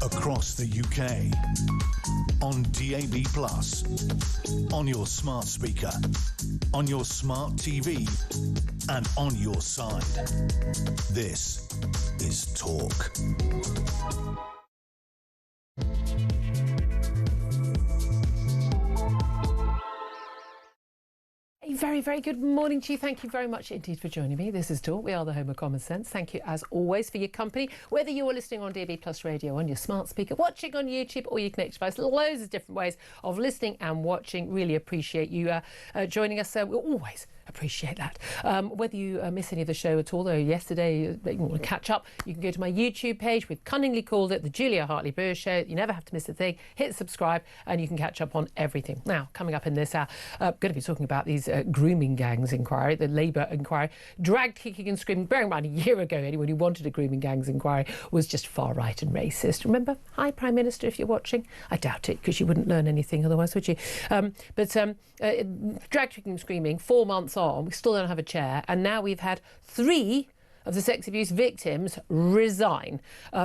across the UK, on DAB+, on your smart speaker, on your smart TV, and on your side. This is Talk. A very, very good morning to you. Thank you very much indeed for joining me. This is Talk. We are the home of common sense. Thank you, as always, for your company. Whether you are listening on DAB+ radio, on your smart speaker, watching on YouTube, or your connected device, loads of different ways of listening and watching. Really appreciate you joining us. We always appreciate that. Whether you miss any of the show at all, though, yesterday, you want to catch up, you can go to my YouTube page. We've cunningly called it the Julia Hartley-Brewer Show. You never have to miss a thing. Hit subscribe and you can catch up on everything. Now, coming up in this hour, going to be talking about these grooming gangs inquiry, the Labour inquiry, dragged kicking and screaming. Bearing in mind, a year ago, anyone who wanted a grooming gangs inquiry was just far right and racist. Remember? Hi, Prime Minister, if you're watching. I doubt it, because you wouldn't learn anything otherwise, would you? Dragged kicking and screaming, 4 months on, we still don't have a chair, and now we've had 3 of the sex abuse victims resign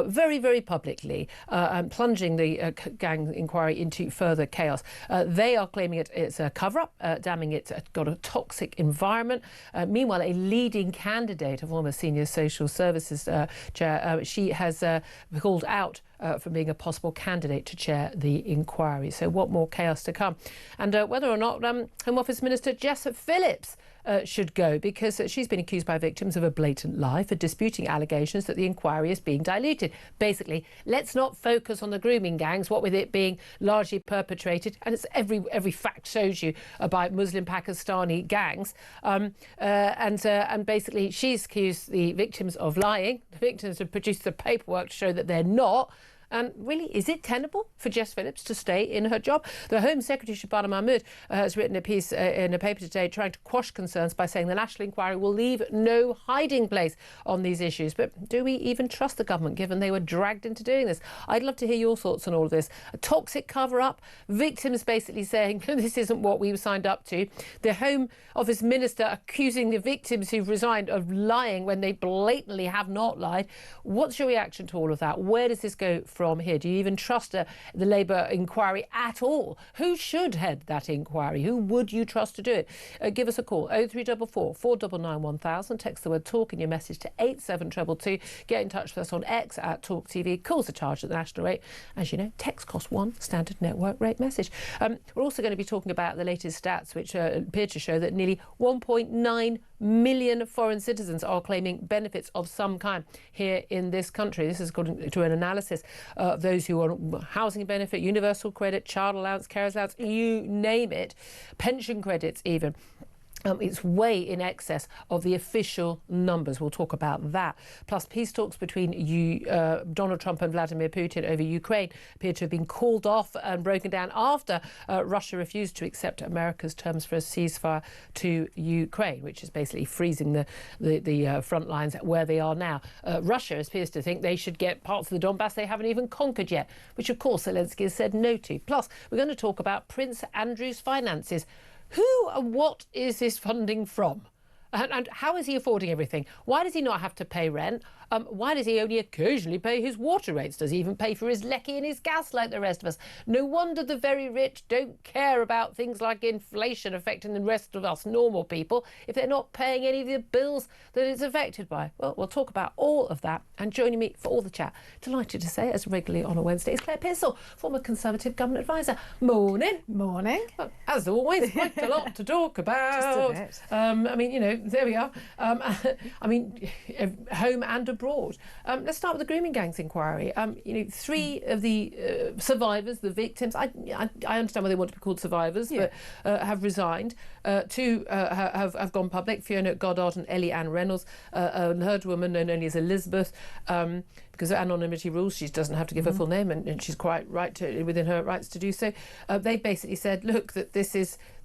very, very publicly, and plunging the gang inquiry into further chaos. They are claiming it's a cover-up, damning it's got a toxic environment. Meanwhile, a leading candidate, a former senior social services chair, she has called out from being a possible candidate to chair the inquiry. So what more chaos to come? And whether or not Home Office Minister Jess Phillips should go, because she's been accused by victims of a blatant lie for disputing allegations that the inquiry is being diluted. Basically, let's not focus on the grooming gangs, what with it being largely perpetrated, and it's every fact shows you, about Muslim Pakistani gangs. And basically, she's accused the victims of lying. The victims have produced the paperwork to show that they're not. And really, is it tenable for Jess Phillips to stay in her job? The Home Secretary, Shabana Mahmood, has written a piece in a paper today trying to quash concerns by saying the National Inquiry will leave no hiding place on these issues. But do we even trust the government, given they were dragged into doing this? I'd love to hear your thoughts on all of this. A toxic cover-up, victims basically saying this isn't what we signed up to. The Home Office Minister accusing the victims who've resigned of lying when they blatantly have not lied. What's your reaction to all of that? Where does this go from here? Do you even trust the Labour inquiry at all? Who should head that inquiry? Who would you trust to do it? Give us a call, 0344 499 1000. Text the word TALK in your message to 87222. Get in touch with us on X at talkTV. Calls are charged at the national rate. As you know, text costs 1 standard network rate message. We're also going to be talking about the latest stats, which appear to show that nearly 1.9 million foreign citizens are claiming benefits of some kind here in this country. This is according to an analysis of those who are on housing benefit, universal credit, child allowance, carers allowance, you name it, pension credits even. It's way in excess of the official numbers. We'll talk about that. Plus, peace talks between Donald Trump and Vladimir Putin over Ukraine appear to have been called off and broken down after Russia refused to accept America's terms for a ceasefire to Ukraine, which is basically freezing the front lines where they are now. Russia appears to think they should get parts of the Donbass they haven't even conquered yet, which, of course, Zelensky has said no to. Plus, we're going to talk about Prince Andrew's finances. Who and what is this funding from? And how is he affording everything? Why does he not have to pay rent? Why does he only occasionally pay his water rates? Does he even pay for his lecky and his gas like the rest of us? No wonder the very rich don't care about things like inflation affecting the rest of us normal people if they're not paying any of the bills that it's affected by. Well, we'll talk about all of that. And joining me for all the chat, delighted to say, as regularly on a Wednesday, is Claire Pearsall, former Conservative Government Advisor. Morning. Morning. Well, as always, quite a lot to talk about. Just a bit. I mean, you know, there we are. I mean, home and abroad. Let's start with the grooming gangs inquiry. 3 of the survivors, the victims, I understand why they want to be called survivors, but have resigned. 2 have gone public, Fiona Goddard and Ellie Ann Reynolds, a Herd woman known only as Elizabeth, because of anonymity rules, she doesn't have to give her full name, and she's quite right within her rights to do so. They basically said, look, that this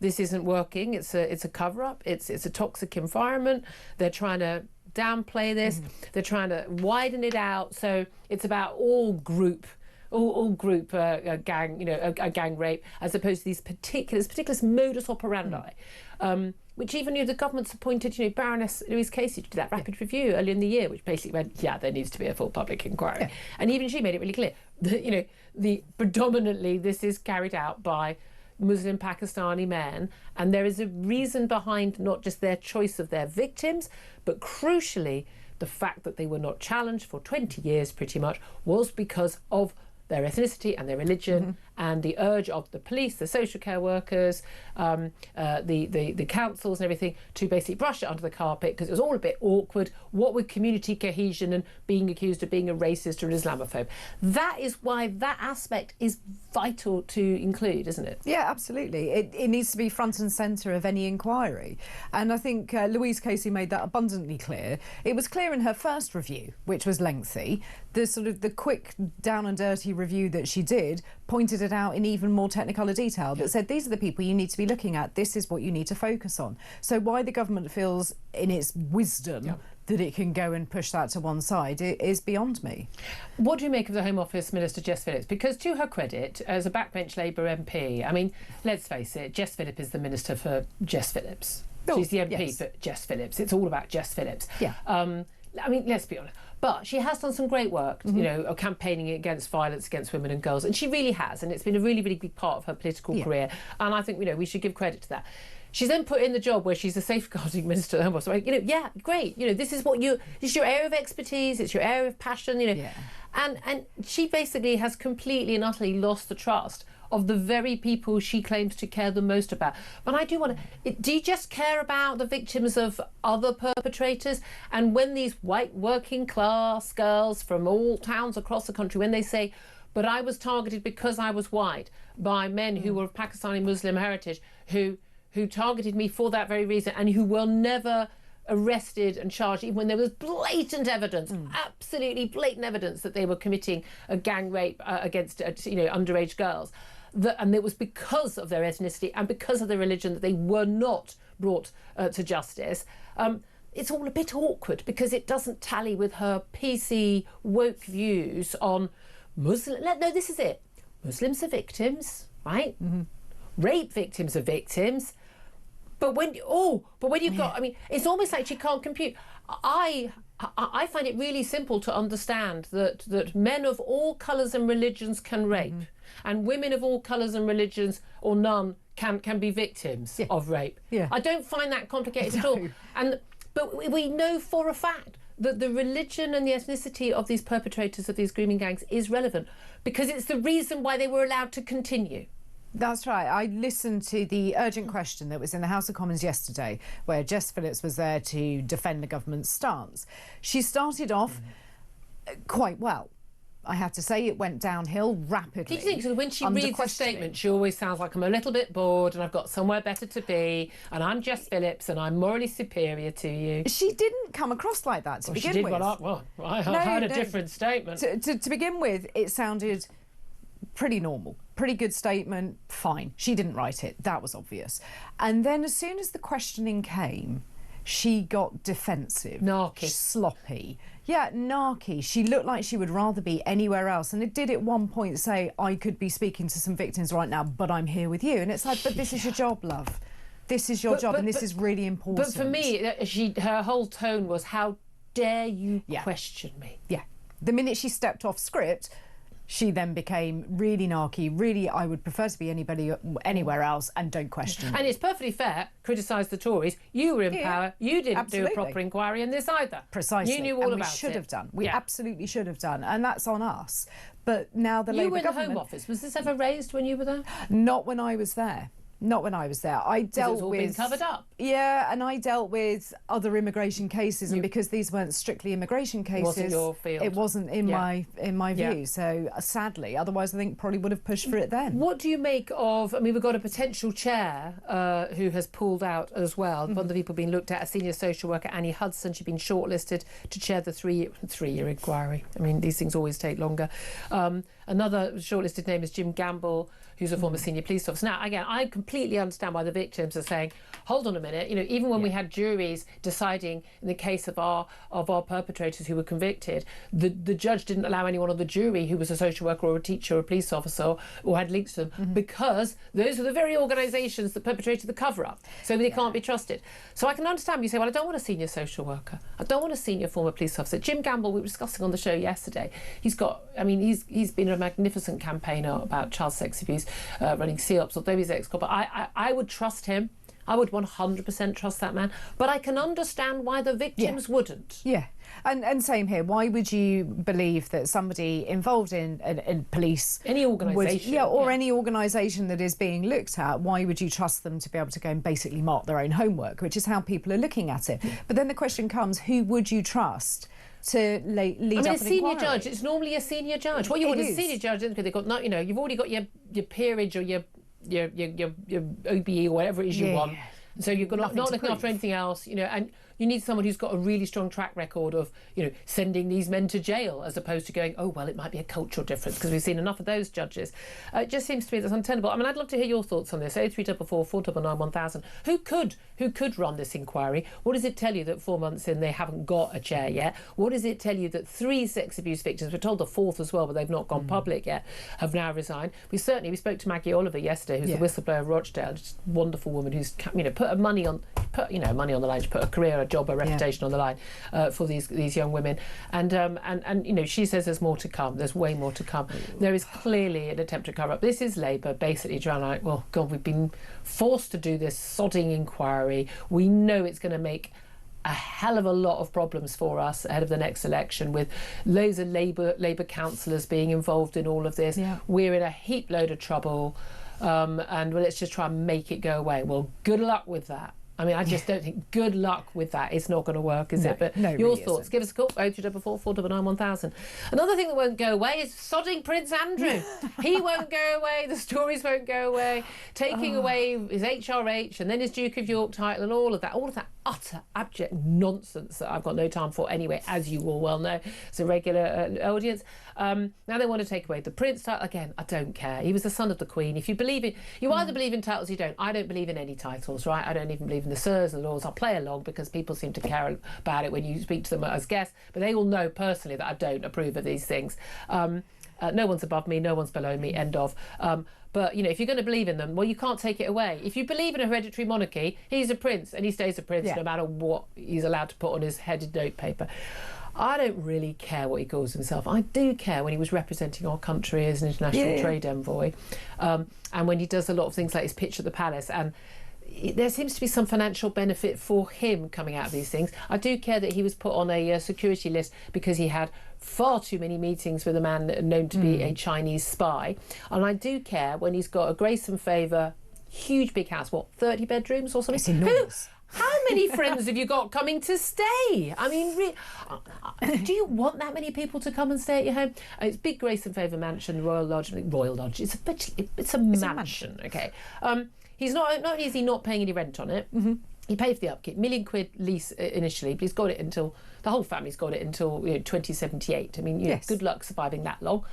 isn't working. It's a cover-up. It's a toxic environment. They're trying to downplay this. They're trying to widen it out. So it's about all group all group gang, a gang rape, as opposed to these particular modus operandi. Which even the government's appointed, Baroness Louise Casey to do that rapid review earlier in the year, which basically went, there needs to be a full public inquiry. Yeah. And even she made it really clear that, predominantly this is carried out by Muslim Pakistani men, and there is a reason behind not just their choice of their victims, but crucially, the fact that they were not challenged for 20 years pretty much was because of their ethnicity and their religion, and the urge of the police, the social care workers, the councils and everything to basically brush it under the carpet because it was all a bit awkward. What with community cohesion and being accused of being a racist or an Islamophobe? That is why that aspect is vital to include, isn't it? Yeah, absolutely. It needs to be front and centre of any inquiry. And I think Louise Casey made that abundantly clear. It was clear in her first review, which was lengthy. The quick down and dirty review that she did pointed it out in even more technicolor detail, that said these are the people you need to be looking at, this is what you need to focus on. So why the government feels in its wisdom that it can go and push that to one side is beyond me. What do you make of the Home Office Minister Jess Phillips? Because to her credit, as a backbench Labour MP, I mean, let's face it, Jess Phillips is the Minister for Jess Phillips. She's the MP for Jess Phillips. It's all about Jess Phillips. Yeah. I mean, let's be honest. But she has done some great work, campaigning against violence against women and girls. And she really has. And it's been a really, really big part of her political career. And I think, we should give credit to that. She's then put in the job where she's a safeguarding minister. So, great. This is this is your area of expertise. It's your area of passion, And she basically has completely and utterly lost the trust of the very people she claims to care the most about. But I do want to... Do you just care about the victims of other perpetrators? And when these white working class girls from all towns across the country, when they say, but I was targeted because I was white by men who were of Pakistani Muslim heritage, who targeted me for that very reason and who were never arrested and charged, even when there was blatant evidence, absolutely blatant evidence that they were committing a gang rape against underage girls. And it was because of their ethnicity and because of their religion that they were not brought to justice. It's all a bit awkward because it doesn't tally with her PC woke views on Muslim. No, this is it. Muslims are victims, right? Rape victims are victims. But when you've got, I mean, it's almost like she can't compute. I find it really simple to understand that men of all colours and religions can rape, and women of all colours and religions or none can be victims of rape. Yeah. I don't find that complicated at all. But we know for a fact that the religion and the ethnicity of these perpetrators of these grooming gangs is relevant because it's the reason why they were allowed to continue. That's right. I listened to the urgent question that was in the House of Commons yesterday, where Jess Phillips was there to defend the government's stance. She started off quite well. I have to say it went downhill rapidly. Do you think so? When she reads the statement, she always sounds like I'm a little bit bored and I've got somewhere better to be and I'm Jess Phillips and I'm morally superior to you? She didn't come across like that to begin with. I had a different statement. To begin with, it sounded pretty normal. Pretty good statement, fine. She didn't write it, that was obvious. And then as soon as the questioning came, she got defensive. Narky. Sloppy. Yeah, narky. She looked like she would rather be anywhere else. And it did at one point say, I could be speaking to some victims right now, but I'm here with you. And it's like, but this is your job, love. This is your job, and this is really important. But for me, her whole tone was, how dare you question me? Yeah. The minute she stepped off script, she then became really narky, really, I would prefer to be anywhere else and don't question me. And it's perfectly fair, criticise the Tories. You were in power, you didn't do a proper inquiry in this either. Precisely. You knew all about it. We should have done. We absolutely should have done. And that's on us. But now the Labour government... You were in the Home Office. Was this ever raised when you were there? Not when I was there. Not when I was there. I dealt with... It's all been covered up. Yeah, and I dealt with other immigration cases, and because these weren't strictly immigration cases... It wasn't your field. It wasn't in my view. So, sadly, otherwise I think probably would have pushed for it then. What do you make of... I mean, we've got a potential chair who has pulled out as well. One of the people being looked at, a senior social worker, Annie Hudson. She's been shortlisted to chair the three-year inquiry. I mean, these things always take longer. Another shortlisted name is Jim Gamble, who's a former senior police officer. Now, again, I completely understand why the victims are saying, hold on a minute, even when we had juries deciding in the case of our perpetrators who were convicted, the judge didn't allow anyone on the jury who was a social worker or a teacher or a police officer or had links to them, because those are the very organisations that perpetrated the cover-up, so they can't be trusted. So I can understand you say, well, I don't want a senior social worker, I don't want a senior former police officer. Jim Gamble, we were discussing on the show yesterday, he's been a magnificent campaigner about child sex abuse, running CEOPS, although he's ex-cop, but I would trust him. I would 100% trust that man, but I can understand why the victims wouldn't. Yeah, and same here. Why would you believe that somebody involved in police, any organisation, any organisation that is being looked at, why would you trust them to be able to go and basically mark their own homework, which is how people are looking at it. But then the question comes, who would you trust to lead up an a senior inquiry? judge? It's normally a senior judge. What you want is a senior judge, because they've got you've already got your peerage or your OBE or whatever it is you want. So you're not looking after anything else, and you need someone who's got a really strong track record of, sending these men to jail, as opposed to going, oh, well, it might be a cultural difference, because we've seen enough of those judges. It just seems to me that's untenable. I mean, I'd love to hear your thoughts on this. 0344 499 1000. Who could run this inquiry? What does it tell you that 4 months in they haven't got a chair yet? What does it tell you that 3 sex abuse victims, we're told the 4th as well, but they've not gone public yet, have now resigned? We spoke to Maggie Oliver yesterday, who's the whistleblower of Rochdale, just a wonderful woman who's put money on the line, to put a career, a job, a reputation on the line for these young women, and she says there's more to come. There's way more to come. There is clearly an attempt to cover up. This is Labour basically trying to, well, God, we've been forced to do this sodding inquiry. We know it's going to make a hell of a lot of problems for us ahead of the next election, with loads of Labour councillors being involved in all of this. We're in a heap load of trouble, and let's just try and make it go away. Well, good luck with that. I mean, I just don't think, good luck with that. It's not going to work, is it? But your really thoughts, isn't. give us a call, 0344 499 1000. Another thing that won't go away is sodding Prince Andrew. He won't go away, the stories won't go away, taking away his HRH and then his Duke of York title and all of that utter, abject nonsense that I've got no time for anyway, as you all well know. It's a regular audience. Now they want to take away the Prince title. Again, I don't care. He was the son of the Queen. If you believe it, you either believe in titles or you don't. I don't believe in any titles, right? I don't even believe in the sirs and lords. I'll play along because people seem to care about it when you speak to them as guests, but they all know personally that I don't approve of these things. No one's above me, no one's below me, end of. But, if you're going to believe in them, well, you can't take it away. If you believe in a hereditary monarchy, he's a prince and he stays a prince no matter what he's allowed to put on his headed notepaper. I don't really care what he calls himself. I do care when he was representing our country as an international trade envoy, and when he does a lot of things like his pitch at the palace, and there seems to be some financial benefit for him coming out of these things. I do care that he was put on a security list because he had far too many meetings with a man known to be a Chinese spy. And I do care when he's got a grace and favour, huge big house, 30 bedrooms or something? It's enormous. How many friends have you got coming to stay? I mean, do you want that many people to come and stay at your home? It's big grace and favour mansion, Royal Lodge. It's a mansion. Okay. He's not only is he not paying any rent on it, he paid for the upkeep, £1 million lease initially, but he's got it until, the whole family's got it until 2078. I mean, good luck surviving that long.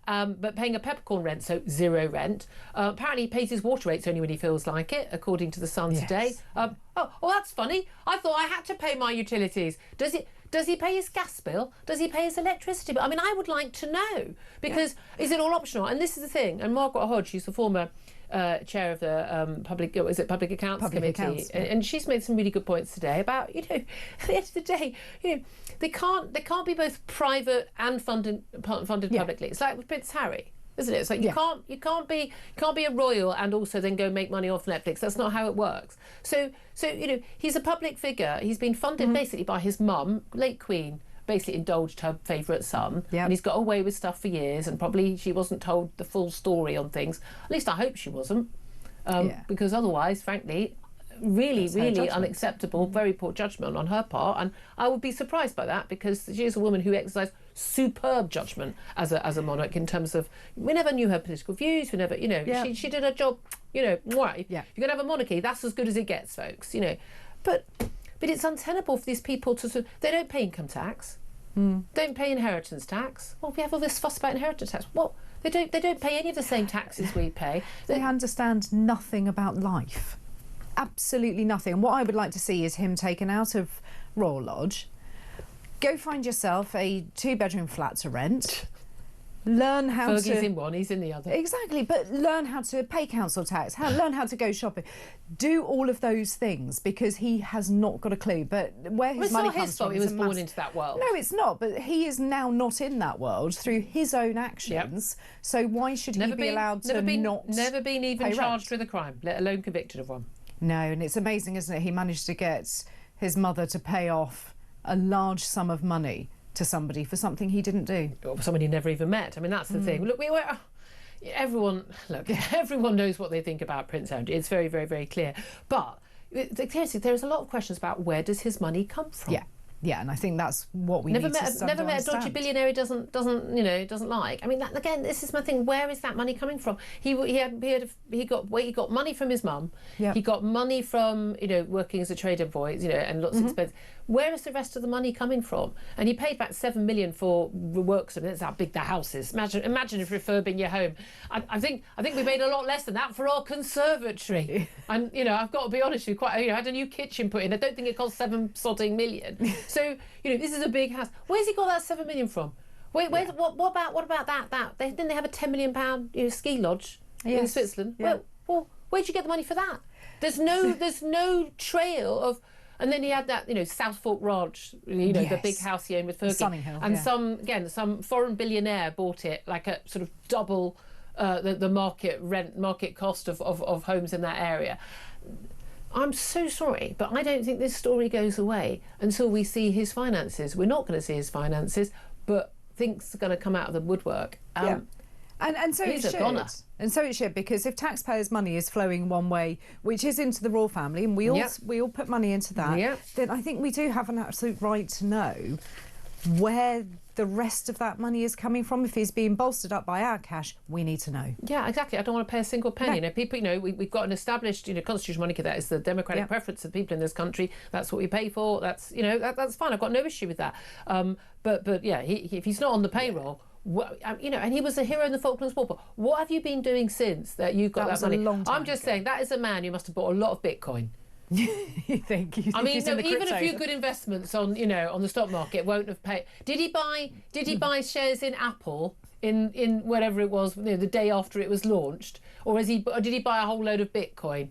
But paying a peppercorn rent, so zero rent. Apparently he pays his water rates only when he feels like it, according to The Sun today. That's funny. I thought I had to pay my utilities. Does he pay his gas bill? Does he pay his electricity bill? I mean, I would like to know, because is it all optional? And this is the thing, and Margaret Hodge, who's the former chair of the Public Accounts Committee, and she's made some really good points today about, at the end of the day, they can't be both private and funded publicly. It's like with Prince Harry, isn't it? It's like you can't be a royal and also then go make money off Netflix. That's not how it works. So he's a public figure. He's been funded basically by his mum, late Queen. Basically indulged her favourite son, and he's got away with stuff for years, and probably she wasn't told the full story on things. At least I hope she wasn't, because otherwise, frankly, really unacceptable, very poor judgment on her part, and I would be surprised by that, because she is a woman who exercised superb judgment as a monarch in terms of, we never knew her political views, we never, she did her job, why? You're going to have a monarchy, that's as good as it gets, folks, but it's untenable for these people to, they don't pay income tax. don't pay inheritance tax. Well, we have all this fuss about inheritance tax. Well, they don't pay any of the same taxes we pay. They understand nothing about life. Absolutely nothing. And what I would like to see is him taken out of Royal Lodge. Go find yourself a 2-bedroom flat to rent. Learn how Fergie's to... in one, he's in the other. Exactly, but learn how to pay council tax, learn how to go shopping. Do all of those things, because he has not got a clue. But where his money comes from... He was born into that world. No, it's not, but he is now not in that world through his own actions. Yep. So why should he be allowed to Never been even charged rent? with a crime, let alone convicted of one. No, and it's amazing, isn't it? He managed to get his mother to pay off a large sum of money to somebody for something he didn't do. Or somebody he never even met. I mean, that's the thing. Look, everyone knows what they think about Prince Andrew. It's very, very, very clear. But seriously, there's a lot of questions about where does his money come from. Yeah, and I think that's what we need to understand. Never met a dodgy billionaire he doesn't like. I mean, again, this is my thing. Where is that money coming from? He got money from his mum. Yep. He got money from working as a trader boy, and lots of expense. Where is the rest of the money coming from? And he paid back $7 million for works. I mean, that's how big the house is. Imagine if refurbing your home. I think we made a lot less than that for our conservatory. And I've got to be honest with you, I had a new kitchen put in. I don't think it cost $7 million. So this is a big house. Where's he got that $7 million from? What about that? Didn't they have a £10 million ski lodge in Switzerland? Yeah. Well, where'd you get the money for that? There's no trail of. And then he had that, South Fork Ranch, the big house he owned with Fergie. Sunninghill, and some foreign billionaire bought it like a sort of double the market cost of homes in that area. I'm so sorry, but I don't think this story goes away until we see his finances. We're not going to see his finances, but things are going to come out of the woodwork. And so it should. And so it should, because if taxpayers' money is flowing one way, which is into the royal family, and we all put money into that, then I think we do have an absolute right to know where the rest of that money is coming from. If he's being bolstered up by our cash, we need to know. Yeah, exactly. I don't want to pay a single penny. No. People, we've got an established, constitutional monarchy. That is the democratic preference of people in this country. That's what we pay for. That's, that's fine. I've got no issue with that. But yeah, if he's not on the payroll. And he was a hero in the Falklands War. But what have you been doing since that you got that money? I'm just saying that is a man who must have bought a lot of Bitcoin. You think even a few good investments on the stock market won't have paid. Did he buy shares in Apple in whatever it was, the day after it was launched, or did he buy a whole load of Bitcoin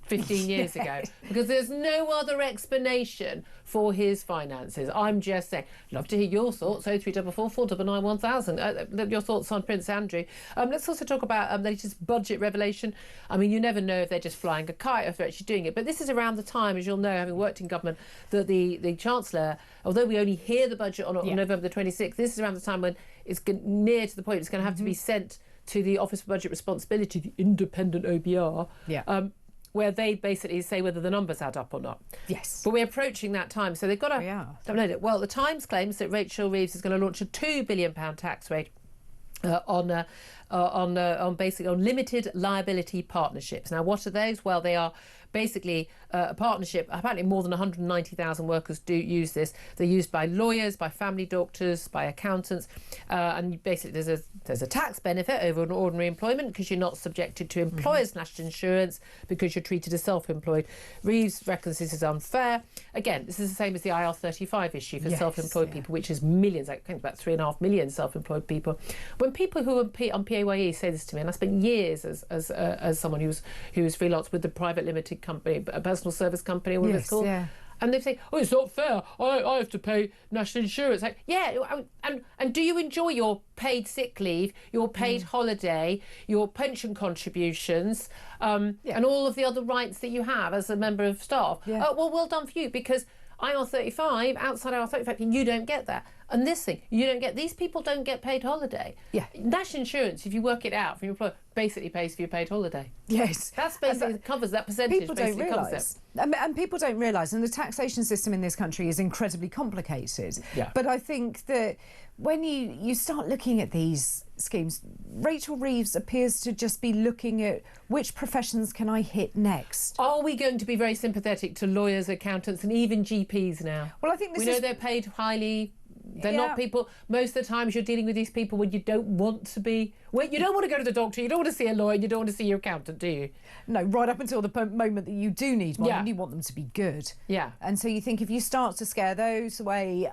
15 years ago? Because there's no other explanation for his finances. I'm just saying. Love to hear your thoughts. 0344 499 1000. Your thoughts on Prince Andrew. Let's also talk about the latest budget revelation. I mean, you never know if they're just flying a kite or if they're actually doing it. But this is around the time, as you'll know, having worked in government, that the Chancellor, although we only hear the budget on November the 26th, this is around the time when it's near to the point it's going to have to be sent to the Office for Budget Responsibility, the independent OBR. Where they basically say whether the numbers add up or not. Yes. But we're approaching that time, so they've got to download it. Well, the Times claims that Rachel Reeves is going to launch a £2 billion tax rate on limited liability partnerships. Now, what are those? Well, they are basically a partnership. Apparently more than 190,000 workers do use this. They're used by lawyers, by family doctors, by accountants, and basically there's a tax benefit over an ordinary employment because you're not subjected to employers' national insurance because you're treated as self-employed. Reeves reckons this is unfair. Again, this is the same as the IR35 issue for self-employed people, which is millions, I think about 3.5 million self-employed people. When people who are on PAYE say this to me, and I spent years as someone who was freelance with the private limited company, a personal service company, what it's called. And they say, "Oh, it's not fair. I have to pay national insurance." Like, and do you enjoy your paid sick leave, your paid holiday, your pension contributions, and all of the other rights that you have as a member of staff? Well done for you, because IR35, outside IR35, you don't get that. And this thing, you don't get. These people don't get paid holiday. National insurance, if you work it out from your employer, basically pays for your paid holiday. That's basically covers that percentage. People don't realise, and people don't realise, and the taxation system in this country is incredibly complicated. But I think that when you start looking at these schemes, Rachel Reeves appears to just be looking at which professions can I hit next. Are we going to be very sympathetic to lawyers, accountants, and even GPs now? Well, I think we know they're paid highly. They're not people. Most of the times you're dealing with these people when you don't want to be. Well, you don't want to go to the doctor. You don't want to see a lawyer. You don't want to see your accountant, do you? No, right up until the moment that you do need one, Yeah. and you want them to be good. Yeah. And so you think if you start to scare those away,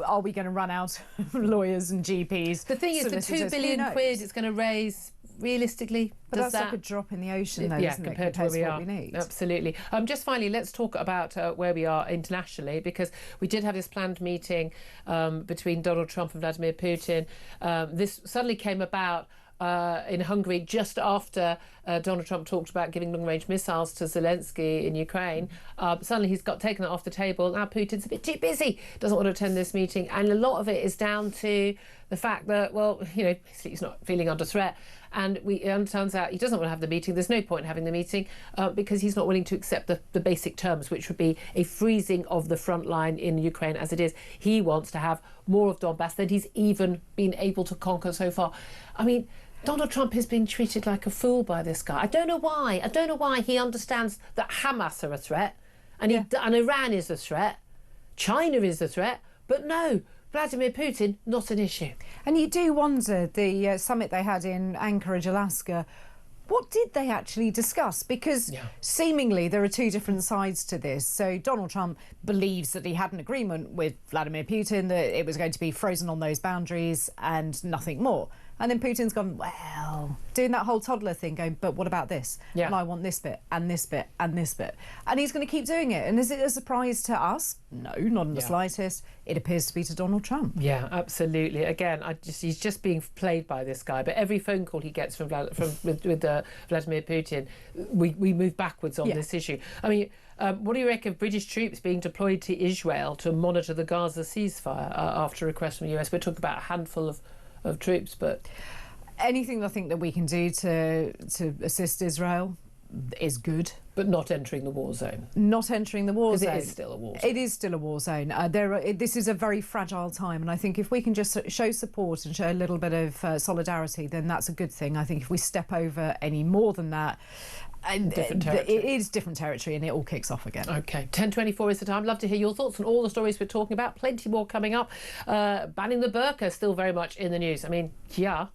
are we going to run out of lawyers and GPs? The thing is, the £2 billion it's going to raise, realistically, but that's like a drop in the ocean, though, isn't compared it? To where we what are. We need. Absolutely. Just finally, let's talk about where we are internationally, because we did have this planned meeting between Donald Trump and Vladimir Putin. This suddenly came about in Hungary just after Donald Trump talked about giving long-range missiles to Zelensky in Ukraine. Suddenly he's got taken it off the table. Now Putin's a bit too busy, doesn't want to attend this meeting, and a lot of it is down to the fact that, well, he's not feeling under threat, and it turns out he doesn't want to have the meeting. There's no point in having the meeting because he's not willing to accept the basic terms, which would be a freezing of the front line in Ukraine as it is. He wants to have more of Donbass than he's even been able to conquer so far. I mean, Donald Trump is being treated like a fool by this guy. I don't know why. I don't know why. He understands that Hamas are a threat, and Iran is a threat, China is a threat, but no, Vladimir Putin, not an issue. And you do wonder, the summit they had in Anchorage, Alaska, what did they actually discuss? Because seemingly there are two different sides to this. So Donald Trump believes that he had an agreement with Vladimir Putin, that it was going to be frozen on those boundaries and nothing more. And then Putin's gone, well, doing that whole toddler thing, going, but what about this? Yeah. And I want this bit, and this bit, and this bit. And he's going to keep doing it. And is it a surprise to us? No, not in the slightest. It appears to be to Donald Trump. Yeah, absolutely. Again, he's just being played by this guy. But every phone call he gets with Vladimir Putin, we move backwards on this issue. I mean, what do you reckon of British troops being deployed to Israel to monitor the Gaza ceasefire after a request from the US? We're talking about a handful of troops, but anything I think that we can do to assist Israel is good. But not entering the war zone. Not entering the war zone. It is still a war zone. It is still a war zone. This is a very fragile time, and I think if we can just show support and show a little bit of solidarity, then that's a good thing. I think if we step over any more than that, it is different territory, and it all kicks off again. OK, 10:24 is the time. Love to hear your thoughts on all the stories we're talking about. Plenty more coming up. Banning the burqa still very much in the news. I mean, yeah.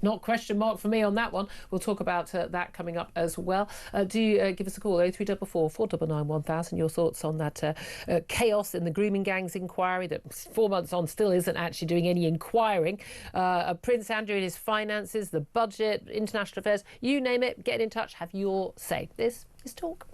Not question mark for me on that one. We'll talk about that coming up as well. Do give us a call, 0344 499 1000. Your thoughts on that chaos in the grooming gangs inquiry that 4 months on still isn't actually doing any inquiring. Prince Andrew and his finances, the budget, international affairs, you name it. Get in touch, have your say. This is Talk.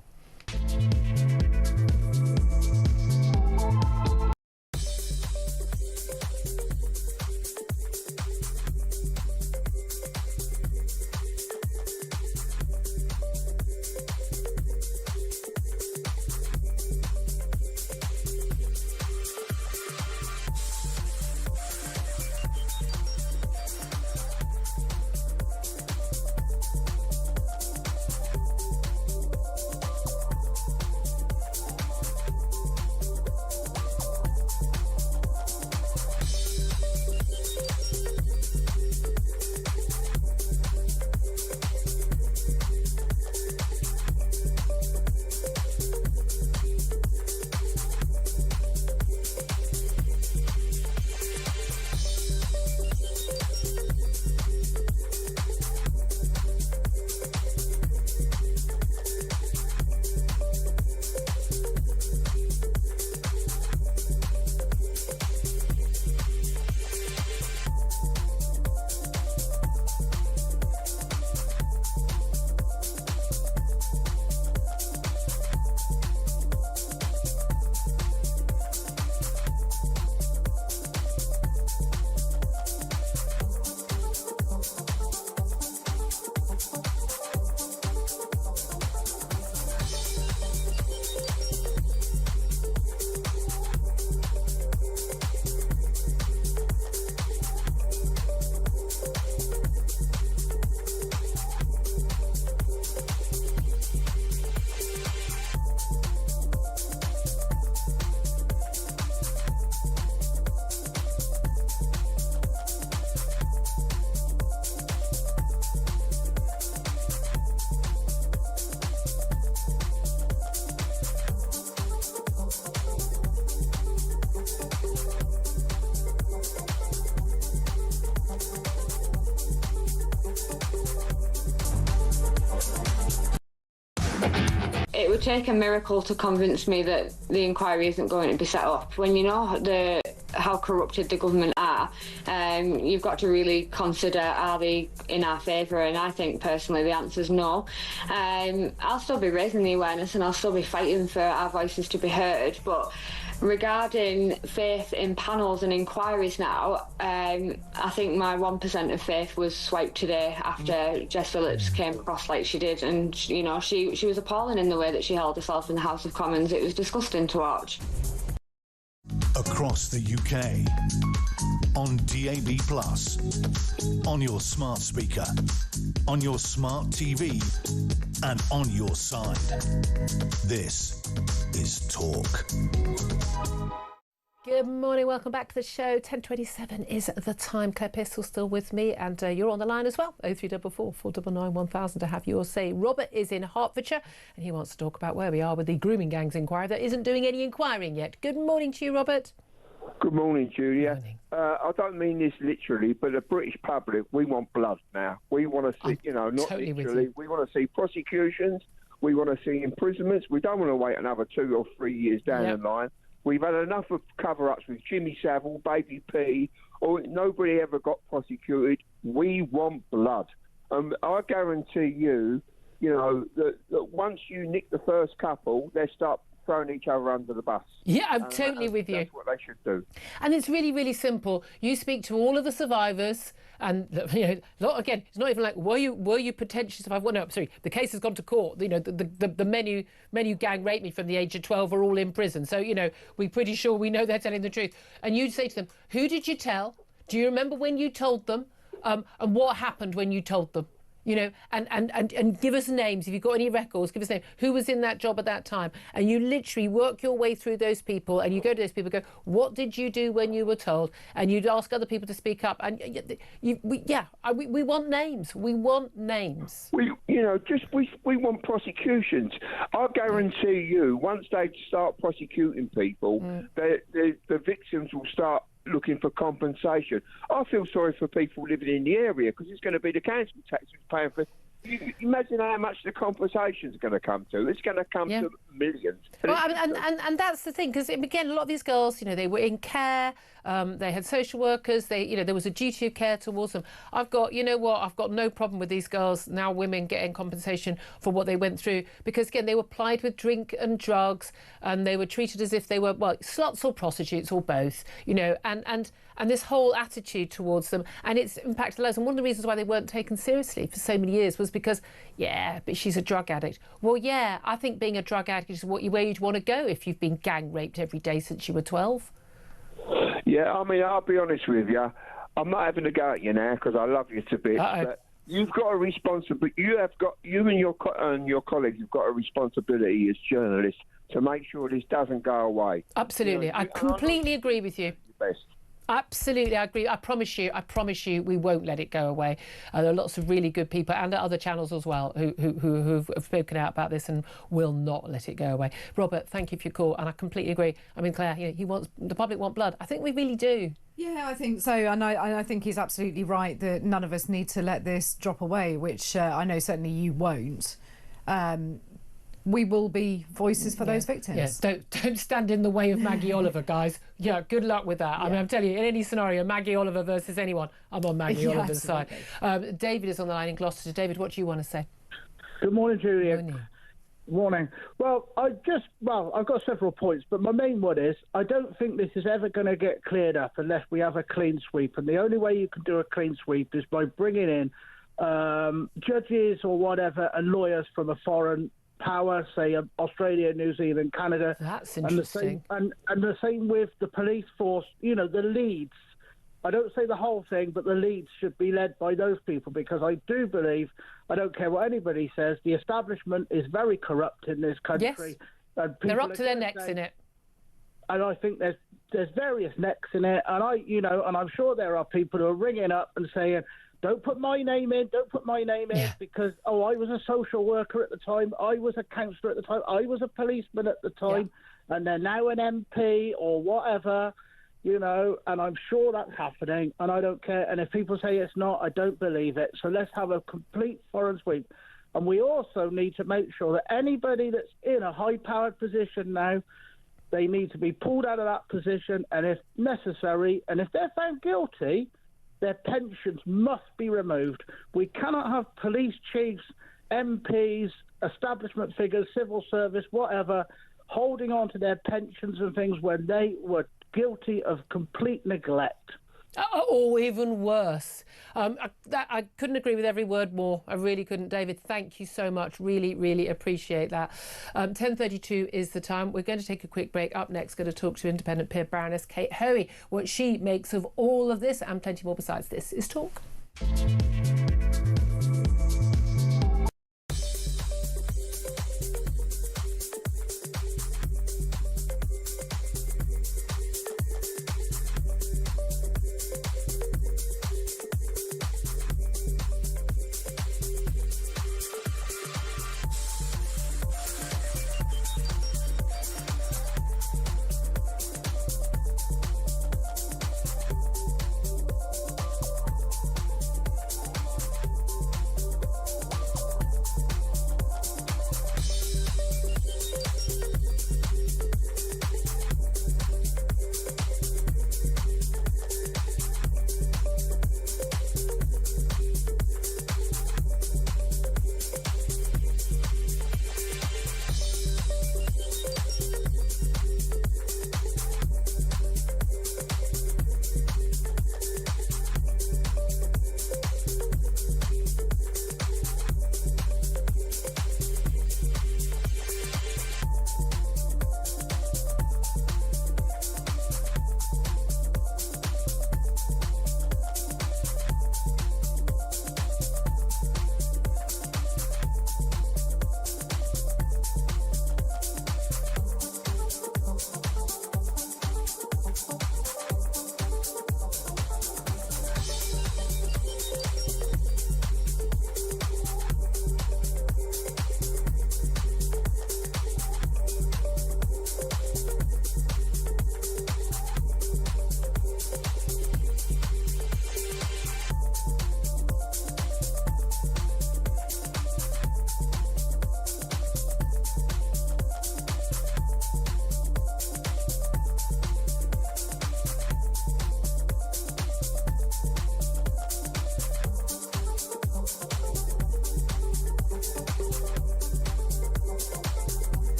it would take a miracle to convince me that the inquiry isn't going to be set up. When you know how corrupted the government are, you've got to really consider, are they in our favour? And I think personally the answer's no. I'll still be raising the awareness and I'll still be fighting for our voices to be heard, but regarding faith in panels and inquiries now, I think my 1% of faith was swiped today after Jess Phillips came across like she did, and you know, she was appalling in the way that she held herself in the House of Commons. It was disgusting to watch. Across the UK, on DAB+, on your smart speaker, on your smart TV, and on your side. This is Talk. Good morning, welcome back to the show. 10:27 is the time. Claire Pistol still with me, and you're on the line as well. 0344 499 1000 to have your say. Robert is in Hertfordshire, and he wants to talk about where we are with the grooming gangs inquiry that isn't doing any inquiring yet. Good morning to you, Robert. Good morning, Julia. Good morning. I don't mean this literally, but the British public, we want blood now. We want to see, not totally literally, we want to see prosecutions, we want to see imprisonments. We don't want to wait another 2 or 3 years down the line. We've had enough of cover-ups with Jimmy Savile, Baby P, or nobody ever got prosecuted. We want blood. I guarantee you, that once you nick the first couple, they start throwing each other under the bus. Yeah, I'm totally with you. That's what they should do. And it's really, really simple. You speak to all of the survivors, and again, it's not even like were you potentially survived? Well, no, sorry, the case has gone to court. The men who gang raped me from the age of 12 are all in prison. So we're pretty sure we know they're telling the truth. And you'd say to them, who did you tell? Do you remember when you told them? And what happened when you told them? And give us names. If you've got any records, give us names. Who was in that job at that time? And you literally work your way through those people, and you go to those people and go, what did you do when you were told? And you'd ask other people to speak up. And we want names. We want names. We want prosecutions. I guarantee you, once they start prosecuting people, the victims will start looking for compensation. I feel sorry for people living in the area because it's going to be the council tax who's paying for. Imagine how much the compensation is going to come to. It's going to come to millions. And that's the thing, because again, a lot of these girls, they were in care. They had social workers. There was a duty of care towards them. I've got no problem with these girls, now women, getting compensation for what they went through, because again, they were plied with drink and drugs, and they were treated as if they were sluts or prostitutes or both. And this whole attitude towards them, and it's impacted lives. And one of the reasons why they weren't taken seriously for so many years was because, but she's a drug addict. Well, I think being a drug addict is where you'd want to go if you've been gang raped every day since you were 12. Yeah, I mean, I'll be honest with you. I'm not having a go at you now because I love you to bits. But you've got a responsibility. You and your colleagues have got a responsibility as journalists to make sure this doesn't go away. Absolutely, I completely agree with you. Best. Absolutely, I agree. I promise you, we won't let it go away. There are lots of really good people and other channels as well who've spoken out about this and will not let it go away. Robert, thank you for your call, and I completely agree. I mean, Claire, the public want blood. I think we really do. Yeah, I think so, and I think he's absolutely right that none of us need to let this drop away, which I know certainly you won't. We will be voices for those victims. Yes, don't stand in the way of Maggie Oliver, guys. Yeah, good luck with that. I mean, I'm telling you, in any scenario, Maggie Oliver versus anyone, I'm on Maggie Oliver's side. David is on the line in Gloucester. David, what do you want to say? Good morning, Julia. Morning. Well, I've got several points, but my main one is I don't think this is ever going to get cleared up unless we have a clean sweep. And the only way you can do a clean sweep is by bringing in judges or whatever and lawyers from a foreign power, say Australia, New Zealand, Canada. That's interesting. And the same with the police force, the leads. I don't say the whole thing, but the leads should be led by those people, because I do believe, I don't care what anybody says, the establishment is very corrupt in this country. Yes, they're up to their necks in it. And I think there's various necks in it, and and I'm sure there are people who are ringing up and saying, don't put my name in, because, I was a social worker at the time, I was a counsellor at the time, I was a policeman at the time, and they're now an MP or whatever, and I'm sure that's happening, and I don't care. And if people say it's not, I don't believe it. So let's have a complete foreign sweep. And we also need to make sure that anybody that's in a high-powered position now, they need to be pulled out of that position, and if necessary, and if they're found guilty, their pensions must be removed. We cannot have police chiefs, MPs, establishment figures, civil service, whatever, holding on to their pensions and things when they were guilty of complete neglect. Or even worse. I couldn't agree with every word more. I really couldn't. David, thank you so much. Really, really appreciate that. 10:32 is the time. We're going to take a quick break. Up next, going to talk to independent peer Baroness Kate Hoey, what she makes of all of this and plenty more besides. This is Talk.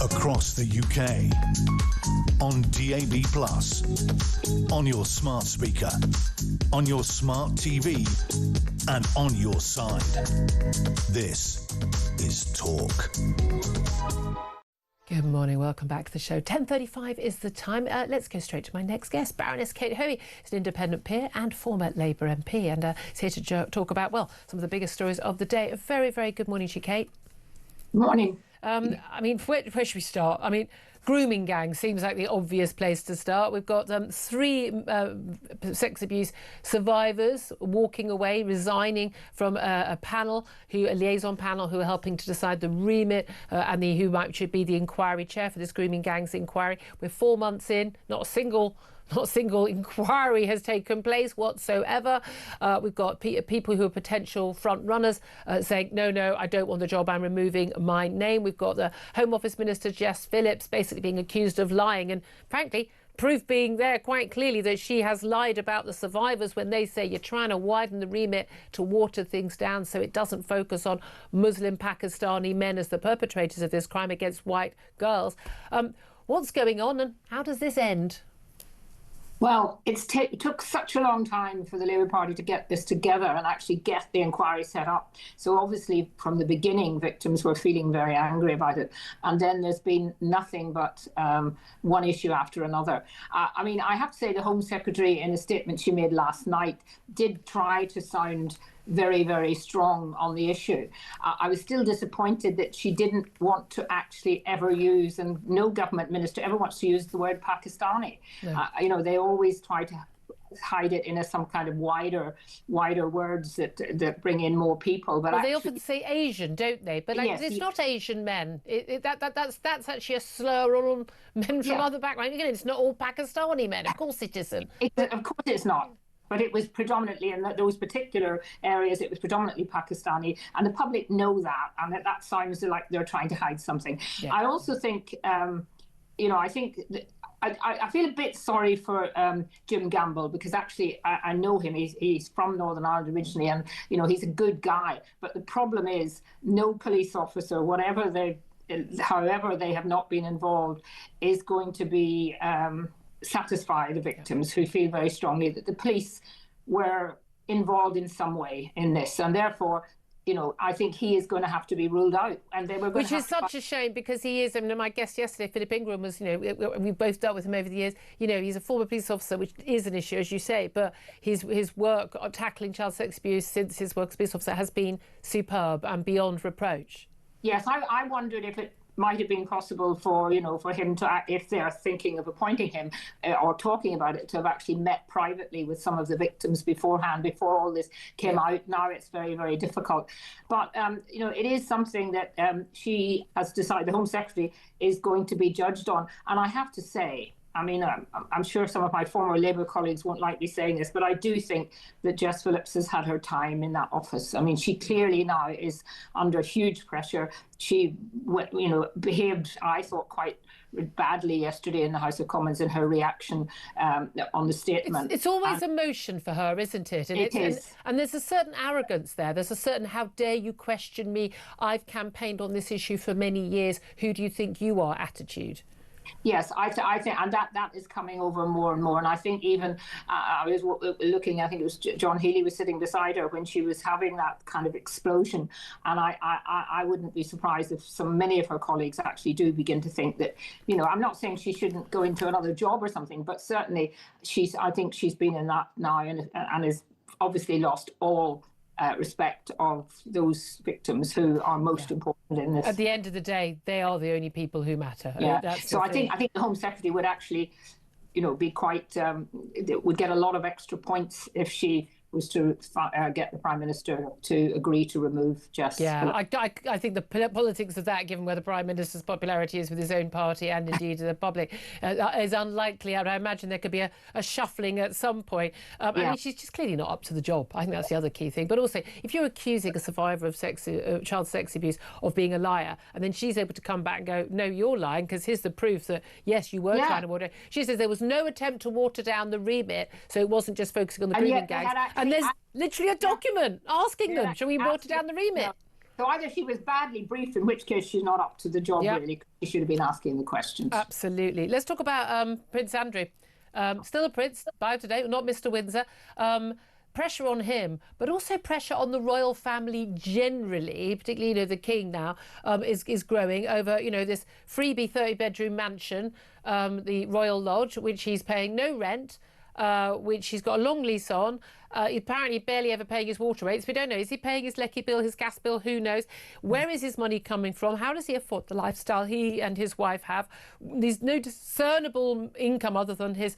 Across the UK, on DAB+, on your smart speaker, on your smart TV, and on your side. This is Talk. Good morning, welcome back to the show. 10:35 is the time. Let's go straight to my next guest. Baroness Kate Hoey is an independent peer and former Labour MP, and is here to talk about, well, some of the biggest stories of the day. A very, very good morning to you, Kate. Morning. I mean, where should we start? I mean, grooming gangs seems like the obvious place to start. We've got 3 sex abuse survivors walking away, resigning from a liaison panel who are helping to decide the remit and should be the inquiry chair for this grooming gangs inquiry. We're 4 months in, not a single inquiry has taken place whatsoever. We've got people who are potential front runners saying, no, I don't want the job, I'm removing my name. We've got the Home Office Minister, Jess Phillips, basically being accused of lying, and frankly, proof being there quite clearly that she has lied about the survivors when they say you're trying to widen the remit to water things down so it doesn't focus on Muslim Pakistani men as the perpetrators of this crime against white girls. What's going on and how does this end? Well, it took such a long time for the Labour Party to get this together and actually get the inquiry set up. So obviously, from the beginning, victims were feeling very angry about it. And then there's been nothing but one issue after another. I mean, I have to say the Home Secretary, in a statement she made last night, did try to sound very, very strong on the issue. I was still disappointed that she didn't want to actually ever use, and no government minister ever wants to use the word Pakistani. Yeah. They always try to hide it in some kind of wider words that bring in more people. But well, they often say Asian, don't they? But like, it's not Asian men. That's actually a slur on men from other backgrounds. Again, it's not all Pakistani men. Of course it isn't. Of course it's not. But it was predominantly in those particular areas, it was predominantly Pakistani, and the public know that, and that sounds like they're trying to hide something. Yeah. I also think, I think I feel a bit sorry for Jim Gamble, because actually I know him. He's from Northern Ireland originally, and he's a good guy. But the problem is, no police officer, however they have not been involved, is going to be satisfy the victims who feel very strongly that the police were involved in some way in this, and therefore I think he is going to have to be ruled out. And they were going Which is such a shame, because he is. I mean, my guest yesterday, Philip Ingram, was, we've both dealt with him over the years. He's a former police officer, which is an issue, as you say, but his work on tackling child sex abuse since his work as police officer has been superb and beyond reproach. Yes, I wondered if it might have been possible for him to, if they're thinking of appointing him or talking about it, to have actually met privately with some of the victims beforehand, before all this came out. Now it's very, very difficult. But, it is something that she has decided, the Home Secretary is going to be judged on. And I have to say, I mean, I'm sure some of my former Labour colleagues won't like me saying this, but I do think that Jess Phillips has had her time in that office. I mean, she clearly now is under huge pressure. She, behaved, I thought, quite badly yesterday in the House of Commons in her reaction on the statement. It's always emotion for her, isn't it? And it is. And there's a certain arrogance there. There's a certain, how dare you question me? I've campaigned on this issue for many years. Who do you think you are attitude. Yes, I think, and that is coming over more and more. And I think even I was looking, I think it was John Healy was sitting beside her when she was having that kind of explosion. And I wouldn't be surprised if many of her colleagues actually do begin to think that, I'm not saying she shouldn't go into another job or something, but certainly I think she's been in that now and has obviously lost all respect of those victims who are most important in this. At the end of the day, they are the only people who matter. Yeah. So I think the Home Secretary would actually, be quite would get a lot of extra points if she was to get the Prime Minister to agree to remove Jess. Yeah, I think the politics of that, given where the Prime Minister's popularity is with his own party and indeed the public, is unlikely. I imagine there could be a shuffling at some point. I mean, she's just clearly not up to the job. I think that's the other key thing. But also, if you're accusing a survivor of child sex abuse of being a liar, and then she's able to come back and go, no, you're lying, because here's the proof that, yes, you were trying to water. She says there was no attempt to water down the remit, so it wasn't just focusing on the grooming gangs. And there's literally a document asking them, shall we water down the remit? No. So either she was badly briefed, in which case she's not up to the job, really. She should have been asking the questions. Absolutely. Let's talk about Prince Andrew. Still a prince, by today, not Mr. Windsor. Pressure on him, but also pressure on the royal family generally, particularly, the king now, is growing over, this freebie 30-bedroom mansion, the Royal Lodge, which he's paying no rent, which he's got a long lease on. Apparently barely ever paying his water rates. We don't know. Is he paying his lecky bill, his gas bill? Who knows? Where is his money coming from? How does he afford the lifestyle he and his wife have? There's no discernible income other than his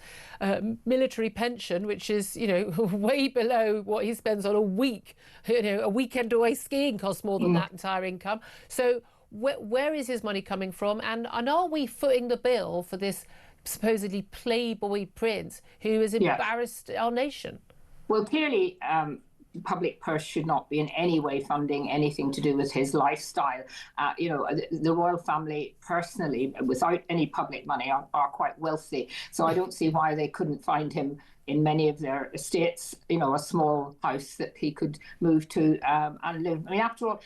military pension, which is, way below what he spends on a week. A weekend away skiing costs more than that entire income. So where is his money coming from? And are we footing the bill for this supposedly playboy prince who has embarrassed our nation? Well, clearly, the public purse should not be in any way funding anything to do with his lifestyle. The royal family, personally, without any public money, are quite wealthy. So I don't see why they couldn't find him in many of their estates, a small house that he could move to and live. I mean, after all,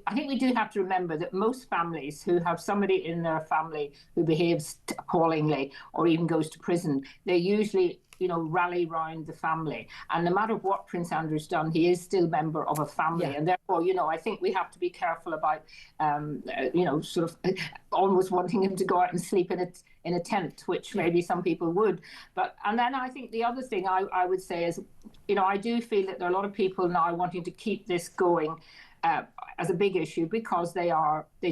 I think we do have to remember that most families who have somebody in their family who behaves appallingly or even goes to prison, they usually rally round the family. And no matter what Prince Andrew's done, he is still a member of a family. And therefore, I think we have to be careful about, sort of almost wanting him to go out and sleep in a tent, which maybe some people would. And then I think the other thing I would say is, I do feel that there are a lot of people now wanting to keep this going as a big issue because they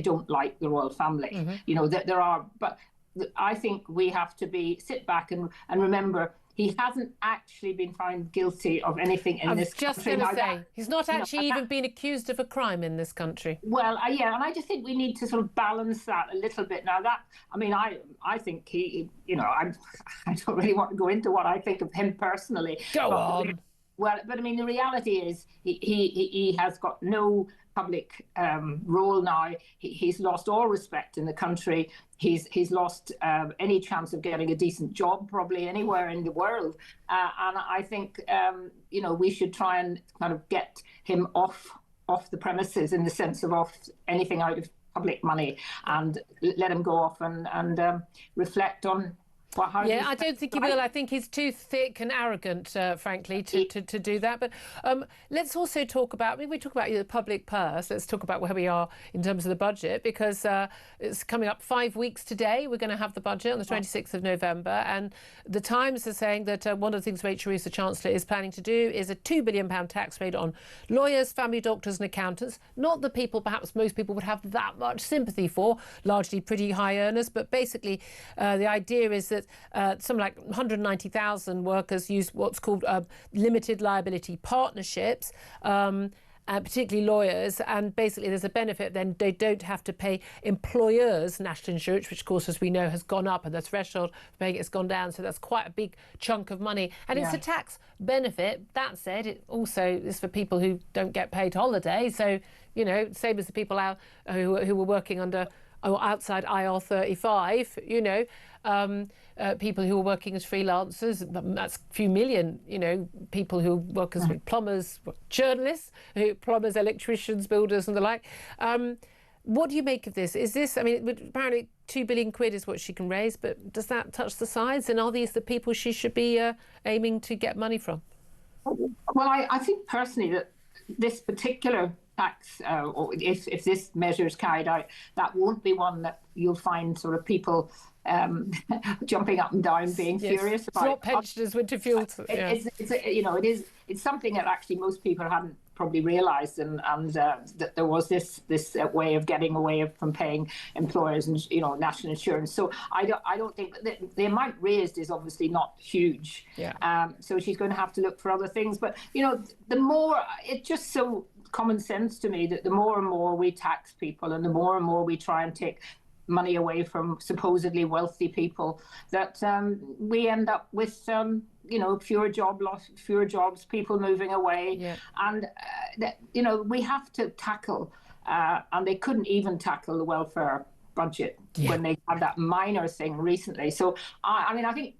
don't like the royal family. There are, but I think we have to sit back and remember, he hasn't actually been found guilty of anything in this country. I was just going to say, he's not actually even been accused of a crime in this country. Well, yeah, and I just think we need to sort of balance that a little bit. Now, I think he, I don't really want to go into what I think of him personally. Go on. Well, but I mean, the reality is he has got no public role now. He's lost all respect in the country. He's lost any chance of getting a decent job probably anywhere in the world. And I think, we should try and kind of get him off the premises, in the sense of off anything out of public money, and let him go off and reflect on. I don't think he will. I think he's too thick and arrogant, frankly, to do that. But let's also talk about, we talk about the public purse. Let's talk about where we are in terms of the budget, because it's coming up 5 weeks today. We're going to have the budget on the 26th of November. And the Times are saying that one of the things Rachel Reeves, the Chancellor, is planning to do is a £2 billion tax rate on lawyers, family doctors and accountants. Not the people perhaps most people would have that much sympathy for, largely pretty high earners. But basically, the idea is that something like 190,000 workers use what's called limited liability partnerships, particularly lawyers, and basically there's a benefit. Then they don't have to pay employers' national insurance, which of course, as we know, has gone up, and the threshold for paying it has gone down, so that's quite a big chunk of money, and it's a tax benefit. That said, it also is for people who don't get paid holiday, so same as the people out who were working under or outside IR35, people who are working as freelancers. That's a few million, people who work as plumbers, journalists, plumbers, electricians, builders and the like. What do you make of this? Is this, apparently £2 billion is what she can raise, but does that touch the sides? And are these the people she should be aiming to get money from? Well, I think personally that this particular tax, or if this measure is carried out, that won't be one that you'll find sort of people jumping up and down, being furious about. It's not pensioners winter fuel. It's something that actually most people hadn't probably realised, and that there was this way of getting away from paying employers and national insurance. So I don't think the amount raised is obviously not huge. So she's going to have to look for other things. But the more, it's just so common sense to me that the more and more we tax people, and the more and more we try and take money away from supposedly wealthy people, that we end up with fewer jobs, people moving away, and we have to tackle, and they couldn't even tackle the welfare budget when they had that minor thing recently. So I think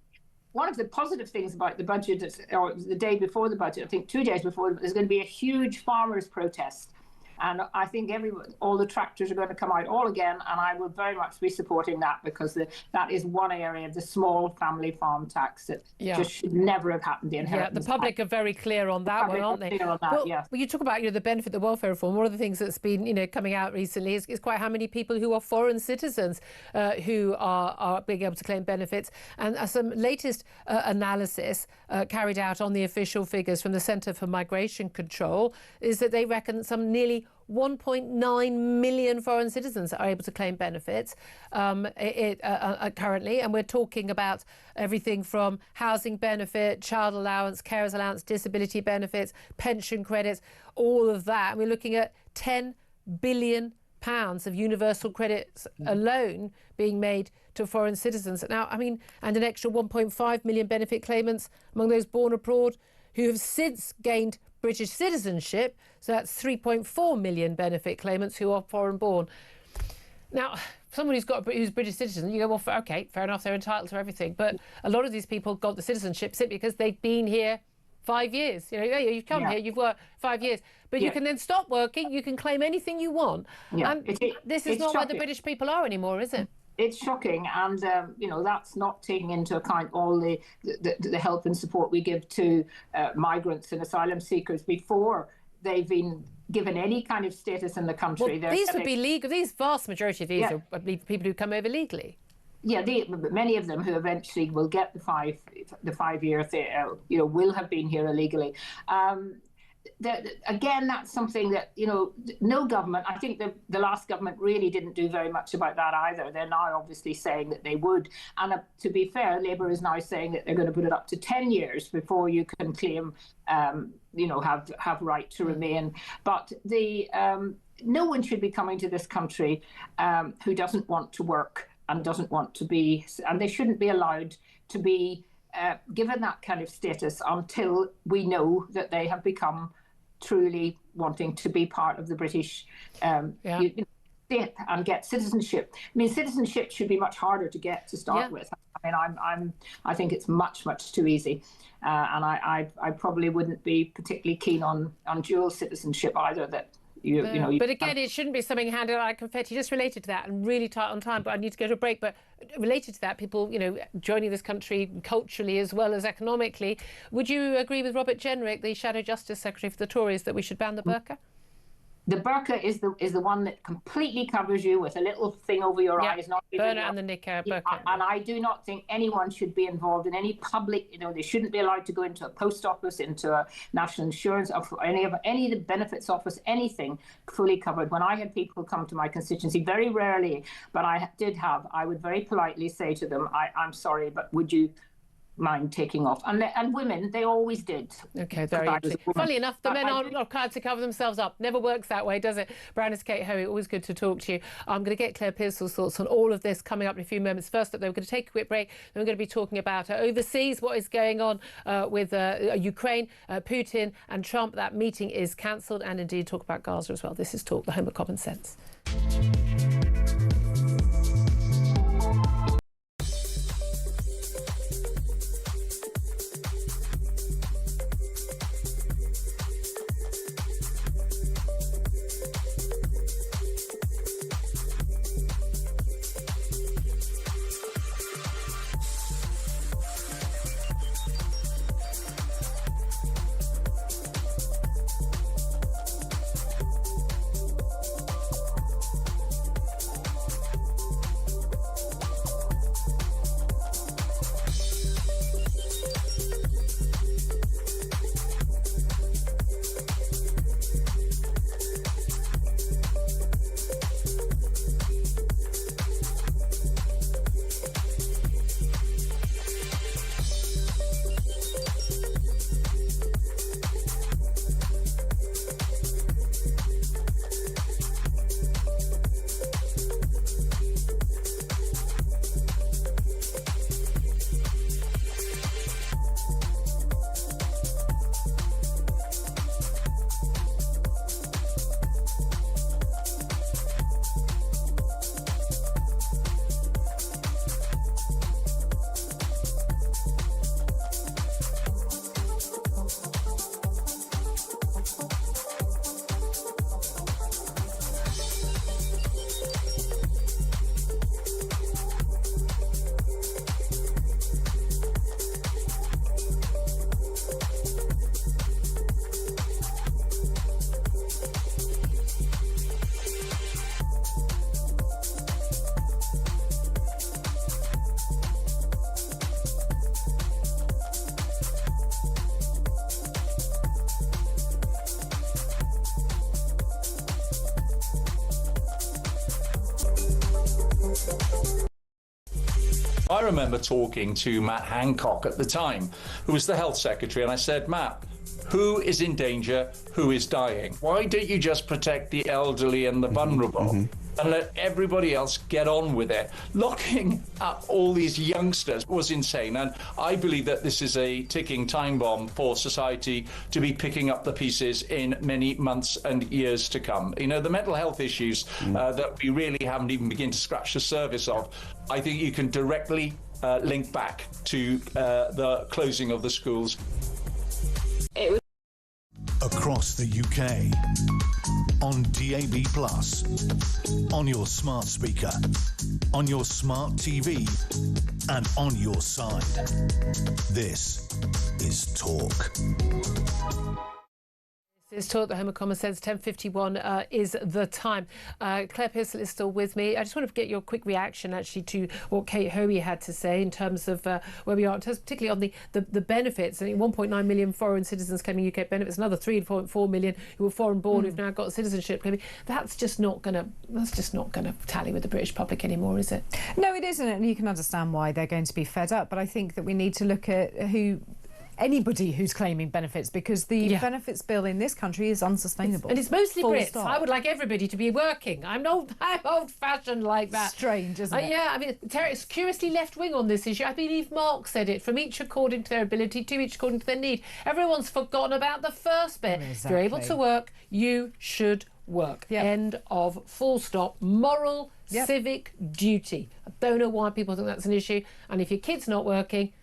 one of the positive things about the budget, or the day before the budget, I think 2 days before, there's going to be a huge farmers' protest. And I think all the tractors are going to come out all again, and I will very much be supporting that, because that is one area of the small family farm tax that just should never have happened. The public are very clear on that one, aren't they? Clear on that, well, you talk about the benefit of the welfare reform. One of the things that's been coming out recently is quite how many people who are foreign citizens who are being able to claim benefits. And some latest analysis carried out on the official figures from the Centre for Migration Control is that they reckon some nearly 1.9 million foreign citizens are able to claim benefits currently, and we're talking about everything from housing benefit, child allowance, carers allowance, disability benefits, pension credits, all of that. And we're looking at £10 billion of universal credits alone being made to foreign citizens. Now, and an extra 1.5 million benefit claimants among those born abroad who have since gained British citizenship, so that's 3.4 million benefit claimants who are foreign born. Now, someone who's British citizen, you go, well, okay, fair enough, they're entitled to everything. But a lot of these people got the citizenship simply because they've been here 5 years. You've come here, you've worked 5 years, but you can then stop working, you can claim anything you want. And this is not where the British people are anymore, is it? It's shocking, and that's not taking into account all the help and support we give to migrants and asylum seekers before they've been given any kind of status in the country. Well, these would be legal. These vast majority of these are, I believe, people who come over legally. Yeah, many of them who eventually will get the 5 year, will have been here illegally. again, that's something that, you know, no government, I think the last government really didn't do very much about that either. They're now obviously saying that they would. And to be fair, Labour is now saying that they're going to put it up to 10 years before you can claim, you know, have right to remain. But no one should be coming to this country who doesn't want to work and doesn't want to be, and they shouldn't be allowed to be given that kind of status until we know that they have become truly wanting to be part of the British state and get citizenship. I mean, citizenship should be much harder to get to start with. I mean, I think it's much too easy, and I probably wouldn't be particularly keen on dual citizenship either. That. But again, it shouldn't be something handed out like confetti. Just related to that, and really tight on time, but I need to go to a break. But related to that, people, you know, joining this country culturally as well as economically. Would you agree with Robert Jenrick, the Shadow Justice Secretary for the Tories, that we should ban the burqa? The burqa is the one that completely covers you with a little thing over your eyes. Not burqa and the niqab burqa. And I do not think anyone should be involved in any public, you know, they shouldn't be allowed to go into a post office, into a national insurance, or any of the benefits office, anything fully covered. When I had people come to my constituency, very rarely, but I would very politely say to them, I'm sorry, but would you mind taking off? And women, they always did. Okay, very interesting. Funnily enough, the men aren't required to cover themselves up. Never works that way, does it? Baroness Kate Hoey, always good to talk to you. I'm going to get Claire Pearsall's thoughts on all of this coming up in a few moments. First up, though, we're going to take a quick break. Then we're going to be talking about overseas, what is going on with Ukraine, Putin and Trump. That meeting is cancelled, and indeed talk about Gaza as well. This is Talk, the home of common sense. I remember talking to Matt Hancock at the time, who was the health secretary, and I said, Matt, who is in danger, who is dying? Why don't you just protect the elderly and the vulnerable and let everybody else get on with it? Locking up all these youngsters was insane, and I believe that this is a ticking time bomb for society to be picking up the pieces in many months and years to come. You know, the mental health issues that we really haven't even begun to scratch the surface of, I think you can directly link back to the closing of the schools. Across the UK, on DAB+, on your smart speaker, on your smart TV, and on your side. This is Talk. It's talk that Homer Common says 10:51 is the time. Claire Pearsall is still with me. I just want to get your quick reaction actually to what Kate Hoey had to say in terms of where we are, in terms, particularly on the benefits. I think 1.9 million foreign citizens claiming UK benefits, another 3.4 million who were foreign born who've now got citizenship claiming. That's just not going to tally with the British public anymore, is it? No, it isn't, and you can understand why they're going to be fed up. But I think that we need to look at anybody who's claiming benefits, because the benefits bill in this country is unsustainable. And it's mostly Full Brits. stop. I would like everybody to be working. I'm old-fashioned like that. Strange, isn't it? Yeah, I mean, it's curiously left-wing on this issue. I believe Mark said it, from each according to their ability, to each according to their need. Everyone's forgotten about the first bit. Exactly. If you're able to work, you should work. Yep. End of full stop. Moral, civic duty. I don't know why people think that's an issue. And if your kid's not working,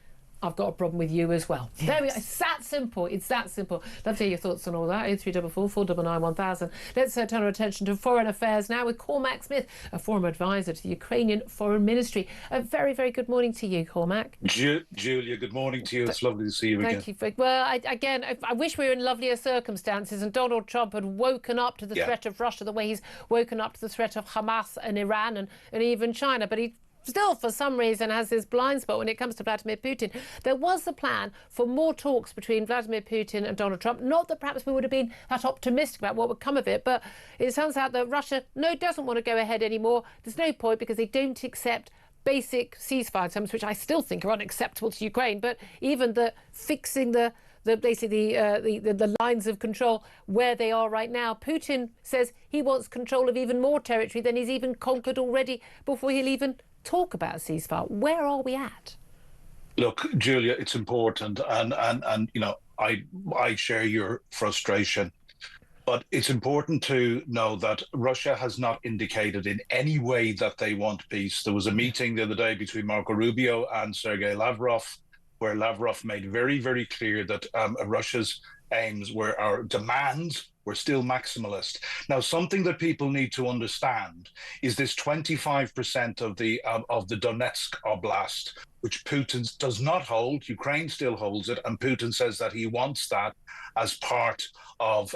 I've got a problem with you as well. Yes. There we go. It's that simple. It's that simple. Love to hear your thoughts on all that. 0344 499 1000. Let's turn our attention to foreign affairs now with Cormac Smith, a former advisor to the Ukrainian Foreign Ministry. A very, very good morning to you, Cormac. Julia, good morning to you. It's lovely to see you again. Thank you. Well, I wish we were in lovelier circumstances and Donald Trump had woken up to the threat of Russia the way he's woken up to the threat of Hamas and Iran and even China. But he still, for some reason, has this blind spot when it comes to Vladimir Putin. There was a plan for more talks between Vladimir Putin and Donald Trump. Not that perhaps we would have been that optimistic about what would come of it, but it turns out that Russia, doesn't want to go ahead anymore. There's no point because they don't accept basic ceasefire terms, which I still think are unacceptable to Ukraine, but even the fixing the lines of control where they are right now. Putin says he wants control of even more territory than he's even conquered already before he'll even talk about a ceasefire. Where are we at? Look, Julia, it's important, and I share your frustration, but it's important to know that Russia has not indicated in any way that they want peace. There was a meeting the other day between Marco Rubio and Sergei Lavrov, where Lavrov made very, very clear that Russia's aims our demands were still maximalist. Now, something that people need to understand is this 25% of the Donetsk Oblast, which Putin does not hold. Ukraine still holds it, and Putin says that he wants that as part of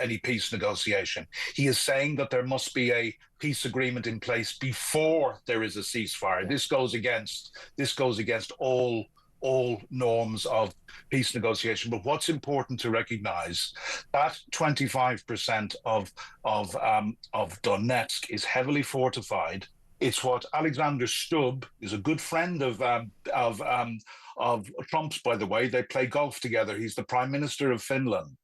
any peace negotiation. He is saying that there must be a peace agreement in place before there is a ceasefire. This goes against all norms of peace negotiation. But what's important to recognise, that 25% of Donetsk is heavily fortified. It's what Alexander Stubb is, a good friend of Trump's, by the way. They play golf together. He's the Prime Minister of Finland.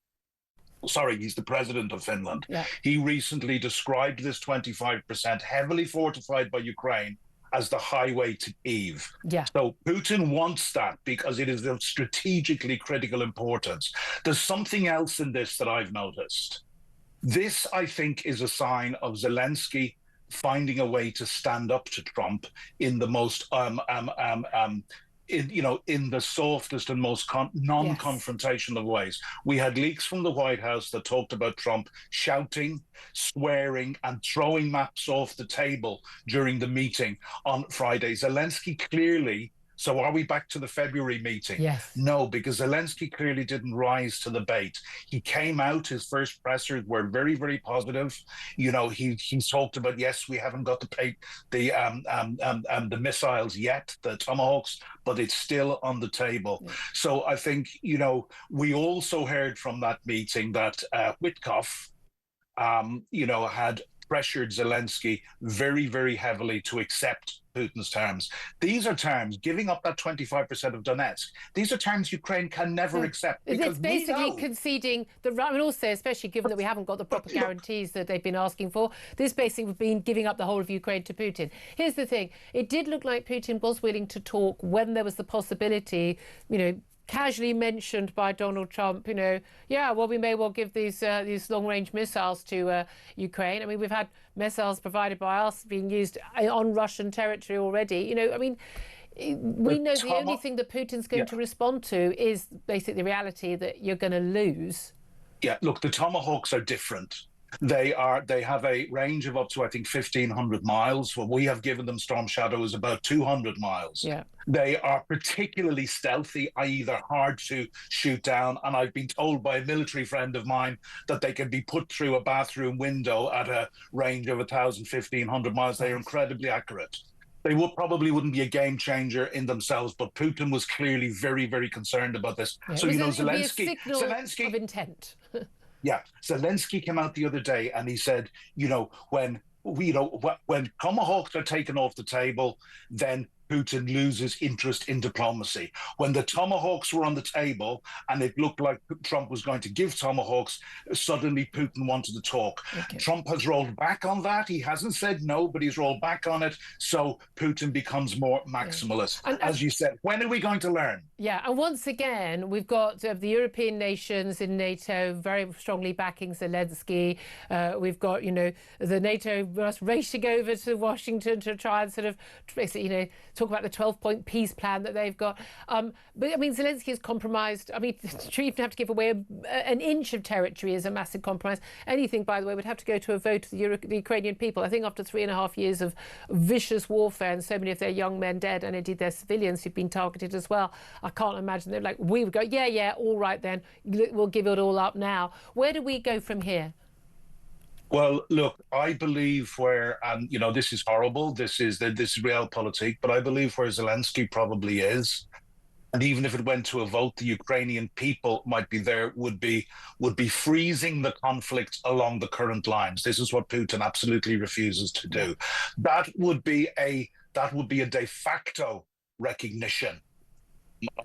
Sorry, he's the president of Finland. Yeah. He recently described this 25% heavily fortified by Ukraine as the highway to Kyiv. Yeah. So Putin wants that because it is of strategically critical importance. There's something else in this that I've noticed. This, I think, is a sign of Zelensky finding a way to stand up to Trump in the most in the softest and most non-confrontational ways. We had leaks from the White House that talked about Trump shouting, swearing, and throwing maps off the table during the meeting on Friday. Zelensky clearly. So are we back to the February meeting? Yes. No, because Zelensky clearly didn't rise to the bait. He came out, his first pressers were very, very positive. He talked about, yes, we haven't got the missiles yet, the Tomahawks, but it's still on the table. Yeah. So I think, we also heard from that meeting that Witkoff, had pressured Zelensky very, very heavily to accept Putin's terms. These are terms, giving up that 25% of Donetsk, these are terms Ukraine can never accept. It's basically conceding the right, and also, especially given that we haven't got the proper guarantees that they've been asking for, this basically would be giving up the whole of Ukraine to Putin. Here's the thing, it did look like Putin was willing to talk when there was the possibility, casually mentioned by Donald Trump, we may well give these long-range missiles to Ukraine. I mean, we've had missiles provided by us being used on Russian territory already. We know the only thing that Putin's going to respond to is basically the reality that you're going to lose. Yeah, look, the Tomahawks are different. They have a range of up to, I think, 1,500 miles. What we have given them, Storm Shadow, is about 200 miles. Yeah. They are particularly stealthy, i.e. they're hard to shoot down. And I've been told by a military friend of mine that they can be put through a bathroom window at a range of 1,000, 1,500 miles. They are incredibly accurate. They probably wouldn't be a game changer in themselves, but Putin was clearly very, very concerned about this. Yeah, so, Zelensky of intent. Yeah, Zelensky came out the other day and he said, when tomahawks are taken off the table, then Putin loses interest in diplomacy. When the tomahawks were on the table and it looked like Trump was going to give tomahawks, suddenly Putin wanted to talk. Okay. Trump has rolled back on that. He hasn't said no, but he's rolled back on it. So Putin becomes more maximalist. Yeah. And, as you said, when are we going to learn? Yeah, and once again, we've got the European nations in NATO very strongly backing Zelensky. We've got, the NATO racing over to Washington to try and sort of, talk about the 12-point peace plan that they've got. But, Zelensky is compromised. To even have to give away an inch of territory is a massive compromise. Anything, by the way, would have to go to a vote of the Ukrainian people. I think after 3.5 years of vicious warfare and so many of their young men dead, and indeed their civilians who've been targeted as well, I can't imagine they're like, we would go, yeah, all right then, we'll give it all up now. Where do we go from here? Well, look, I believe this is horrible, this is realpolitik, but I believe where Zelensky probably is, and even if it went to a vote, the Ukrainian people would be freezing the conflict along the current lines. This is what Putin absolutely refuses to do. That would be a de facto recognition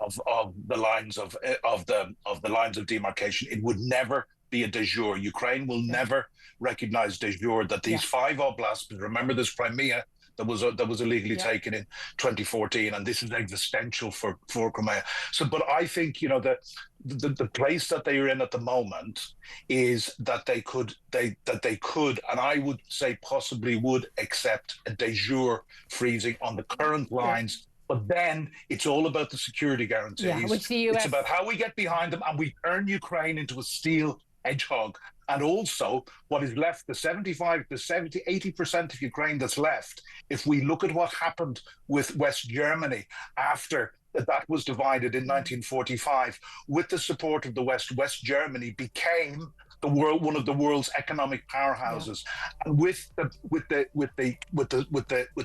of the lines of the lines of demarcation. It would never be a de jure. Ukraine will never recognize de jure that these 5 oblasts, remember this Crimea that was illegally taken in 2014, and this is existential for Crimea. So, but I think the place that they are in at the moment is that they could, and I would say possibly would accept a de jure freezing on the current lines. Yeah. But then it's all about the security guarantees. Which the US... It's about how we get behind them and we turn Ukraine into a steel hedgehog. And also what is left, the 75 to 70, 80% of Ukraine that's left, if we look at what happened with West Germany after that was divided in 1945, with the support of the West Germany became one of the world's economic powerhouses. Yeah. And with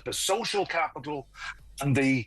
the social capital and the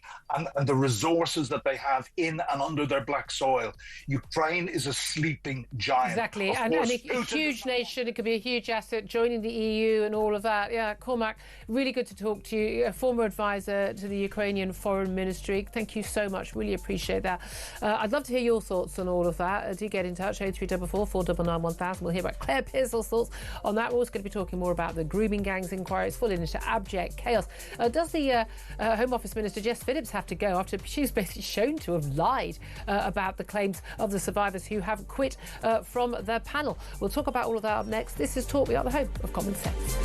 resources that they have in and under their black soil, Ukraine is a sleeping giant. Exactly, and a huge nation. It could be a huge asset, joining the EU and all of that. Yeah, Cormac, really good to talk to you, a former advisor to the Ukrainian Foreign Ministry. Thank you so much, really appreciate that. I'd love to hear your thoughts on all of that. Do get in touch, 0344 499 1000. We'll hear about Claire Pearsall's thoughts on that. We're also going to be talking more about the grooming gangs inquiry. It's fallen into abject chaos. Does the Home Office Minister Jess Phillips have to go after she's basically shown to have lied about the claims of the survivors who have quit from the panel? We'll talk about all of that up next. This is Talk. We are the home of common sense.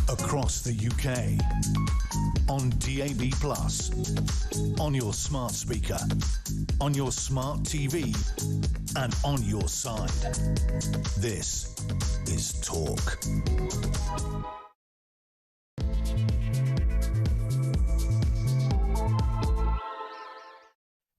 across the UK, on DAB+, on your smart speaker, on your smart TV, and on your side. This is Talk.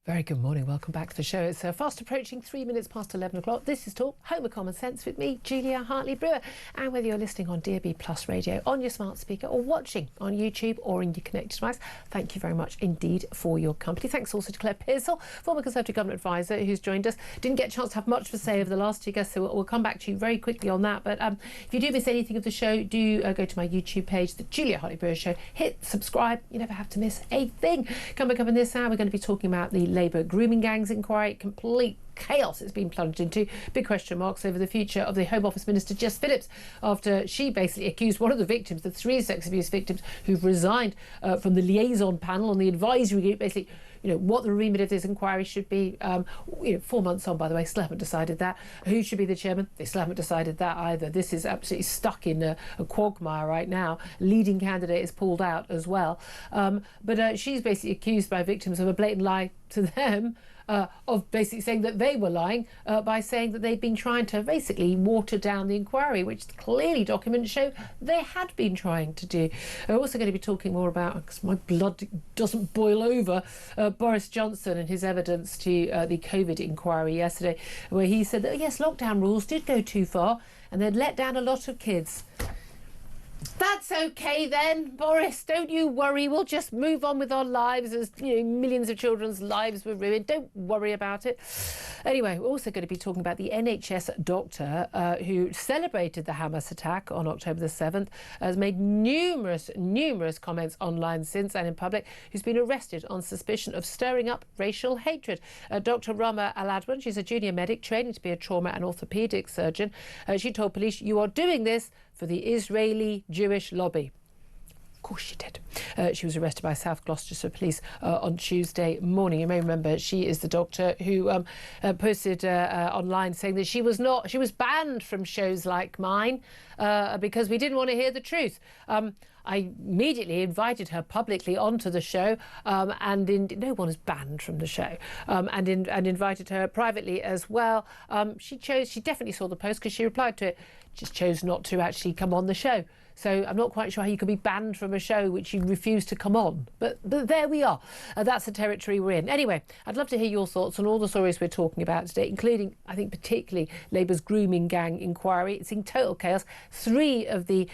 Very good morning. Welcome back to the show. It's fast approaching 3 minutes past 11 o'clock. This is Talk, Home of Common Sense with me, Julia Hartley-Brewer. And whether you're listening on DAB+ radio, on your smart speaker, or watching on YouTube or in your connected device, thank you very much indeed for your company. Thanks also to Claire Pearsall, former Conservative Government Advisor, who's joined us. Didn't get a chance to have much to say over the last two guests, so we'll come back to you very quickly on that. But if you do miss anything of the show, do go to my YouTube page, The Julia Hartley-Brewer Show. Hit subscribe. You never have to miss a thing. Coming up in this hour, we're going to be talking about the Labour grooming gangs inquiry. Complete chaos it's been plunged into. Big question marks over the future of the Home Office Minister Jess Phillips after she basically accused one of the victims, the 3 sex abuse victims who've resigned from the liaison panel on the advisory group, basically, you know, what the remit of this inquiry should be. 4 months on, by the way, still haven't decided that. Who should be the chairman? They still haven't decided that either. This is absolutely stuck in a quagmire right now. Leading candidate is pulled out as well. But she's basically accused by victims of a blatant lie to them, of basically saying that they were lying by saying that they'd been trying to basically water down the inquiry, which clearly documents show they had been trying to do. We're also going to be talking more about, because my blood doesn't boil over, Boris Johnson and his evidence to the COVID inquiry yesterday, where he said that, yes, lockdown rules did go too far and they'd let down a lot of kids. That's okay then, Boris, don't you worry. We'll just move on with our lives as, you know, millions of children's lives were ruined. Don't worry about it. Anyway, we're also going to be talking about the NHS doctor who celebrated the Hamas attack on October the 7th, has made numerous comments online since and in public, who's been arrested on suspicion of stirring up racial hatred. Dr. Rama Aladwan, she's a junior medic training to be a trauma and orthopaedic surgeon. She told police, "You are doing this for the Israeli Jewish lobby." Of course she did. She was arrested by South Gloucestershire Police on Tuesday morning. You may remember she is the doctor who posted online saying that she was banned from shows like mine because we didn't want to hear the truth. I immediately invited her publicly onto the show, no one is banned from the show, and invited her privately as well. She definitely saw the post because she replied to it, just chose not to actually come on the show. So I'm not quite sure how you could be banned from a show which you refuse to come on. But there we are. That's the territory we're in. Anyway, I'd love to hear your thoughts on all the stories we're talking about today, including, I think, particularly Labour's grooming gang inquiry. It's in total chaos. 3 of the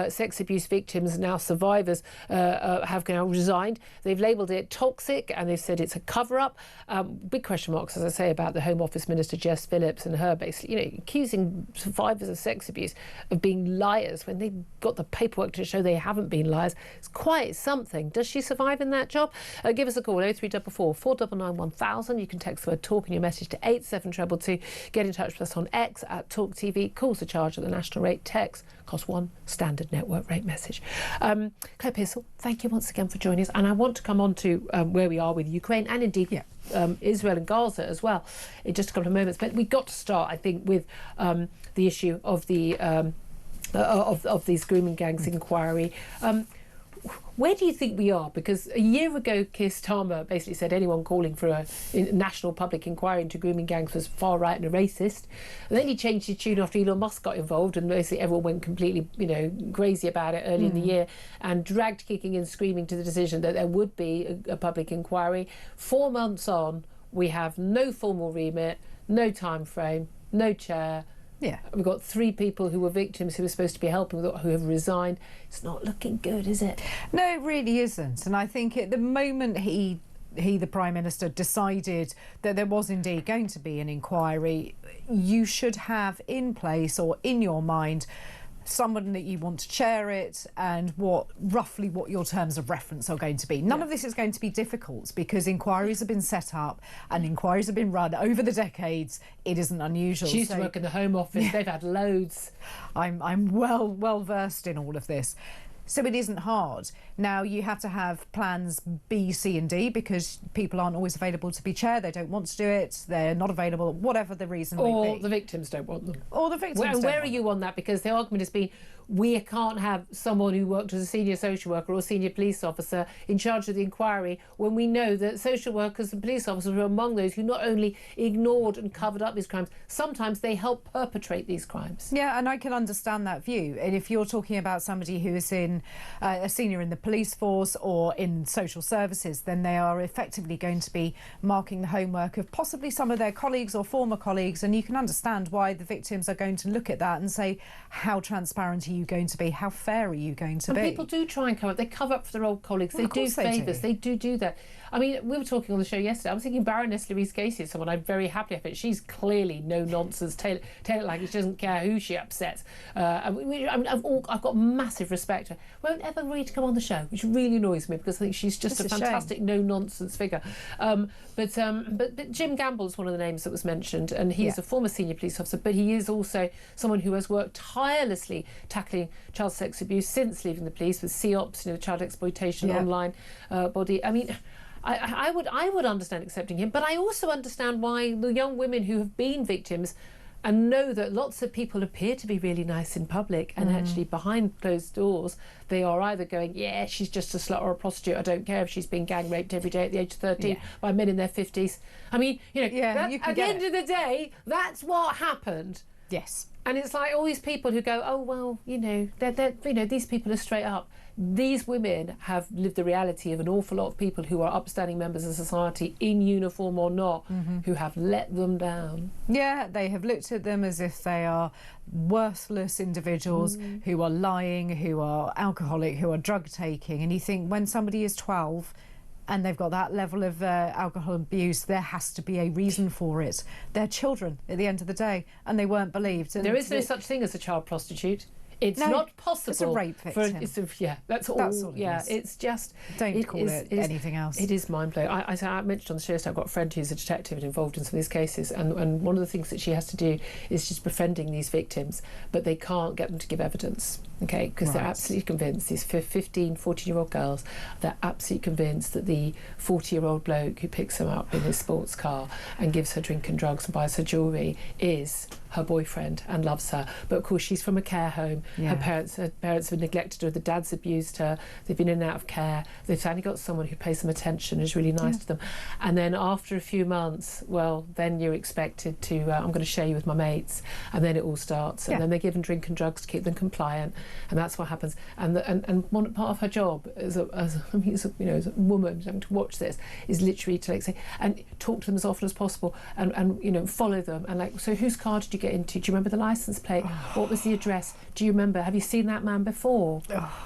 sex abuse victims, now survivors, have now resigned. They've labelled it toxic and they've said it's a cover-up. Big question marks, as I say, about the Home Office Minister Jess Phillips and her basically, you know, accusing survivors of sex abuse of being liars when they've got the paperwork to show they haven't been liars. It's quite something. Does she survive in that job? Give us a call, 0344 499 1000. You can text the word TALK in your message to 87222. Get in touch with us on X at talkTV. Calls are charged at the national rate. Text costs 1 standard network rate message. Claire Pearsall, thank you once again for joining us. And I want to come on to where we are with Ukraine and indeed Israel and Gaza as well in just a couple of moments. But we've got to start, I think, with the issue of the of these grooming gangs inquiry. Where do you think we are? Because a year ago, Keir Starmer basically said anyone calling for a national public inquiry into grooming gangs was far right and a racist. And then he changed his tune after Elon Musk got involved, and basically everyone went completely, you know, crazy about it early in the year, and dragged kicking and screaming to the decision that there would be a public inquiry. 4 months on, we have no formal remit, no time frame, no chair. Yeah, we've got 3 people who were victims who were supposed to be helping who have resigned. It's not looking good, is it? No, it really isn't. And I think at the moment he, the Prime Minister, decided that there was indeed going to be an inquiry, you should have in place or in your mind someone that you want to chair it and roughly what your terms of reference are going to be. None of this is going to be difficult because inquiries have been set up and inquiries have been run over the decades. It isn't unusual. She used to work in the Home Office. They've had loads. I'm well versed in all of this. So it isn't hard. Now, you have to have plans B, C and D because people aren't always available to be chair. They don't want to do it. They're not available, whatever the reason may be. Or the victims don't want them. Or the victims And where are you on that? Because the argument has been we can't have someone who worked as a senior social worker or senior police officer in charge of the inquiry when we know that social workers and police officers were among those who not only ignored and covered up these crimes, sometimes they help perpetrate these crimes. Yeah, and I can understand that view. And if you're talking about somebody who is in a senior in the police force or in social services, then they are effectively going to be marking the homework of possibly some of their colleagues or former colleagues, and you can understand why the victims are going to look at that and say, how transparent are you going to be? How fair are you going to be? And people do try and cover up. They cover up for their old colleagues. They do favours. They do that. I mean, we were talking on the show yesterday. I was thinking Baroness Louise Casey is someone I'm very happy with. She's clearly no nonsense. Taylor language, she doesn't care who she upsets. I've got massive respect for her. Won't ever agree to come on the show, which really annoys me because I think she's just a fantastic no nonsense figure. But Jim Gamble is one of the names that was mentioned, and he is a former senior police officer, but he is also someone who has worked tirelessly tackling child sex abuse since leaving the police with CEOPS, the child exploitation online body. I mean, I would understand accepting him, but I also understand why the young women who have been victims and know that lots of people appear to be really nice in public and actually behind closed doors they are either going, yeah, she's just a slut or a prostitute, I don't care if she's been gang raped every day at the age of 13 by men in their 50s. I mean, at the end of the day, that's what happened. Yes. And it's like all these people who go, oh, well, they're these people are straight up. These women have lived the reality of an awful lot of people who are upstanding members of society, in uniform or not, who have let them down. Yeah, they have looked at them as if they are worthless individuals who are lying, who are alcoholic, who are drug taking. And you think when somebody is 12 and they've got that level of alcohol abuse, there has to be a reason for it. They're children at the end of the day, and they weren't believed. And there is no such thing as a child prostitute. It's not possible. It's a rape victim. That's all. That's all it's just. Don't call it anything else. It is mind blowing. I mentioned on the show, so I've got a friend who's a detective and involved in some of these cases, and one of the things that she has to do is just befriending these victims, but they can't get them to give evidence. Okay, because they're absolutely convinced, these 15, 14-year-old girls, they're absolutely convinced that the 40-year-old bloke who picks them up in his sports car and gives her drink and drugs and buys her jewellery is her boyfriend and loves her. But of course she's from a care home. Her parents have neglected her, the dad's abused her, they've been in and out of care, they've finally got someone who pays them attention, is really nice to them. And then after a few months, well, then you're expected to, I'm going to share you with my mates, and then it all starts. And then they're given drink and drugs to keep them compliant. And that's what happens. And one part of her job as a woman having to watch this is literally to say and talk to them as often as possible and follow them and so whose car did you get into? Do you remember the license plate? What was the address? Do you remember? Have you seen that man before?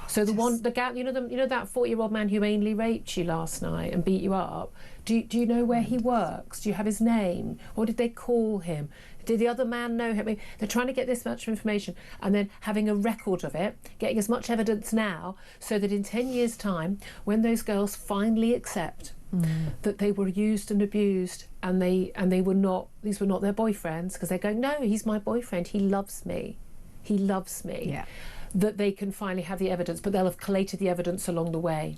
So that 40-year-old man who mainly raped you last night and beat you up. Do you know where he works? Do you have his name? What did they call him? Did the other man know him? I mean, they're trying to get this much information and then having a record of it, getting as much evidence now so that in 10 years' time, when those girls finally accept that they were used and abused and these were not their boyfriends, because they're going, no, he's my boyfriend, he loves me, that they can finally have the evidence, but they'll have collated the evidence along the way.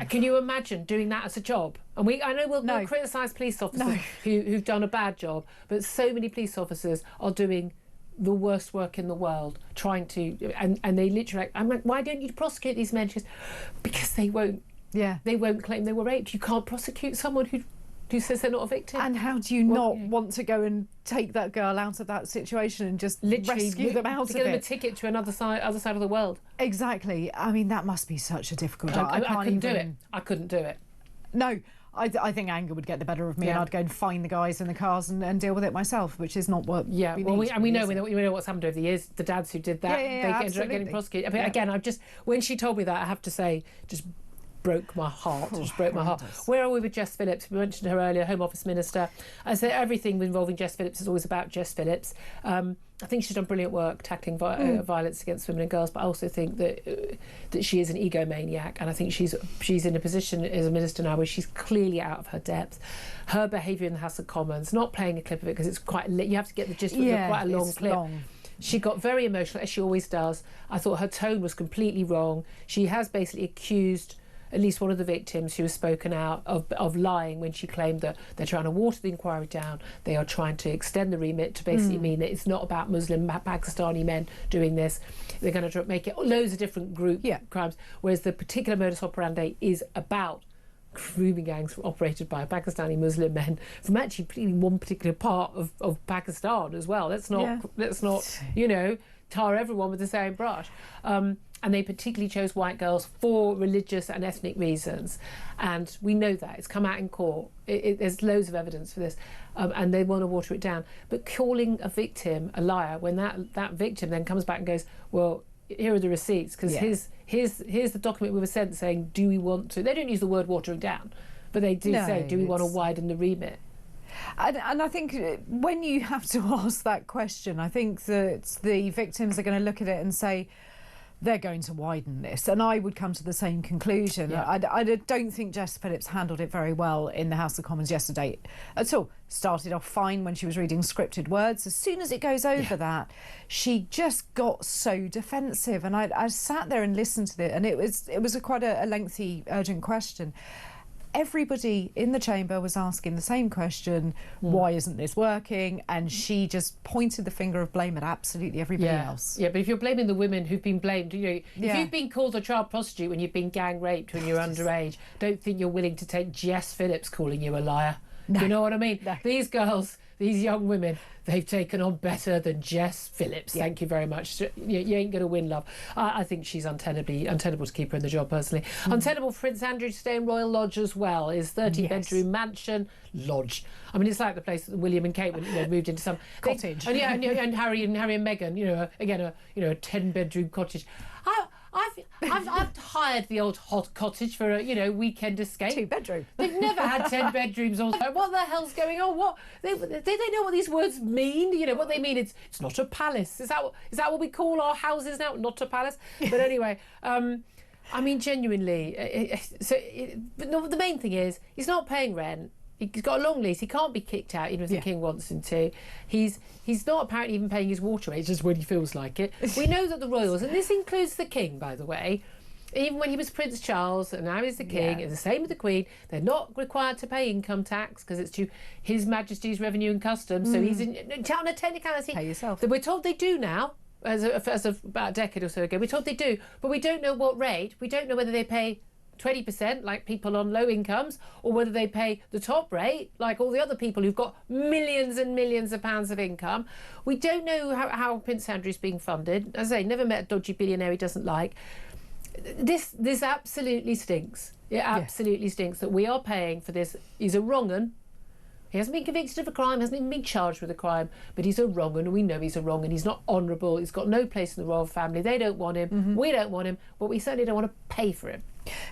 Can you imagine doing that as a job? And I know we'll criticise police officers who've done a bad job, but so many police officers are doing the worst work in the world, trying to, and they literally, I'm like, why don't you prosecute these men? She goes, because they won't. Yeah. They won't claim they were raped. You can't prosecute someone who says they're not a victim. And how do you not want to go and take that girl out of that situation and just literally rescue them out of it? To get them a ticket to other side of the world. Exactly. I mean, that must be such a difficult job. I couldn't do it. I couldn't do it. No. I think anger would get the better of me, and I'd go and find the guys in the cars and deal with it myself, which is not what we need. We know what's happened over the years. The dads who did that, they ended up getting prosecuted. I mean, again, when she told me that, I have to say, just broke my heart. Where are we with Jess Phillips? We mentioned her earlier, Home Office Minister. I say everything involving Jess Phillips is always about Jess Phillips. I think she's done brilliant work tackling violence against women and girls, but I also think that she is an egomaniac, and I think she's in a position as a minister now where she's clearly out of her depth. Her behaviour in the House of Commons, not playing a clip of it because it's quite you have to get the gist of quite a long clip. She got very emotional, as she always does. I thought her tone was completely wrong. She has basically accused at least one of the victims who has spoken out of lying when she claimed that they're trying to water the inquiry down. They are trying to extend the remit to basically mean that it's not about Muslim Pakistani men doing this. They're going to make it loads of different group crimes, whereas the particular modus operandi is about grooming gangs operated by Pakistani Muslim men from actually one particular part of Pakistan as well. Let's not tar everyone with the same brush. And they particularly chose white girls for religious and ethnic reasons. And we know that. It's come out in court. There's loads of evidence for this. And they want to water it down. But calling a victim a liar when that victim then comes back and goes, well, here are the receipts, because here's the document we were sent saying, do we want to... They don't use the word watering down, but they do say, do we want to widen the remit? And I think when you have to ask that question, I think that the victims are going to look at it and say, they're going to widen this. And I would come to the same conclusion. I don't think Jess Phillips handled it very well in the House of Commons yesterday at all. Started off fine when she was reading scripted words. As soon as it goes over that, she just got so defensive. And I sat there and listened to it, and it was quite a lengthy, urgent question. Everybody in the chamber was asking the same question, why isn't this working? And she just pointed the finger of blame at absolutely everybody else. Yeah, but if you're blaming the women who've been blamed, if you've been called a child prostitute when you've been gang raped when you're underage, don't think you're willing to take Jess Phillips calling you a liar. No. You know what I mean? No. These girls, these young women, they've taken on better than Jess Phillips. Thank you very much. You ain't going to win, love. I think she's untenable to keep her in the job, personally. Untenable for Prince Andrew to stay in Royal Lodge as well. His 30-bedroom mansion lodge. I mean, it's like the place that William and Kate moved into some cottage. And Harry and Meghan. Again, a 10-bedroom cottage. I've hired the old hot cottage for a weekend escape. 2-bedroom. They've never had 10 bedrooms. Or what the hell's going on? What they know what these words mean? What they mean? It's not a palace. Is that what we call our houses now? Not a palace. But anyway, I mean, genuinely. But the main thing is he's not paying rent. He's got a long lease. He can't be kicked out even if the King wants him to. He's not apparently even paying his water rates just when he feels like it. We know that the royals, and this includes the King, by the way, even when he was Prince Charles and now he's the King, it's the same with the Queen, they're not required to pay income tax because it's to His Majesty's Revenue and Customs. So he's on a technicality. Pay yourself. That we're told they do now. As of about a decade or so ago, we're told they do, but we don't know what rate. We don't know whether they pay 20% like people on low incomes, or whether they pay the top rate like all the other people who've got millions and millions of pounds of income. We don't know how Prince Andrew's being funded. As I say, never met a dodgy billionaire he doesn't like. This absolutely stinks. It absolutely stinks that we are paying for this. He's a wrong 'un. He hasn't been convicted of a crime, hasn't even been charged with a crime, but he's a wrong 'un, and we know he's a wrong 'un. He's not honourable. He's got no place in the royal family. They don't want him. We don't want him, but we certainly don't want to pay for him.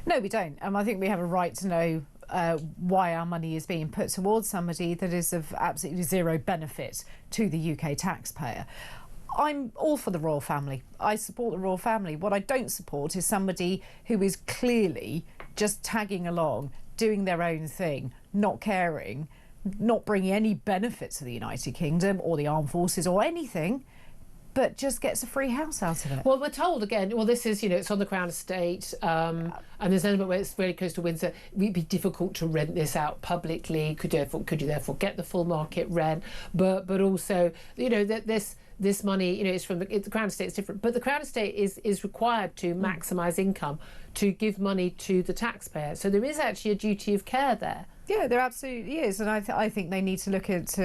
No, we don't. I think we have a right to know why our money is being put towards somebody that is of absolutely zero benefit to the UK taxpayer. I'm all for the royal family. I support the royal family. What I don't support is somebody who is clearly just tagging along, doing their own thing, not caring, not bringing any benefit to the United Kingdom or the armed forces or anything, but just gets a free house out of it. Well, we're told again, this is, it's on the Crown Estate, and there's an element where it's very close to Windsor. It would be difficult to rent this out publicly. Could you therefore get the full market rent? But also, that this money, it's from the Crown Estate is different, but the Crown Estate is required to maximise income, to give money to the taxpayer. So there is actually a duty of care there. Yeah, there absolutely is, and I think they need to look at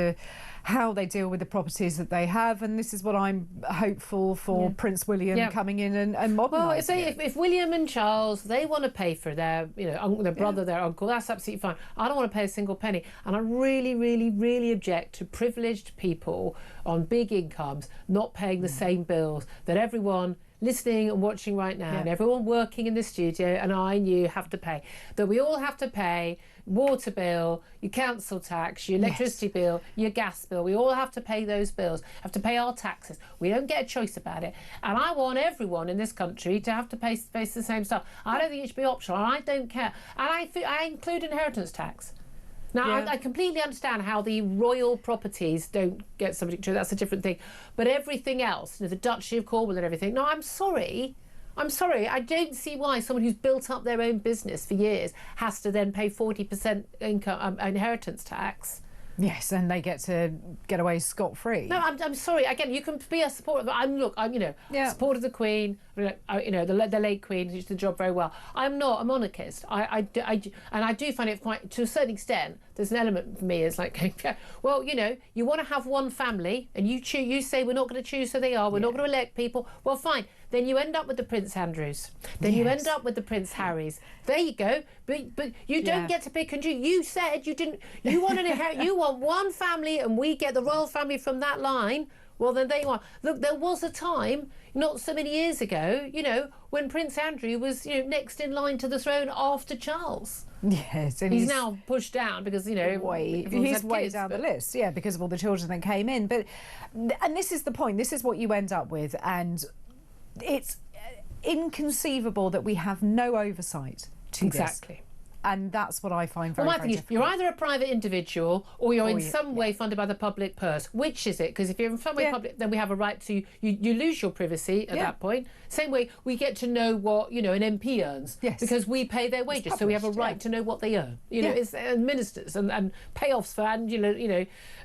how they deal with the properties that they have, and this is what I'm hopeful for Prince William coming in and modernising. Well, if William and Charles, they want to pay for their their brother, their uncle, that's absolutely fine. I don't want to pay a single penny, and I really, really, really object to privileged people on big incomes not paying the same bills that everyone listening and watching right now and everyone working in the studio and I and you have to pay. That we all have to pay water bill, your council tax, your electricity bill, your gas bill. We all have to pay those bills, have to pay our taxes. We don't get a choice about it. And I want everyone in this country to have to face the same stuff. I don't think it should be optional, and I don't care. And I include inheritance tax. Now, Yeah. I completely understand how the royal properties don't get subject to. That's a different thing. But everything else, the Duchy of Cornwall and everything. No, I'm sorry. I don't see why someone who's built up their own business for years has to then pay 40% income inheritance tax. Yes, and they get to get away scot-free. No, I'm sorry. Again, you can be a supporter. I'm support of the Queen. The late Queen, who did the job very well. I'm not a monarchist. And I do find it quite, to a certain extent, there's an element for me is like, well, you want to have one family, and you say we're not going to choose who they are. We're not going to elect people. Well, fine. Then you end up with the Prince Andrews. Then you end up with the Prince Harrys. There you go. But you don't get to pick and choose. You said you didn't. You want an you want one family, and we get the royal family from that line. Well, then there you are. Look, there was a time, not so many years ago, when Prince Andrew was, next in line to the throne after Charles. Yes, and he's now pushed down because he's way down the list. Yeah, because of all the children that came in. And this is the point. This is what you end up with, and it's inconceivable that we have no oversight to this. And that's what I find very, very difficult. You're either a private individual or you're in some way funded by the public purse. Which is it? Because if you're in some way public, then we have a right to... You lose your privacy at that point. Same way, we get to know what, an MP earns. Yes. Because we pay their wages, so we have a right to know what they earn. It's ministers and payoffs for Angela,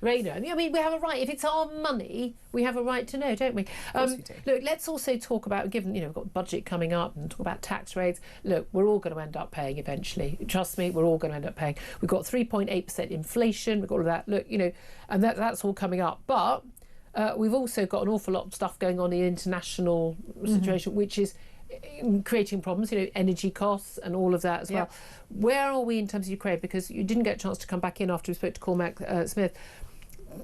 Rayner. I mean, we have a right. If it's our money, we have a right to know, don't we? Of course we do. Look, let's also talk about, given, we've got budget coming up and talk about tax rates. Look, we're all going to end up paying eventually. Trust me, we're all going to end up paying. We've got 3.8% inflation. We've got all of that. Look, and that's all coming up. But we've also got an awful lot of stuff going on in the international situation, which is creating problems, energy costs and all of that as well. Where are we in terms of Ukraine? Because you didn't get a chance to come back in after we spoke to Cormac Smith.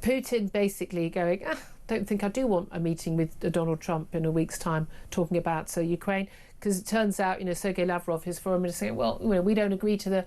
Putin basically going, don't think I do want a meeting with Donald Trump in a week's time talking about Ukraine, because it turns out, Sergei Lavrov, his foreign minister, saying, well, we don't agree to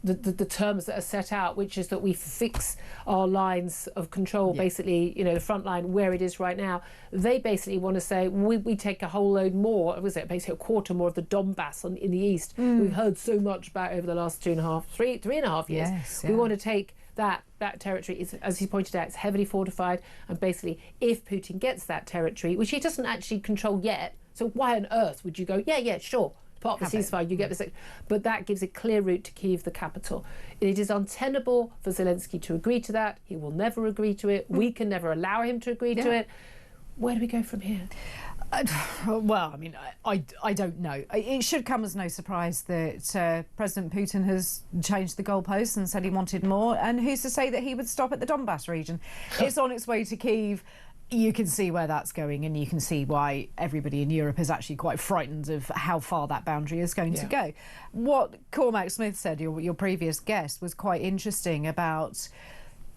the terms that are set out, which is that we fix our lines of control, basically, the front line where it is right now. They basically want to say, we take a whole load more, basically a quarter more of the Donbass in the east. We've heard so much about over the last three and a half years. Yes, we want to take that territory. Is, as he pointed out, it's heavily fortified, and basically if Putin gets that territory, which he doesn't actually control yet, so why on earth would you go, sure, part of the ceasefire, you get this, but that gives a clear route to Kyiv, the capital. It is untenable for Zelensky to agree to that. He will never agree to it. We can never allow him to agree to it. Where do we go from here? Well, I mean, I don't know. It should come as no surprise that President Putin has changed the goalposts and said he wanted more. And who's to say that he would stop at the Donbass region? It's on its way to Kyiv. You can see where that's going, and you can see why everybody in Europe is actually quite frightened of how far that boundary is going to go. What Cormac Smith said, your previous guest, was quite interesting about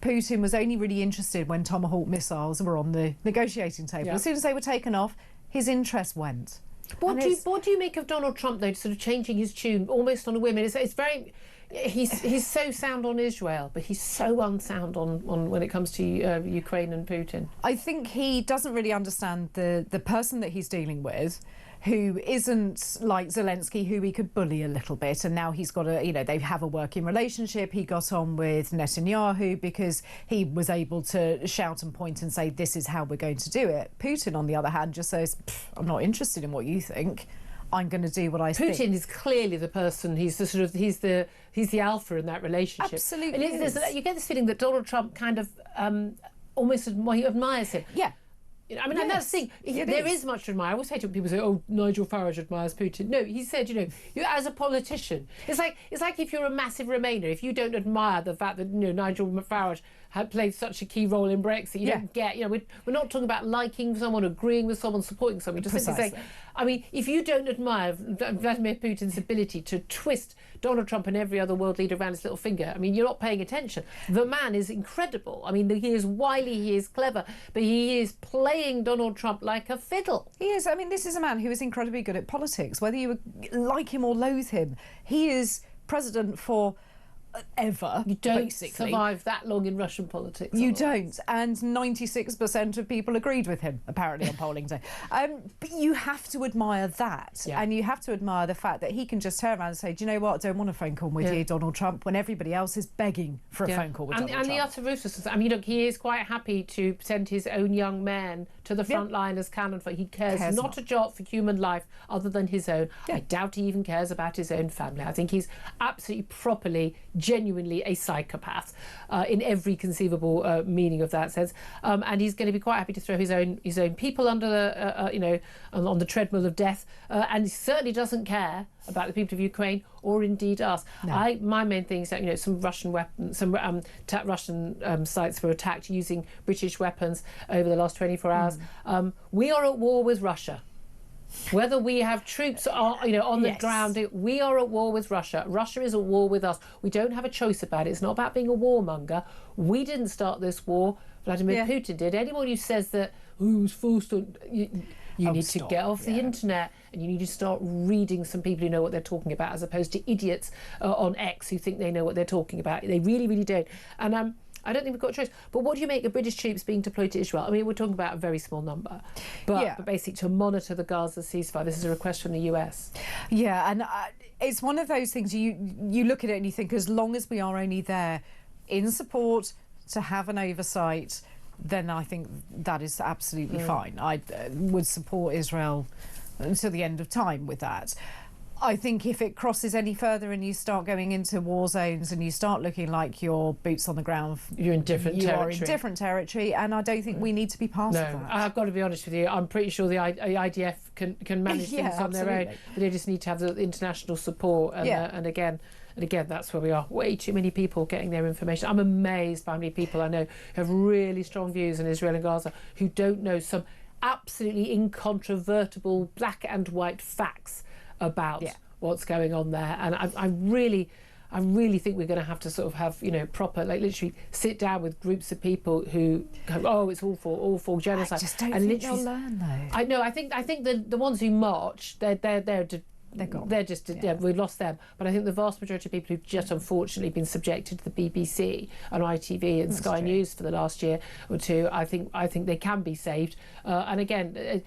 Putin was only really interested when Tomahawk missiles were on the negotiating table. As soon as they were taken off, his interest went. What do you make of Donald Trump, though, sort of changing his tune almost on a whim? It's very... He's so sound on Israel, but he's so unsound on when it comes to Ukraine and Putin. I think he doesn't really understand the person that he's dealing with, who isn't like Zelensky, who he could bully a little bit, and now he's got they have a working relationship. He got on with Netanyahu because he was able to shout and point and say, this is how we're going to do it. Putin, on the other hand, just says, I'm not interested in what you think. I'm going to do what I think. Putin is clearly the person. He's the alpha in that relationship. Absolutely, and you get this feeling that Donald Trump kind of almost admires him. Yeah. I mean, and that's the thing. There is much to admire. I always say to people say, "Oh, Nigel Farage admires Putin." No, he said, you as a politician, it's like if you're a massive Remainer, if you don't admire the fact that Nigel Farage had played such a key role in Brexit, you don't get. We're not talking about liking someone, agreeing with someone, supporting someone. Just simply saying, I mean, if you don't admire Vladimir Putin's ability to twist Donald Trump and every other world leader around his little finger, I mean, you're not paying attention. The man is incredible. I mean, he is wily, he is clever, but he is playing Donald Trump like a fiddle. He is. I mean, this is a man who is incredibly good at politics. Whether you like him or loathe him, he is president for ever. You don't basically survive that long in Russian politics. You don't, and 96% of people agreed with him, apparently, on polling day. But you have to admire that, and you have to admire the fact that he can just turn around and say, do you know what, I don't want a phone call with you, Donald Trump, when everybody else is begging for a phone call with Donald Trump. And the utter ruthlessness. I mean, look, he is quite happy to send his own young men to the front line as cannon fodder. He cares not a jot for human life other than his own. I doubt he even cares about his own family. I think he's absolutely, properly, genuinely a psychopath in every conceivable meaning of that sense. And he's going to be quite happy to throw his own people under the on the treadmill of death. And he certainly doesn't care about the people of Ukraine or indeed us. No. My main thing is that some Russian weapons, Russian sites were attacked using British weapons over the last 24 hours. We are at war with Russia. Whether we have troops on the ground, we are at war with Russia. Russia is at war with us. We don't have a choice about it. It's not about being a warmonger. We didn't start this war. Vladimir Putin did. Anyone who says that it was forced on... You need to get off the internet, and you need to start reading some people who know what they're talking about, as opposed to idiots on X who think they know what they're talking about. They really, really don't. And I don't think we've got a choice. But what do you make of British troops being deployed to Israel? I mean, we're talking about a very small number. But basically to monitor the Gaza ceasefire, this is a request from the US. Yeah, and it's one of those things, you look at it and you think, as long as we are only there in support to have an oversight, then I think that is absolutely fine. I would support Israel until the end of time with that. I think if it crosses any further and you start going into war zones and you start looking like you're boots on the ground, you're in different territory. You are in different territory, and I don't think we need to be part of that. I've got to be honest with you. I'm pretty sure the IDF can manage things on their own, but they just need to have the international support. And again, that's where we are. Way too many people getting their information. I'm amazed by how many people I know who have really strong views on Israel and Gaza who don't know some absolutely incontrovertible black and white facts about what's going on there. And I really think we're going to have to sort of have proper, like, literally sit down with groups of people who go, oh, it's awful genocide. I just don't think they'll learn, though. I know. I think the ones who march, they're gone. They're just, we've lost them. But I think the vast majority of people who've just unfortunately been subjected to the BBC and ITV and Sky News for the last year or two, I think they can be saved. And again,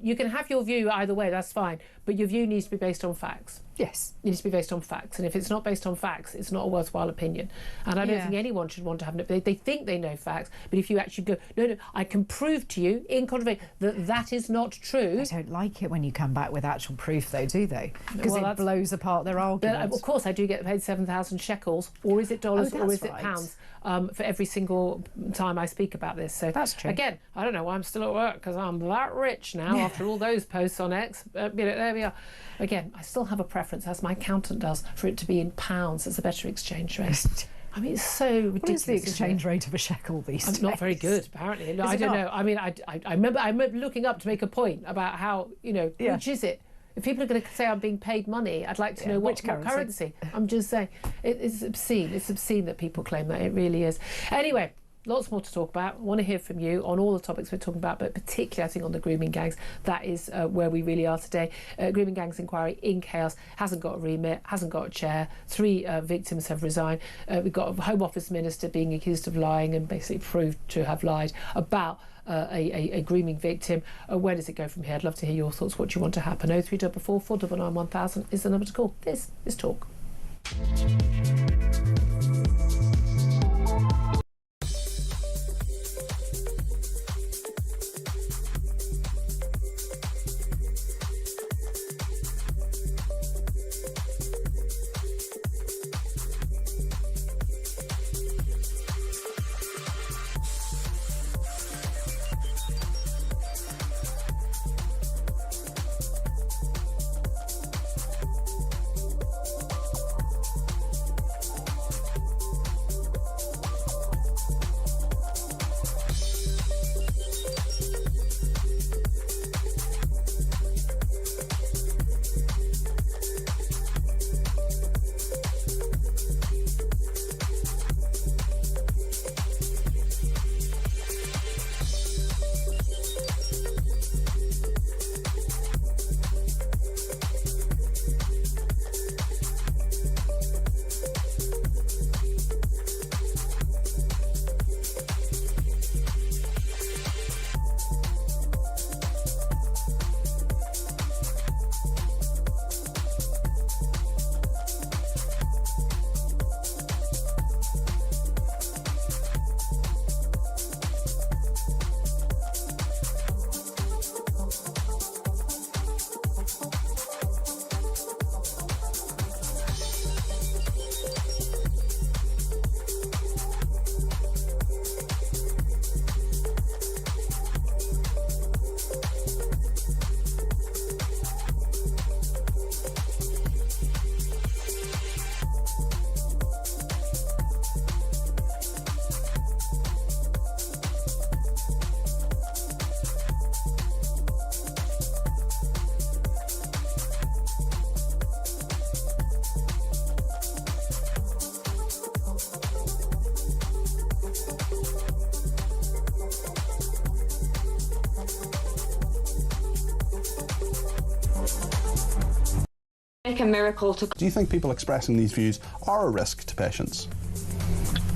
you can have your view either way, that's fine. But your view needs to be based on facts. Yes. It needs to be based on facts. And if it's not based on facts, it's not a worthwhile opinion. And I don't think anyone should want to have... They think they know facts, but if you actually go, no, I can prove to you, incontrovertibly, that is not true... They don't like it when you come back with actual proof, though, do they? Because it blows apart their argument. Of course, I do get paid 7,000 shekels, or is it dollars, or is it pounds, for every single time I speak about this. So that's true. Again, I don't know why I'm still at work, because I'm that rich now after all those posts on X. There we are. Again, I still have a preference, as my accountant does, for it to be in pounds. It's a better exchange rate. I mean, it's so ridiculous. What is the exchange rate of a shekel these days? Not very good, apparently. No, I don't know. I mean, I remember looking up to make a point about how, which is it? If people are going to say I'm being paid money, I'd like to know what currency. I'm just saying, it's obscene. It's obscene that people claim that. It really is. Anyway, lots more to talk about. I want to hear from you on all the topics we're talking about, but particularly, I think, on the grooming gangs. That is where we really are today. Grooming gangs inquiry in chaos. Hasn't got a remit, hasn't got a chair. 3 victims have resigned. We've got a Home Office minister being accused of lying and basically proved to have lied about a grooming victim. Where does it go from here? I'd love to hear your thoughts. What do you want to happen? 0344 499 1000 is the number to call. This is Talk. a miracle to... Do you think people expressing these views are a risk to patients?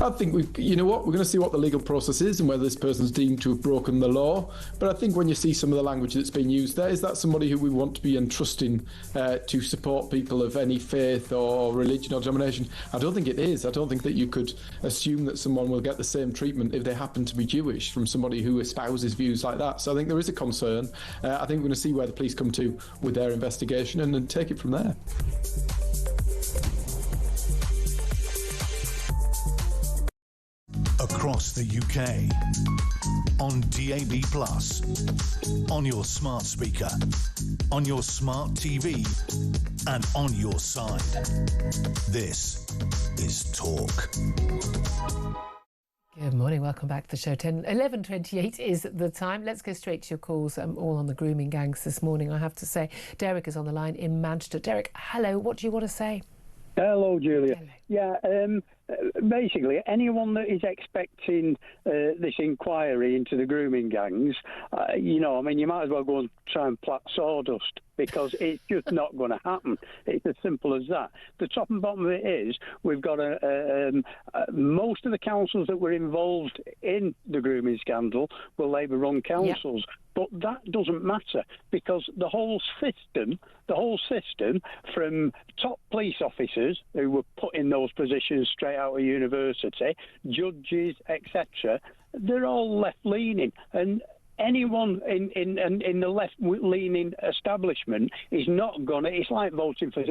I think you know what, we're going to see what the legal process is and whether this person's deemed to have broken the law. But I think when you see some of the language that's being used there, is that somebody who we want to be entrusting to support people of any faith or religion or denomination? I don't think it is. I don't think that you could assume that someone will get the same treatment if they happen to be Jewish from somebody who espouses views like that. So I think there is a concern. I think we're going to see where the police come to with their investigation and then take it from there. Across the UK, on DAB+, on your smart speaker, on your smart TV, and on your side. This is Talk. Good morning, welcome back to the show. 11:28 is the time. Let's go straight to your calls, all on the grooming gangs this morning, I have to say. Derek is on the line in Manchester. Derek, hello, what do you want to say? Hello, Julia. Hello. Yeah, basically, anyone that is expecting this inquiry into the grooming gangs, you might as well go and try and plait sawdust, because it's just not going to happen. It's as simple as that. The top and bottom of it is we've got most of the councils that were involved in the grooming scandal were Labour-run councils. Yep. But that doesn't matter, because the whole system from top police officers who were put in those positions straight out of university, judges, etc., they're all left-leaning. And anyone in the left-leaning establishment is not gonna. It's like voting for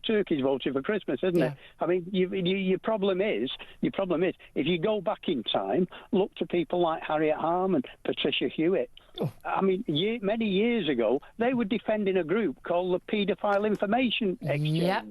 turkeys voting for Christmas, isn't it? I mean, your problem is if you go back in time, look to people like Harriet Harman, Patricia Hewitt. Oh. I mean, many years ago, they were defending a group called the Paedophile Information Exchange. Yep.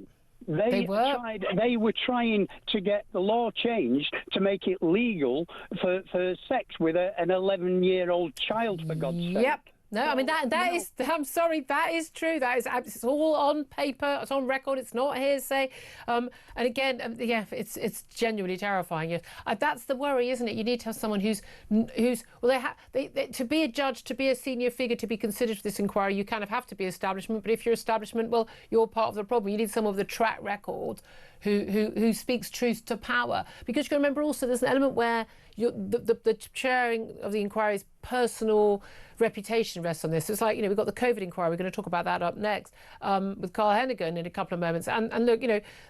They were trying to get the law changed to make it legal for sex with an 11-year-old child, for God's sake. Yep. No, I mean, that is, I'm sorry, that is true. It's all on paper, it's on record, it's not hearsay. And again, it's genuinely terrifying. Yes. That's the worry, isn't it? You need to have someone who's to be a judge, to be a senior figure, to be considered for this inquiry, you kind of have to be establishment. But if you're establishment, well, you're part of the problem. You need someone with a track record who speaks truth to power. Because you can remember also there's an element where the chairing of the inquiry's personal reputation rests on this. It's like, we've got the COVID inquiry. We're going to talk about that up next with Carl Hennigan in a couple of moments. And look,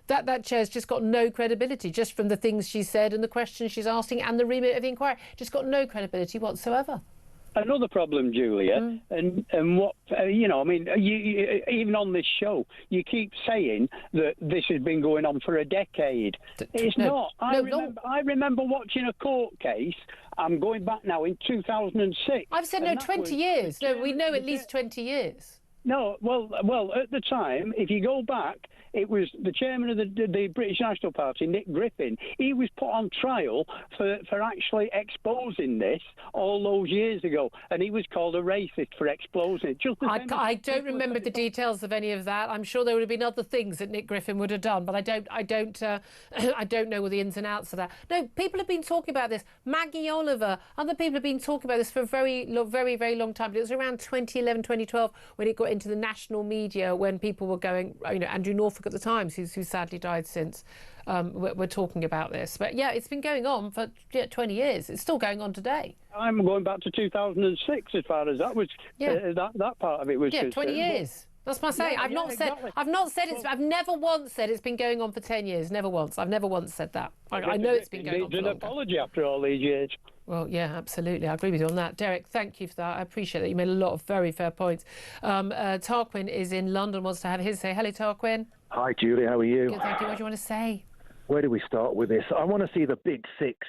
that chair's just got no credibility just from the things she said and the questions she's asking and the remit of the inquiry. Just got no credibility whatsoever. Another problem, Julia, and what even on this show, you keep saying that this has been going on for a decade. It's not. I remember watching a court case. I'm going back now in 2006. I've said 20 years. No, we know at least 20 years. No, well, at the time, if you go back, it was the chairman of the British National Party, Nick Griffin. He was put on trial for actually exposing this all those years ago, and he was called a racist for exposing it. I don't remember the details of any of that. I'm sure there would have been other things that Nick Griffin would have done, but I don't know all the ins and outs of that. No, people have been talking about this. Maggie Oliver, other people have been talking about this for a very, very long time. But it was around 2011, 2012 when it got into the national media, when people were going, Andrew Norfolk at the Times, who sadly died since, we're talking about this. But yeah, it's been going on for 20 years. It's still going on today. I'm going back to 2006 as far as that was. That part of it was. 20 years. That's my saying. I've never once said it's been going on for 10 years. Never once. I've never once said that. I know it's been going on for longer. An apology after all these years. Well, yeah, absolutely. I agree with you on that. Derek, thank you for that. I appreciate that. You made a lot of very fair points. Tarquin is in London, wants to have his say. Hello, Tarquin. Hi, Julie. How are you? Good, thank you. What do you want to say? Where do we start with this? I want to see the big six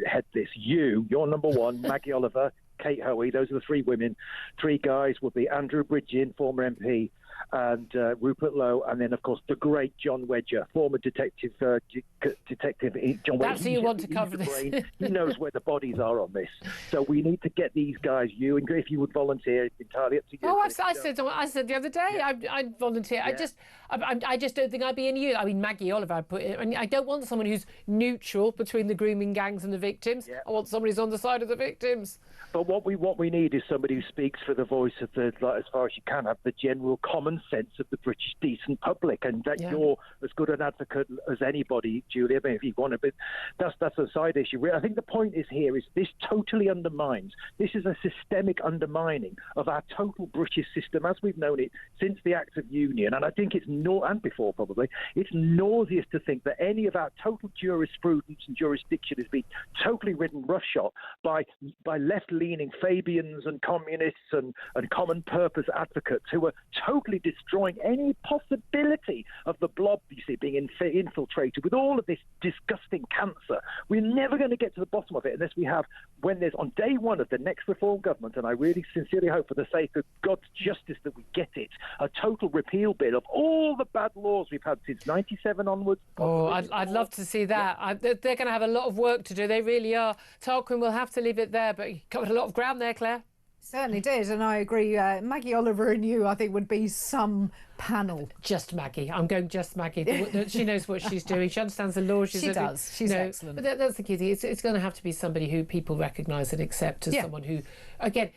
head this. You're number one, Maggie Oliver, Kate Hoey. Those are the three women. Three guys would be Andrew Bridgen, former MP, and Rupert Lowe, and then, of course, the great John Wedger, former detective John Wedger. That's who you want to cover this. He knows where the bodies are on this. So we need to get these guys, and if you would volunteer, it's entirely up to you. Oh, I said the other day, I'd volunteer. Yeah. I just don't think I'd be in you. I mean, Maggie Oliver, I'd put it. I mean, I don't want someone who's neutral between the grooming gangs and the victims. Yeah. I want somebody who's on the side of the victims. But what we need is somebody who speaks for the voice of as far as you can, have the general common common sense of the British decent public, and that you're as good an advocate as anybody, Julia. If you want to, but that's a side issue. I think the point is here is this totally undermines. This is a systemic undermining of our total British system as we've known it since the Act of Union, and I think it's and before probably. It's nauseous to think that any of our total jurisprudence and jurisdiction has been totally ridden roughshod by left-leaning Fabians and communists and common purpose advocates who are totally destroying any possibility of the blob, you see, being infiltrated with all of this disgusting cancer. We're never going to get to the bottom of it unless we have, when there's on day one of the next Reform government, and I really sincerely hope for the sake of God's justice that we get it, a total repeal bill of all the bad laws we've had since 97 onwards. Oh, I'd love to see that. They're going to have a lot of work to do. They really are. Tarquin, we'll have to leave it there, but you covered a lot of ground there, Claire. Certainly did, and I agree. Maggie Oliver and you, I think, would be some panel. Just Maggie. I'm going just Maggie. She knows what she's doing. She understands the law. She does. She's excellent. But that's the key thing. It's going to have to be somebody who people recognise and accept as someone who, again,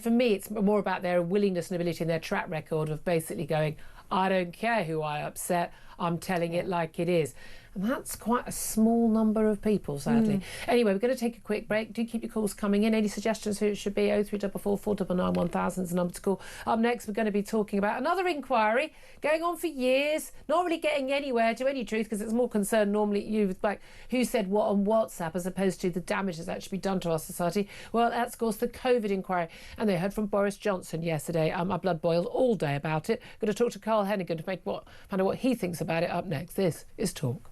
for me, it's more about their willingness and ability and their track record of basically going, I don't care who I upset, I'm telling it like it is. And that's quite a small number of people, sadly. Anyway, we're going to take a quick break. Do keep your calls coming in. Any suggestions who it should be? 0344 499 1000 is the number to call. Up next, we're going to be talking about another inquiry going on for years, not really getting anywhere, to any truth, because it's more concerned normally you with like who said what on WhatsApp as opposed to the damage that's actually been done to our society. Well, that's, of course, the COVID inquiry. And they heard from Boris Johnson yesterday. My blood boiled all day about it. Going to talk to Carl Hennigan to find out what he thinks about it up next. This is Talk.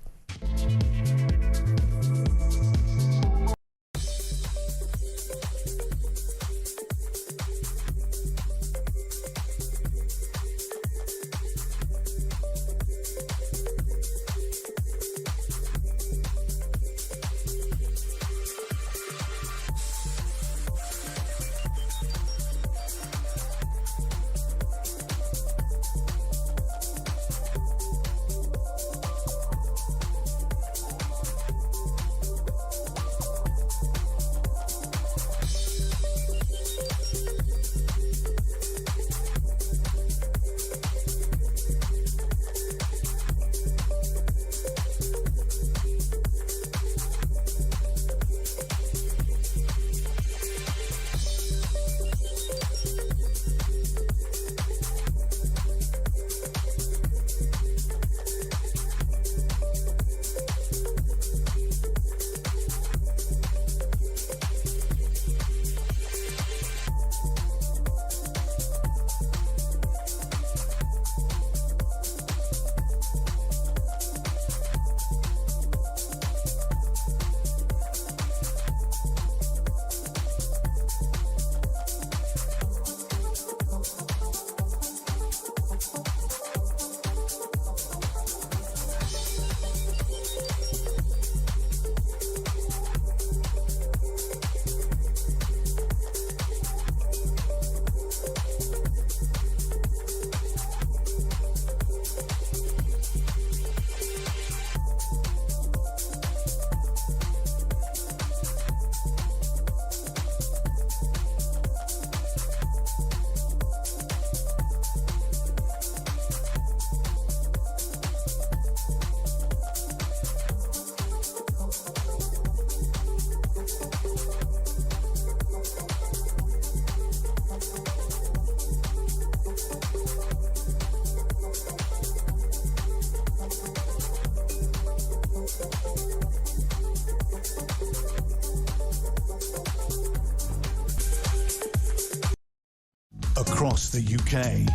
Across the UK,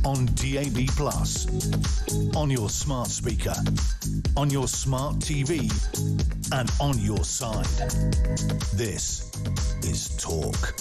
on DAB+, on your smart speaker, on your smart TV, and on your side. This is Talk.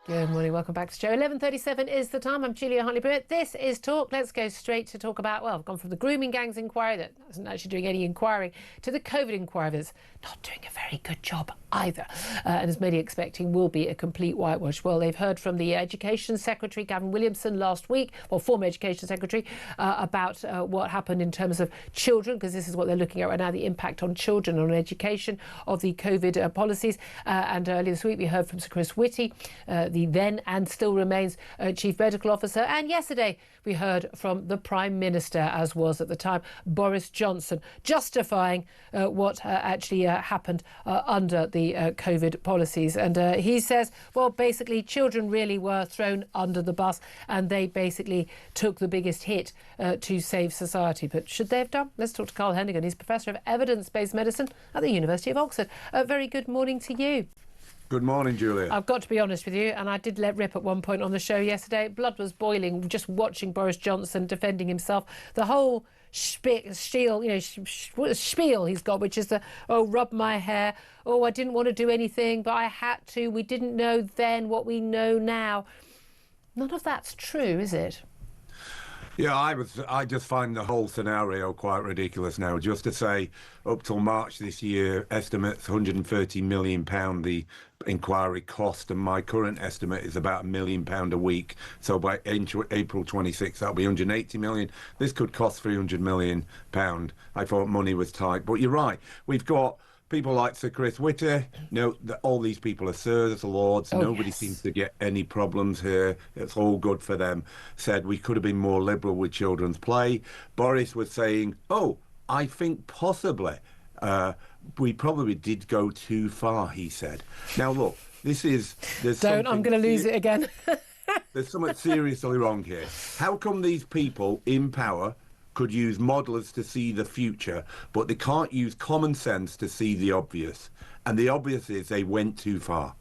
Good morning, welcome back to the show. 11:37 is the time. I'm Julia Hartley-Brewer. This is Talk. Let's go straight to talk about, well, I've gone from the grooming gangs inquiry that isn't actually doing any inquiring to the COVID inquiry that's not doing a very good job either. And as many expecting will be a complete whitewash. Well, they've heard from the Education Secretary, Gavin Williamson, last week, well, former Education Secretary, about what happened in terms of children, because this is what they're looking at right now, the impact on children, on education of the COVID policies. And earlier this week, we heard from Sir Chris Whitty, the the then and still remains Chief Medical Officer. And yesterday we heard from the Prime Minister, as was at the time Boris Johnson, justifying what actually happened under the COVID policies. And he says, well, basically children really were thrown under the bus and they basically took the biggest hit to save society. But should they have done? Let's talk to Carl Hennigan. He's Professor of Evidence-Based Medicine at the University of Oxford. Very good morning to you. Good morning, Julia. I've got to be honest with you, and I did let rip at one point on the show yesterday. Blood was boiling just watching Boris Johnson defending himself. The whole spiel he's got, which is the, oh, rub my hair, oh, I didn't want to do anything, but I had to. We didn't know then what we know now. None of that's true, is it? Yeah, I just find the whole scenario quite ridiculous now. Just to say, up till March this year, estimates £130 million the inquiry cost, and my current estimate is about £1 million a week. So by April 26, that'll be 180 million. This could cost £300 million. I thought money was tight, but you're right. We've got people like Sir Chris Whitty, all these people are sirs, lords. Nobody seems to get any problems here. It's all good for them. Said we could have been more liberal with children's play. Boris was saying, oh, I think possibly we probably did go too far, he said. Now, look, I'm going to lose it again. There's something seriously wrong here. How come these people in power could use modelers to see the future, but they can't use common sense to see the obvious? And the obvious is they went too far.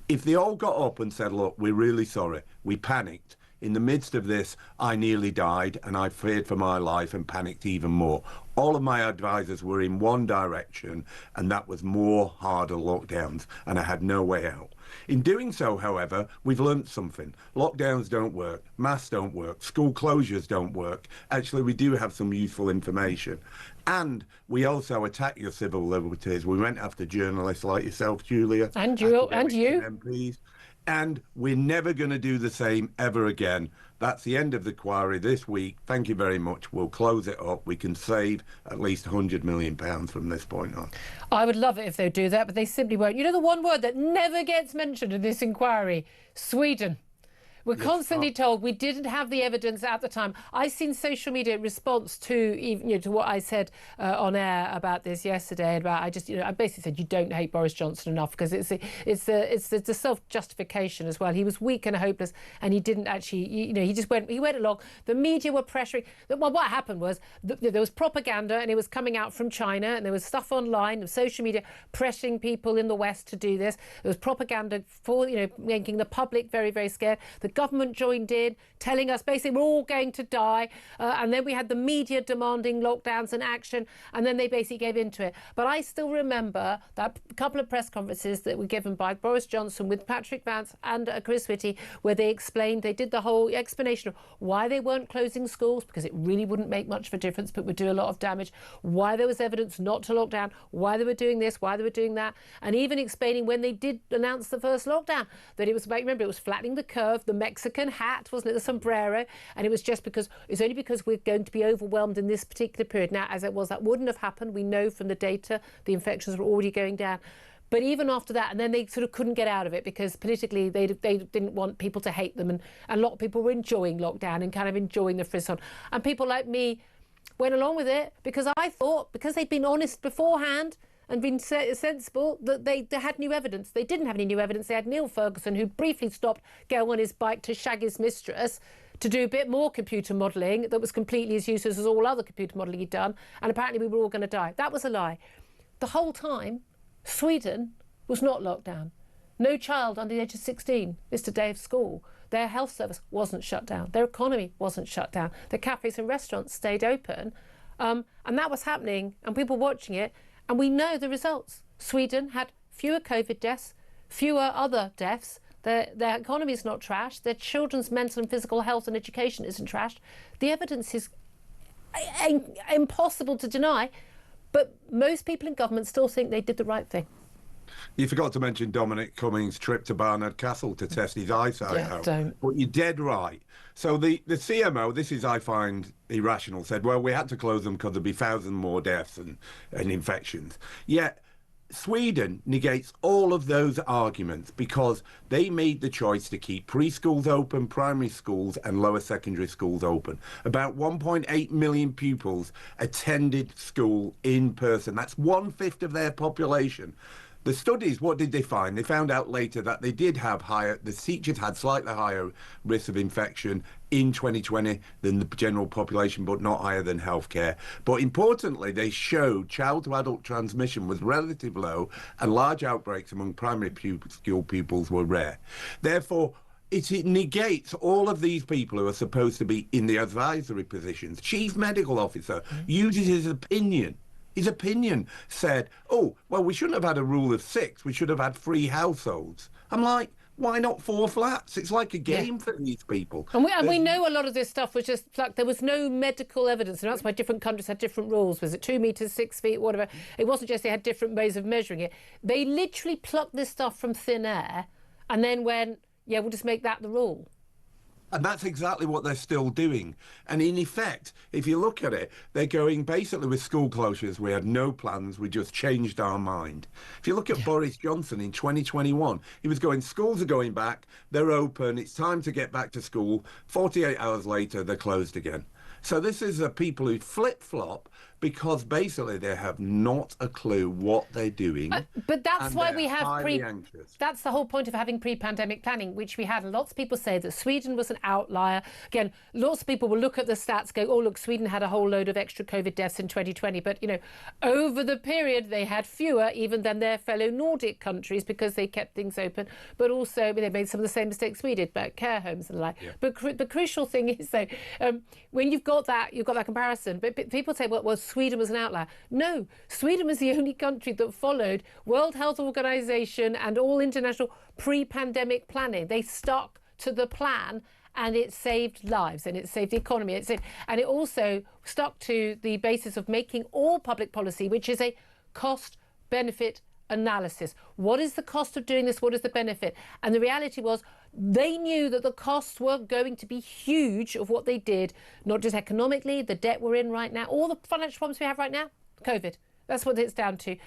If they all got up and said, look, we're really sorry, we panicked. In the midst of this, I nearly died and I feared for my life and panicked even more. All of my advisors were in one direction, and that was more harder lockdowns, and I had no way out. In doing so, however, we've learnt something. Lockdowns don't work, masks don't work, school closures don't work. Actually, we do have some useful information. And we also attack your civil liberties. We went after journalists like yourself, Julia. And you. MPs. And we're never going to do the same ever again. That's the end of the inquiry this week. Thank you very much. We'll close it up. We can save at least £100 million from this point on. I would love it if they do that, but they simply won't. You know the one word that never gets mentioned in this inquiry? Sweden. We're constantly told we didn't have the evidence at the time. I've seen social media response to even to what I said on air about this yesterday. About I basically said you don't hate Boris Johnson enough, because it's the self-justification as well. He was weak and hopeless, and he didn't actually he went along. The media were pressuring. Well, what happened was there was propaganda, and it was coming out from China, and there was stuff online and social media pressuring people in the West to do this. There was propaganda for making the public very, very scared. The government joined in, telling us basically we're all going to die, and then we had the media demanding lockdowns and action, and then they basically gave into it. But I still remember that couple of press conferences that were given by Boris Johnson with Patrick Vance and Chris Whitty, where they did the whole explanation of why they weren't closing schools, because it really wouldn't make much of a difference but would do a lot of damage, why there was evidence not to lock down, why they were doing this, why they were doing that, and even explaining when they did announce the first lockdown that it was about, remember, it was flattening the curve, the Mexican hat, wasn't it, the sombrero, and it was only because we're going to be overwhelmed in this particular period. Now, as it was, that wouldn't have happened. We know from the data the infections were already going down. But even after that, and then they sort of couldn't get out of it, because politically they didn't want people to hate them, and a lot of people were enjoying lockdown and kind of enjoying the frisson. And people like me went along with it because I thought, because they'd been honest beforehand and been sensible, that they had new evidence. They didn't have any new evidence. They had Neil Ferguson, who briefly stopped going on his bike to shag his mistress to do a bit more computer modelling that was completely as useless as all other computer modelling he'd done, and apparently we were all going to die. That was a lie. The whole time, Sweden was not locked down. No child under the age of 16 missed a day of school. Their health service wasn't shut down. Their economy wasn't shut down. Their cafes and restaurants stayed open. And that was happening, and people watching it. And we know the results. Sweden had fewer COVID deaths, fewer other deaths. Their economy is not trashed. Their children's mental and physical health and education isn't trashed. The evidence is impossible to deny, but most people in government still think they did the right thing. You forgot to mention Dominic Cummings' trip to Barnard Castle to test his eyesight out. But you're dead right. So the CMO, this is, I find, irrational, said, well, we had to close them because there'd be 1,000 more deaths and infections. Yet Sweden negates all of those arguments because they made the choice to keep preschools open, primary schools and lower secondary schools open. About 1.8 million pupils attended school in person. That's 1/5 of their population. The studies, what did they find? They found out later that they did have the teachers had slightly higher risk of infection in 2020 than the general population, but not higher than healthcare. But importantly, they showed child-to-adult transmission was relatively low and large outbreaks among primary school pupils were rare. Therefore, it negates all of these people who are supposed to be in the advisory positions. Chief medical officer uses his opinion. His opinion said, oh, well, we shouldn't have had a rule of 6. We should have had 3 households. I'm like, why not 4 flats? It's like a game for these people. And we know a lot of this stuff was just like there was no medical evidence, and that's why different countries had different rules. Was it 2 meters, 6 feet, whatever? It wasn't just they had different ways of measuring it. They literally plucked this stuff from thin air and then went, yeah, we'll just make that the rule. And that's exactly what they're still doing. And in effect, if you look at it, they're going basically with school closures. We had no plans. We just changed our mind. If you look at Boris Johnson in 2021, he was going, schools are going back. They're open. It's time to get back to school. 48 hours later, they're closed again. So this is people who flip-flop because basically they have not a clue what they're doing. But that's why we have anxious. That's the whole point of having pre-pandemic planning, which we had. And lots of people say that Sweden was an outlier. Again, lots of people will look at the stats, go, oh, look, Sweden had a whole load of extra COVID deaths in 2020. But, you know, over the period, they had fewer even than their fellow Nordic countries because they kept things open. But also, I mean, they made some of the same mistakes we did about care homes and the like. Yeah. But the crucial thing is, though, when you've got that comparison. But people say, well, Sweden was an outlier. No, Sweden was the only country that followed World Health Organization and all international pre-pandemic planning. They stuck to the plan and it saved lives and it saved the economy. And it also stuck to the basis of making all public policy, which is a cost-benefit analysis. What is the cost of doing this? What is the benefit? And the reality was they knew that the costs were going to be huge of what they did, not just economically, the debt we're in right now, all the financial problems we have right now, COVID. That's what it's down to.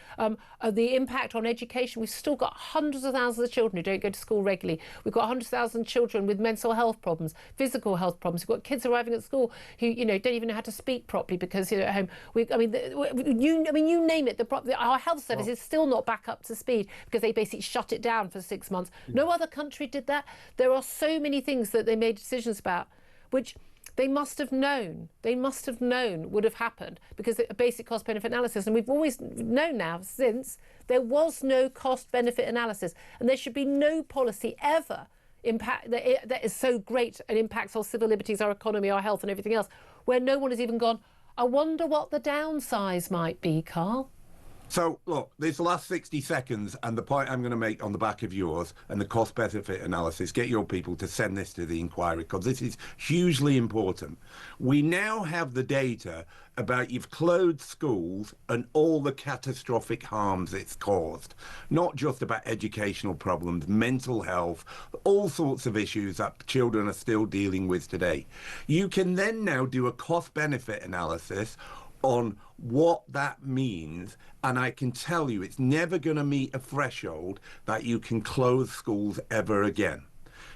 The impact on education. We've still got hundreds of thousands of children who don't go to school regularly. We've got 100,000 children with mental health problems, physical health problems. We've got kids arriving at school who, you know, don't even know how to speak properly because at home. You name it. Our health service is still not back up to speed because they basically shut it down for 6 months. No other country did that. There are so many things that they made decisions about, which they must have known would have happened because a basic cost-benefit analysis, and we've always known now since there was no cost-benefit analysis, and there should be no policy ever that is so great and impacts our civil liberties, our economy, our health and everything else, where no one has even gone, I wonder what the downsize might be, Carl. So, look, this last 60 seconds and the point I'm going to make on the back of yours and the cost-benefit analysis, get your people to send this to the inquiry because this is hugely important. We now have the data about you've closed schools and all the catastrophic harms it's caused, not just about educational problems, mental health, all sorts of issues that children are still dealing with today. You can then now do a cost-benefit analysis on what that means, and I can tell you it's never going to meet a threshold that you can close schools ever again.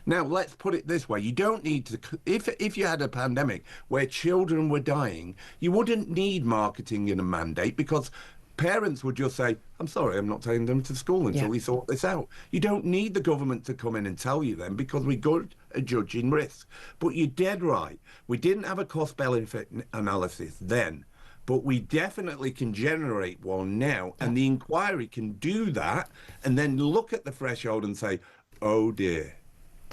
Now, let's put it this way. You don't need to, if you had a pandemic where children were dying, you wouldn't need marketing and a mandate because parents would just say, I'm sorry, I'm not taking them to school until we sort this out. You don't need the government to come in and tell you them because we're good at judging risk. But you're dead right. We didn't have a cost-benefit analysis then. But we definitely can generate one now, and the inquiry can do that and then look at the threshold and say, oh dear,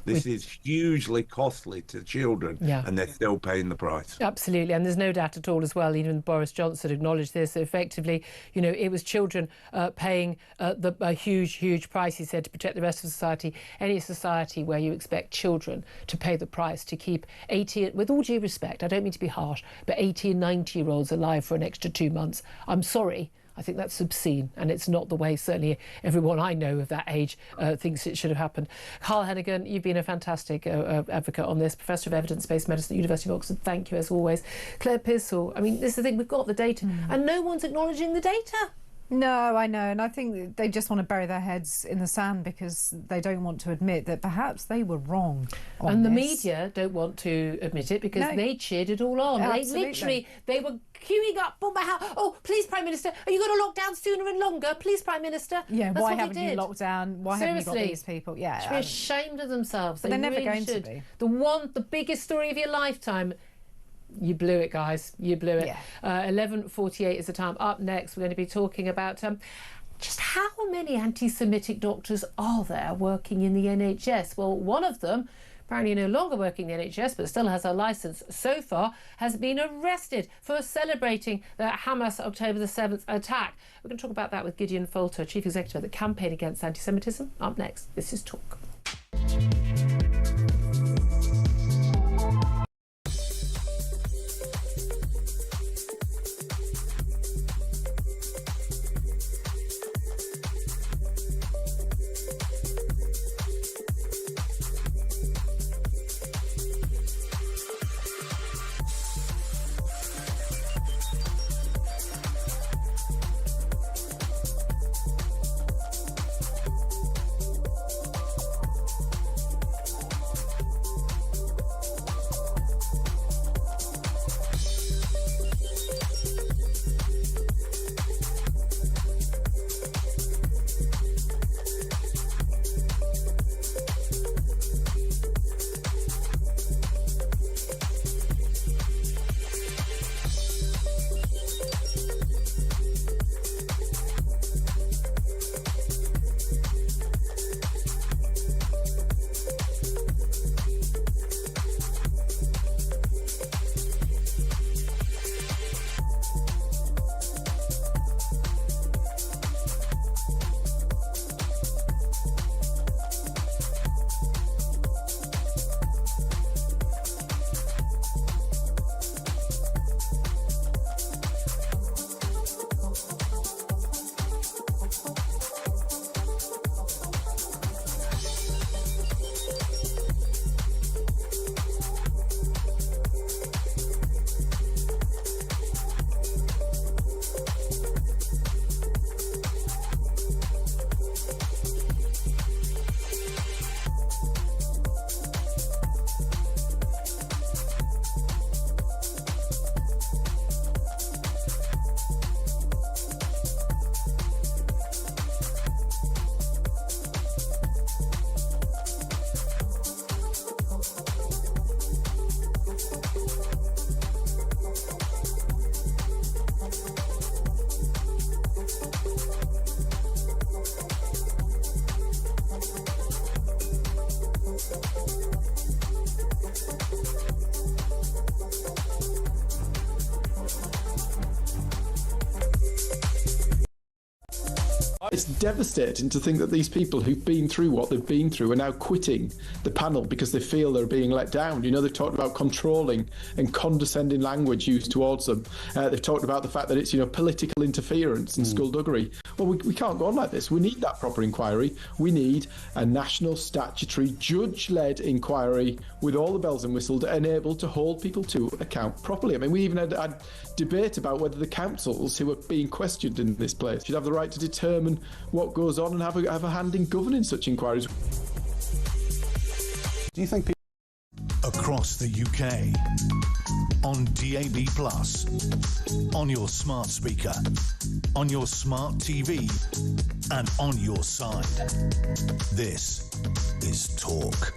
this is hugely costly to children, and they're still paying the price. Absolutely, and there's no doubt at all as well, even Boris Johnson acknowledged this, effectively, you know, it was children paying a huge price, he said, to protect the rest of society. Any society where you expect children to pay the price to keep 80, with all due respect, I don't mean to be harsh, but 80 and 90-year-olds alive for an extra 2 months, I'm sorry, I think that's obscene, and it's not the way certainly everyone I know of that age thinks it should have happened. Carl Hennigan, you've been a fantastic advocate on this, Professor of Evidence-Based Medicine at the University of Oxford. Thank you, as always. Claire Pissell, I mean, this is the thing, we've got the data, and no one's acknowledging the data. No, I know, and I think they just want to bury their heads in the sand because they don't want to admit that perhaps they were wrong on And the this. media don't want to admit it because they cheered it all on. Absolutely. They were queuing up on my house. Oh, please, Prime Minister, are you going to lock down sooner and longer? Please, Prime Minister. Yeah, That's why what haven't they you did. locked down? Why haven't you got these people? Yeah, should be ashamed of themselves. But they're never really going should. to be. The biggest story of your lifetime. You blew it, guys. You blew it. 11:48 is the time. Up next, we're going to be talking about just how many anti-Semitic doctors are there working in the NHS? Well, one of them, apparently no longer working in the NHS but still has a licence so far, has been arrested for celebrating the Hamas October the 7th attack. We're going to talk about that with Gideon Folter, Chief Executive of the Campaign Against Anti-Semitism. Up next, this is Talk. It's devastating to think that these people who've been through what they've been through are now quitting the panel because they feel they're being let down. You know, they've talked about controlling and condescending language used towards them. They've talked about the fact that it's, political interference and skullduggery. Well, we can't go on like this. We need that proper inquiry. We need a national statutory judge-led inquiry with all the bells and whistles and able to hold people to account properly. I mean, we even had debate about whether the councils who are being questioned in this place should have the right to determine what goes on and have a hand in governing such inquiries. Do you think people across the UK on DAB+, on your smart speaker, on your smart TV, and on your side? This is Talk.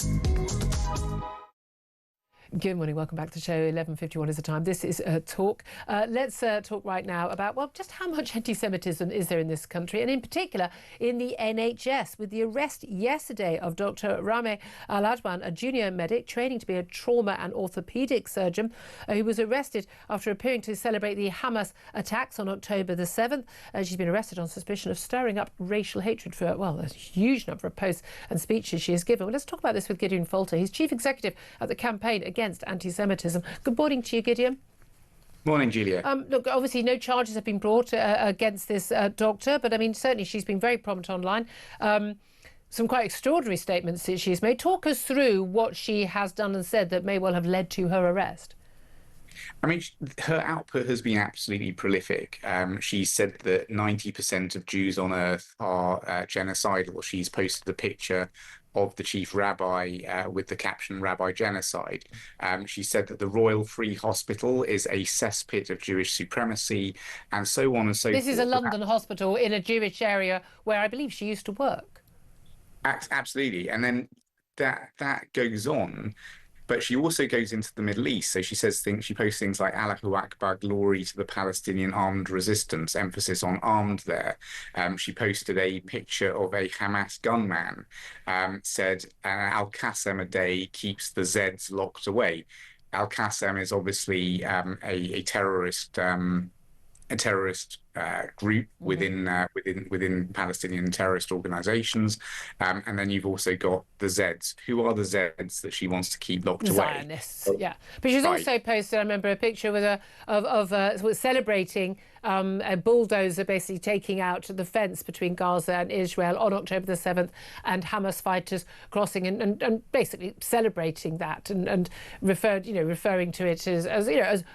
Good morning, welcome back to the show. 11:51 is the time. This is Talk. Let's talk right now about, well, just how much anti-Semitism is there in this country, and in particular in the NHS, with the arrest yesterday of Dr. Rami Al-Adwan, a junior medic training to be a trauma and orthopaedic surgeon, who was arrested after appearing to celebrate the Hamas attacks on October the 7th. She's been arrested on suspicion of stirring up racial hatred for, well, a huge number of posts and speeches she has given. Well, let's talk about this with Gideon Folter. He's Chief Executive at the Campaign Against Anti-Semitism. Good morning to you, Gideon. Morning, Julia. Look, obviously no charges have been brought against this doctor, but I mean, certainly she's been very prominent online. Some quite extraordinary statements that she's made. Talk us through what she has done and said that may well have led to her arrest. I mean, her output has been absolutely prolific. She said that 90% of Jews on Earth are genocidal. She's posted a picture of the chief rabbi with the caption "Rabbi Genocide." She said that the Royal Free Hospital is a cesspit of Jewish supremacy, and so on and so forth. This is a London hospital in a Jewish area where I believe she used to work. Absolutely. And then that goes on. But she also goes into the Middle East. So she posts things like Allahu Akbar, glory to the Palestinian armed resistance, emphasis on armed there. She posted a picture of a Hamas gunman, said Al-Qassam a day keeps the Zeds locked away. Al-Qassam is obviously a terrorist group within Palestinian terrorist organizations, and then you've also got the Zeds. Who are the Zeds that she wants to keep locked away? Zionists, yeah. But she's also posted, I remember, a picture with celebrating a bulldozer basically taking out the fence between Gaza and Israel on October the 7th, and Hamas fighters crossing and basically celebrating that and referring to it as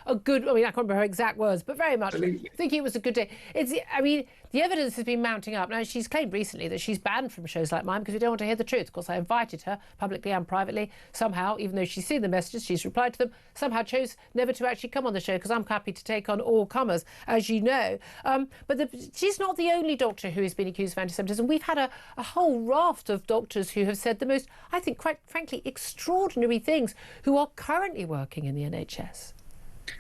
a good. I mean, I can't remember her exact words, but very much thinking it was a good day. The evidence has been mounting up. Now, she's claimed recently that she's banned from shows like mine because we don't want to hear the truth. Of course, I invited her publicly and privately. Somehow, even though she's seen the messages, she's replied to them, somehow chose never to actually come on the show because I'm happy to take on all comers, as you know. But she's not the only doctor who has been accused of anti-Semitism. We've had a whole raft of doctors who have said the most, I think, quite frankly, extraordinary things who are currently working in the NHS.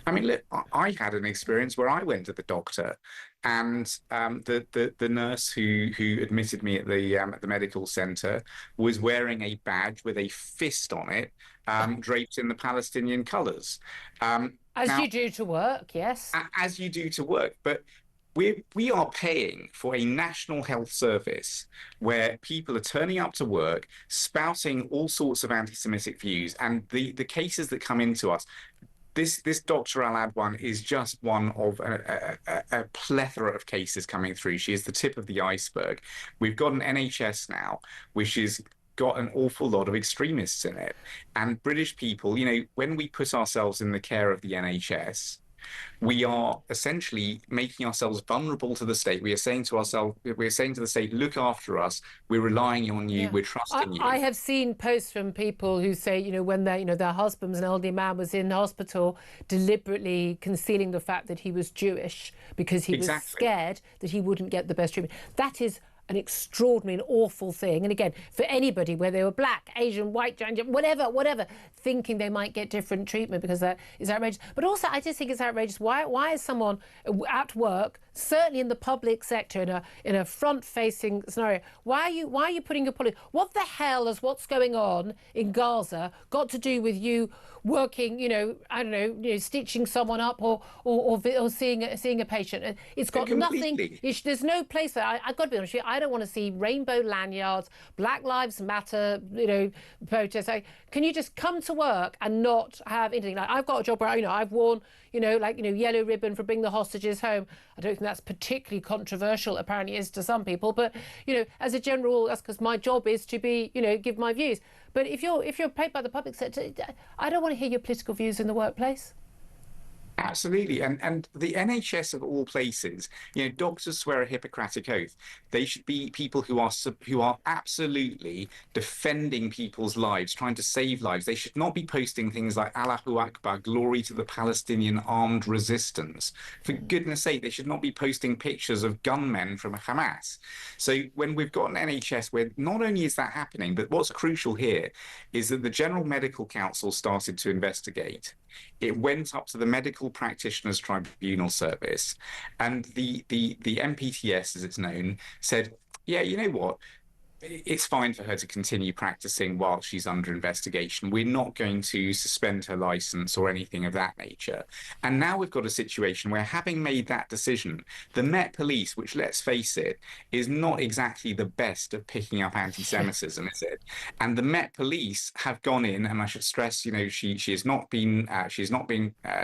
I mean, look, I had an experience where I went to the doctor, and the nurse who admitted me at the medical centre was wearing a badge with a fist on it, draped in the Palestinian colours. As you do to work, yes. As you do to work, but we are paying for a national health service where people are turning up to work, spouting all sorts of anti-Semitic views, and the cases that come into us. This Dr. Al-Adwan is just one of a plethora of cases coming through. She is the tip of the iceberg. We've got an NHS now, which has got an awful lot of extremists in it. And British people, when we put ourselves in the care of the NHS, we are essentially making ourselves vulnerable to the state. We are saying to the state, look after us. We're relying on you. Yeah. We're trusting you. I have seen posts from people who say, when their husband's an elderly man was in hospital, deliberately concealing the fact that he was Jewish because he was scared that he wouldn't get the best treatment. That is an extraordinary and awful thing. And again, for anybody, whether they were black, Asian, white, whatever, thinking they might get different treatment because that is outrageous. But also, I just think it's outrageous. Why is someone at work, certainly in the public sector, in a front-facing scenario, why are you putting your politics? What the hell has what's going on in Gaza got to do with you working, stitching someone up or seeing a patient? It's got nothing. There's no place there. I've got to be honest with you. I don't want to see rainbow lanyards, Black Lives Matter, protests. Can you just come to work and not have anything? Like, I've got a job where I've worn yellow ribbon for bring the hostages home. I don't think that's particularly controversial. Apparently, it is to some people. But as a general, that's because my job is to be give my views. But if you're paid by the public sector, I don't want to hear your political views in the workplace. Absolutely, and the NHS of all places, doctors swear a Hippocratic oath. They should be people who are absolutely defending people's lives, trying to save lives. They should not be posting things like Allahu Akbar, glory to the Palestinian armed resistance. For goodness sake, they should not be posting pictures of gunmen from Hamas. So when we've got an NHS where not only is that happening, but what's crucial here is that the General Medical Council started to investigate. It went up to the Medical Practitioners Tribunal Service, and the MPTS, as it's known, said, yeah, you know what? It's fine for her to continue practicing while she's under investigation. We're not going to suspend her license or anything of that nature. And now we've got a situation where, having made that decision, the Met Police, which, let's face it, is not exactly the best at picking up anti-Semitism, is it? And the Met Police have gone in, and I should stress, she has not been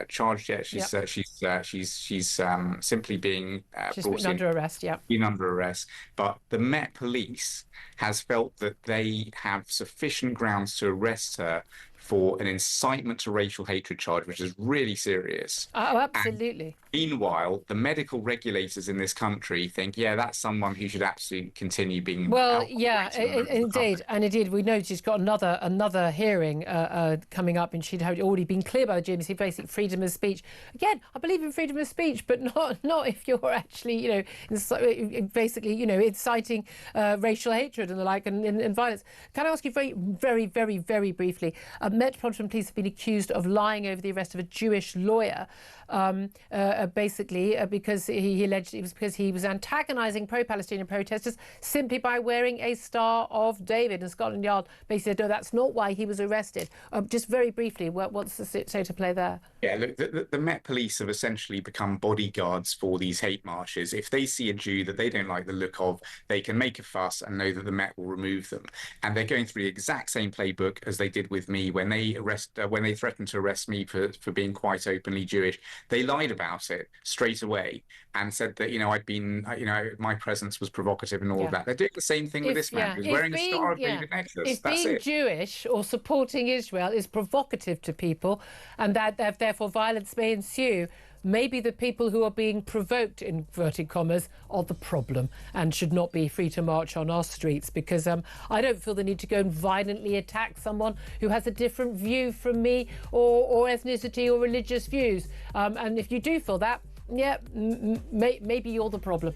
charged yet. She's simply being brought in under arrest. Yeah, been under arrest. But the Met Police has felt that they have sufficient grounds to arrest her for an incitement to racial hatred charge, which is really serious. Oh, absolutely. And meanwhile, the medical regulators in this country think, yeah, that's someone who should absolutely continue being. Well, yeah, indeed, and indeed, we know she's got another hearing coming up, and she'd already been clear by the GMC, basic freedom of speech. Again, I believe in freedom of speech, but not if you're actually, basically, inciting racial hatred and the like, and violence. Can I ask you very, very, very briefly? Metropolitan Police have been accused of lying over the arrest of a Jewish lawyer, basically because he alleged it was because he was antagonising pro-Palestinian protesters simply by wearing a Star of David. And Scotland Yard basically said, no, that's not why he was arrested. Just very briefly, what's the state of play there? Yeah, look, the Met Police have essentially become bodyguards for these hate marches. If they see a Jew that they don't like the look of, they can make a fuss and know that the Met will remove them. And they're going through the exact same playbook as they did with me when they threatened to arrest me for being quite openly Jewish. They lied about it straight away and said that I'd been my presence was provocative and all of that. They're doing the same thing with this man who's wearing a Star of David necklace. If being Jewish or supporting Israel is provocative to people, and that therefore violence may ensue, maybe the people who are being provoked, in inverted commas, are the problem and should not be free to march on our streets, because I don't feel the need to go and violently attack someone who has a different view from me or ethnicity or religious views. And if you do feel that, yeah, maybe you're the problem.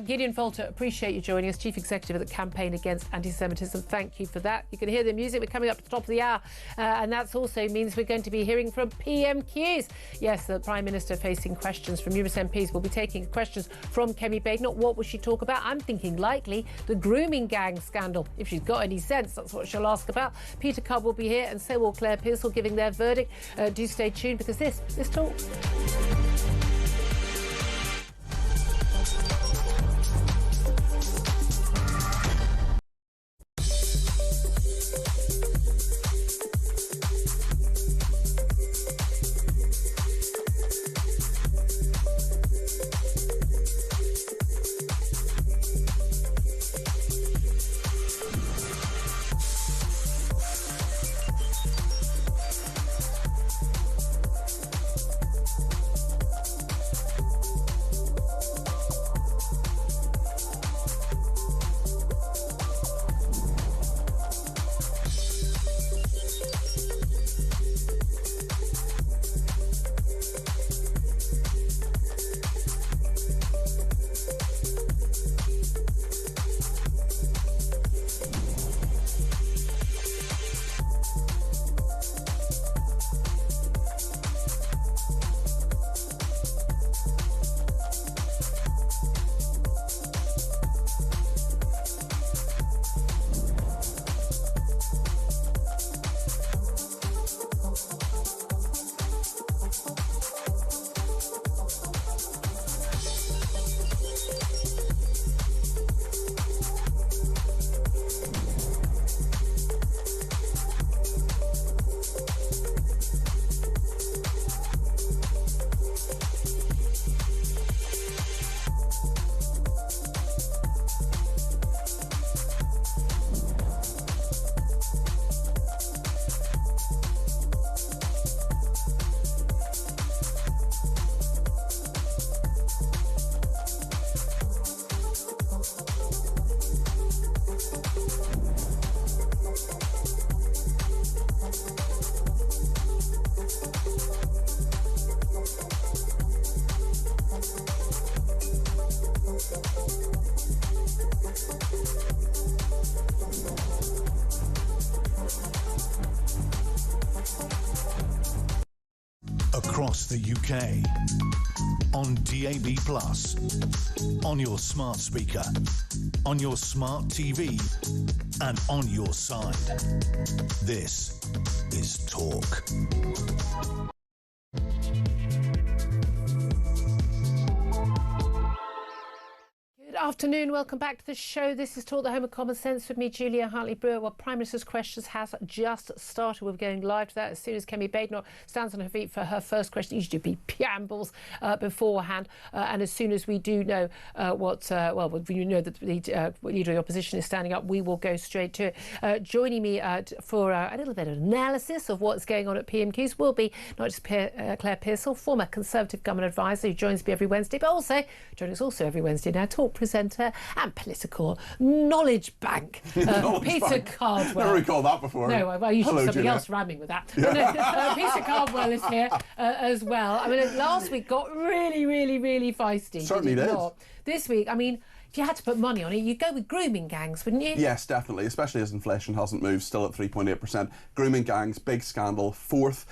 Gideon Folter, appreciate you joining us, Chief Executive of the Campaign Against Anti-Semitism. Thank you for that. You can hear the music. We're coming up to the top of the hour, and that also means we're going to be hearing from PMQs. Yes, the Prime Minister facing questions from numerous MPs. We'll be taking questions from Kemi Baig. Not what will she talk about? I'm thinking likely the grooming gang scandal. If she's got any sense, that's what she'll ask about. Peter Cubb will be here, and so will Claire Pearsall giving their verdict. Do stay tuned, because this talks. Across the UK, on DAB+, on your smart speaker, on your smart TV, and on your side. This is Talk. afternoon, welcome back to the show. This is Talk the Home of Common Sense with me, Julia Hartley-Brewer. Well, Prime Minister's Questions has just started. We're going live to that as soon as Kemi Badenoch stands on her feet for her first question. Usually be preambles beforehand, and as soon as we do know we know that the Leader of the Opposition is standing up, we will go straight to it. Joining me for a little bit of analysis of what's going on at PMQs will be not just Claire Pearsall, former Conservative Government Advisor, who joins me every Wednesday, but also joining us also every Wednesday now, Talk presenter and political knowledge bank, Peter Cardwell. Never recalled that before. No, I usually Hello, something Julia. else rhyming with that. Peter Cardwell is here as well. I mean, last week got really, really, really feisty. Certainly did. This week, I mean, if you had to put money on it, you'd go with grooming gangs, wouldn't you? Yes, definitely, especially as inflation hasn't moved, still at 3.8%. Grooming gangs, big scandal. Fourth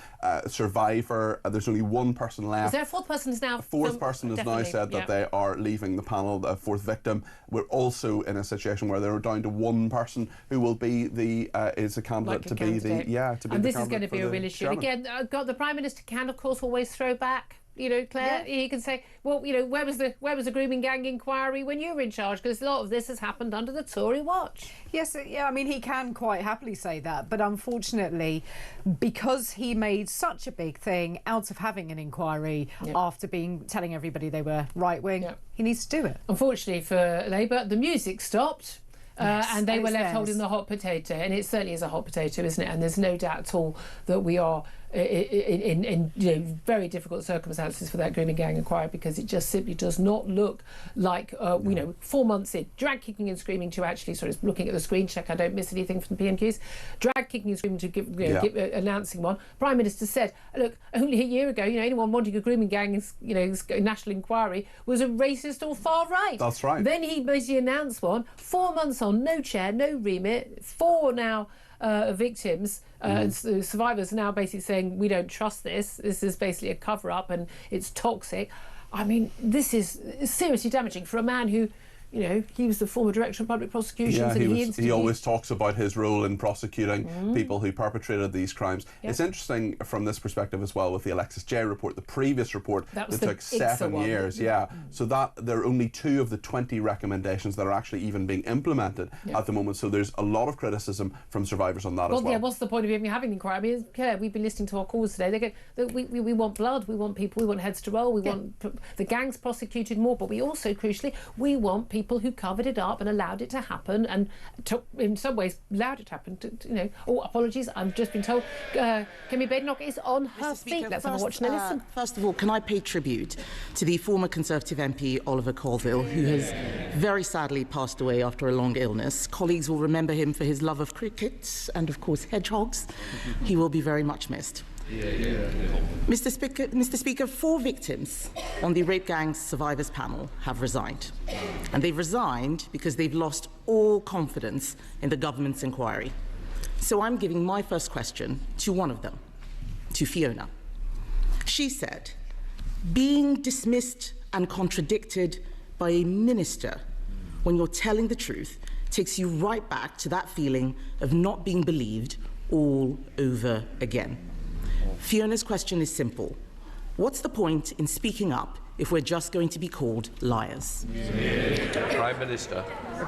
survivor, there's only one person left. Is there a fourth person now? A fourth person has now said that they are leaving the panel, the fourth victim. We're also in a situation where they're down to one person who will be is a candidate to be the candidate. And this is going to be a real issue. Again, the Prime Minister can, of course, always throw back. You know, Claire, he can say, well, you know, where was the grooming gang inquiry when you were in charge? Because a lot of this has happened under the Tory watch. Yes, yeah, I mean, he can quite happily say that, but unfortunately, because he made such a big thing out of having an inquiry after telling everybody they were right-wing, he needs to do it. Unfortunately for Labour, the music stopped. And they were left holding the hot potato, and it certainly is a hot potato, isn't it? And there's no doubt at all that we are in very difficult circumstances for that grooming gang inquiry, because it just simply does not look like 4 months in, drag kicking and screaming to actually sort of looking at the screen, check I don't miss anything from the PMQs, drag kicking and screaming to announcing one. Prime Minister said, look, only a year ago, anyone wanting a grooming gang, national inquiry was a racist or far right. That's right. Then he basically announced one. 4 months on, no chair, no remit. 4 now victims, survivors now basically saying we don't trust this. This is basically a cover-up and it's toxic. I mean, this is seriously damaging for a man who, he was the former Director of Public Prosecutions. Yeah, and he always talks about his role in prosecuting people who perpetrated these crimes. It's interesting from this perspective as well with the Alexis J report, the previous report that took 7 years. So that there are only 2 of the 20 recommendations that are actually even being implemented at the moment. So there's a lot of criticism from survivors on that as well. Yeah, what's the point of even having the inquiry? I mean, Claire, we've been listening to our calls today. They go, we want blood, we want people, we want heads to roll, we want the gangs prosecuted more, but we also, crucially, we want people who covered it up and allowed it to happen, and in some ways allowed it to happen. Apologies, I've just been told Kemi Badenoch is on her feet. Let's have a watch and a listen. First of all, can I pay tribute to the former Conservative MP Oliver Colville, who has very sadly passed away after a long illness. Colleagues will remember him for his love of cricket and, of course, hedgehogs. He will be very much missed. Mr. Speaker, 4 victims on the Rape Gangs Survivors panel have resigned. And they've resigned because they've lost all confidence in the government's inquiry. So I'm giving my first question to one of them, to Fiona. She said, being dismissed and contradicted by a minister when you're telling the truth takes you right back to that feeling of not being believed all over again. Fiona's question is simple. What's the point in speaking up if we're just going to be called liars? Prime Minister.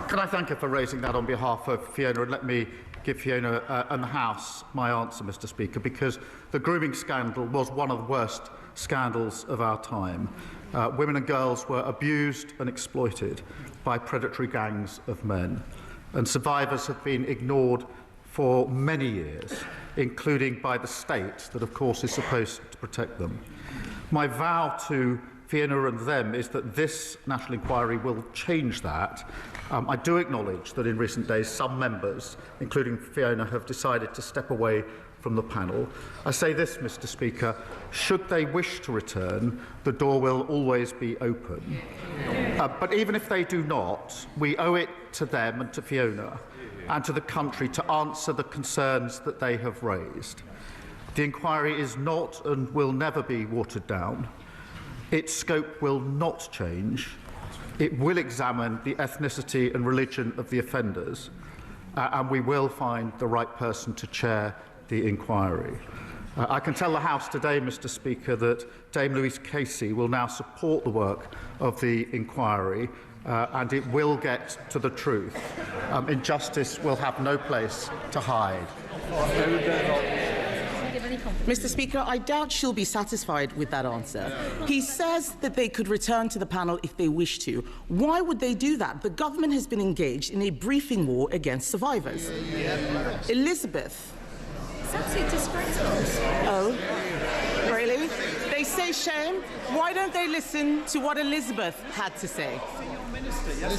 Can I thank her for raising that on behalf of Fiona, and let me give Fiona and the House my answer, Mr. Speaker, because the grooming scandal was one of the worst scandals of our time. Women and girls were abused and exploited by predatory gangs of men, and survivors have been ignored for many years, including by the state that, of course, is supposed to protect them. My vow to Fiona and them is that this national inquiry will change that. I do acknowledge that in recent days some members, including Fiona, have decided to step away from the panel. I say this, Mr. Speaker, should they wish to return, the door will always be open. But even if they do not, we owe it to them and to Fiona and to the country to answer the concerns that they have raised. The inquiry is not and will never be watered down. Its scope will not change. It will examine the ethnicity and religion of the offenders, and we will find the right person to chair the inquiry. I can tell the House today, Mr. Speaker, that Dame Louise Casey will now support the work of the inquiry and it will get to the truth. Injustice will have no place to hide. Mr. Speaker, I doubt she'll be satisfied with that answer. He says that they could return to the panel if they wish to. Why would they do that? The government has been engaged in a briefing war against survivors. Elizabeth. It's absolutely disgraceful. Oh, really? They say shame. Why don't they listen to what Elizabeth had to say?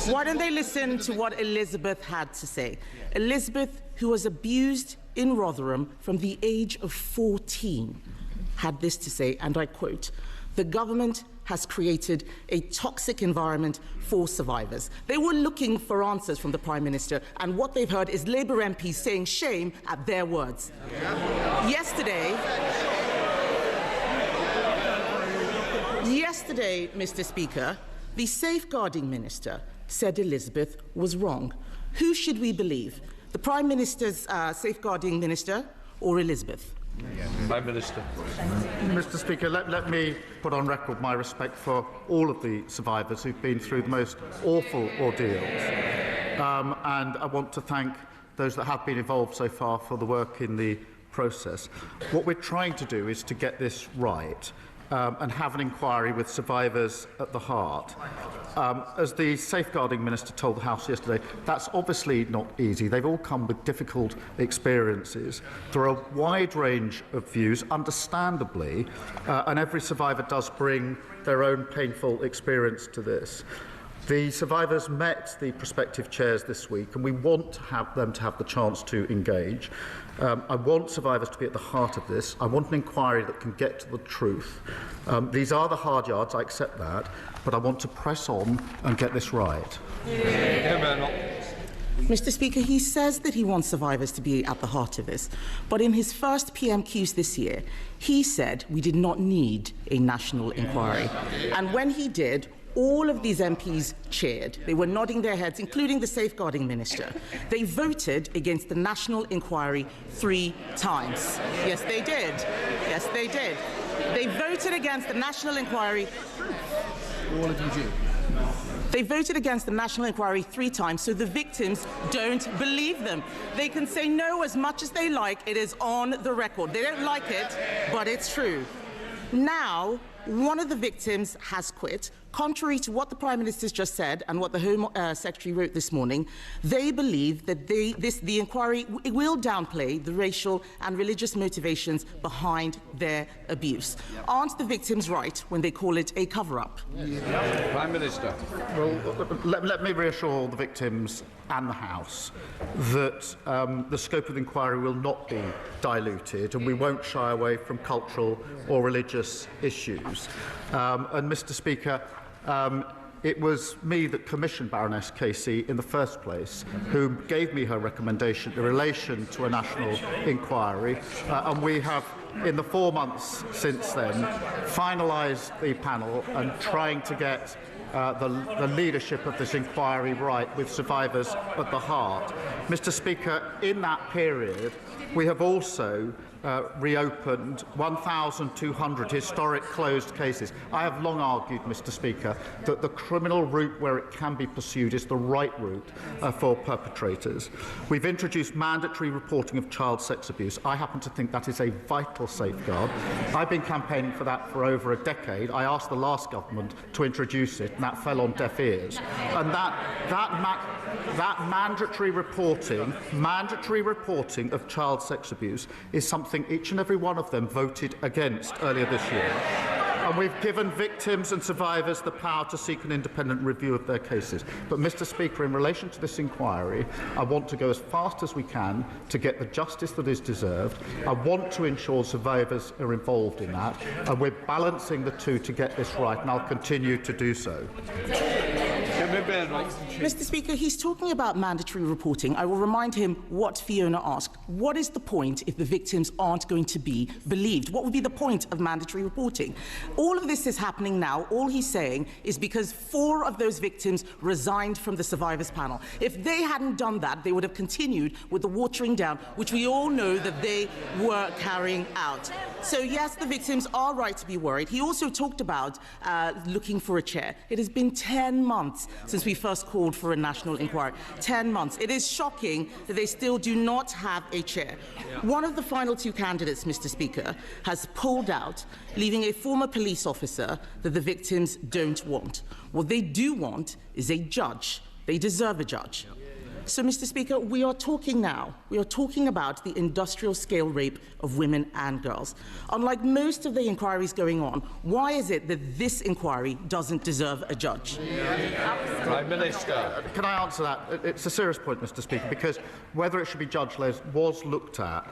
Why don't they listen to what Elizabeth had to say? Elizabeth, who was abused in Rotherham from the age of 14, had this to say, and I quote, "The government has created a toxic environment for survivors." They were looking for answers from the Prime Minister, and what they've heard is Labour MPs saying shame at their words. Yesterday, Mr. Speaker, the Safeguarding Minister said Elizabeth was wrong. Who should we believe? The Prime Minister's Safeguarding Minister or Elizabeth? Prime Minister. Mr. Speaker, let me put on record my respect for all of the survivors who've been through the most awful ordeals. And I want to thank those that have been involved so far for the work in the process. What we're trying to do is to get this right and have an inquiry with survivors at the heart. As the Safeguarding Minister told the House yesterday, that's obviously not easy. They've all come with difficult experiences. There are a wide range of views, understandably, and every survivor does bring their own painful experience to this. The survivors met the prospective chairs this week, and we want to have them to have the chance to engage. I want survivors to be at the heart of this. I want an inquiry that can get to the truth. These are the hard yards, I accept that, but I want to press on and get this right. Mr. Speaker, he says that he wants survivors to be at the heart of this, but in his first PMQs this year, he said we did not need a national inquiry. And when he did, all of these MPs cheered. They were nodding their heads, including the Safeguarding Minister. They voted against the national inquiry 3 times. Yes, they did. Yes, they did. They voted against the national inquiry. All of you do. They voted against the national inquiry 3 times, so the victims don't believe them. They can say no as much as they like. It is on the record. They don't like it, but it's true. Now, one of the victims has quit. Contrary to what the Prime Minister's just said and what the Home Secretary wrote this morning, they believe that the inquiry will downplay the racial and religious motivations behind their abuse. Aren't the victims right when they call it a cover-up? Prime Minister. Well, let me reassure the victims and the House that the scope of the inquiry will not be diluted, and we won't shy away from cultural or religious issues. And, Mr. Speaker, it was me that commissioned Baroness Casey in the first place, who gave me her recommendation in relation to a national inquiry, and we have, in the 4 months since then, finalised the panel and trying to get the leadership of this inquiry right, with survivors at the heart. Mr. Speaker, in that period, we have also reopened 1,200 historic closed cases. I have long argued, Mr. Speaker, that the criminal route where it can be pursued is the right route for perpetrators. We've introduced mandatory reporting of child sex abuse. I happen to think that is a vital safeguard. I've been campaigning for that for over a decade. I asked the last government to introduce it, and that fell on deaf ears. And that mandatory reporting of child sex abuse is something each and every one of them voted against earlier this year. And we've given victims and survivors the power to seek an independent review of their cases. But, Mr. Speaker, in relation to this inquiry, I want to go as fast as we can to get the justice that is deserved. I want to ensure survivors are involved in that, and we're balancing the two to get this right, and I'll continue to do so. Mr. Speaker, he's talking about mandatory reporting. I will remind him what Fiona asked. What is the point if the victims aren't going to be believed? What would be the point of mandatory reporting? All of this is happening now. All he's saying is because 4 of those victims resigned from the survivors panel. If they hadn't done that, they would have continued with the watering down, which we all know that they were carrying out. So, yes, the victims are right to be worried. He also talked about looking for a chair. It has been 10 months since we first called for a national inquiry. 10 months. It is shocking that they still do not have a chair. One of the final two candidates, Mr. Speaker, has pulled out, leaving a former police officer that the victims don't want. What they do want is a judge. They deserve a judge. So, Mr. Speaker, we are talking now. We are talking about the industrial-scale rape of women and girls. Unlike most of the inquiries going on, why is it that this inquiry doesn't deserve a judge? Prime Minister. Can I answer that? It's a serious point, Mr. Speaker, because whether it should be judge-led was looked at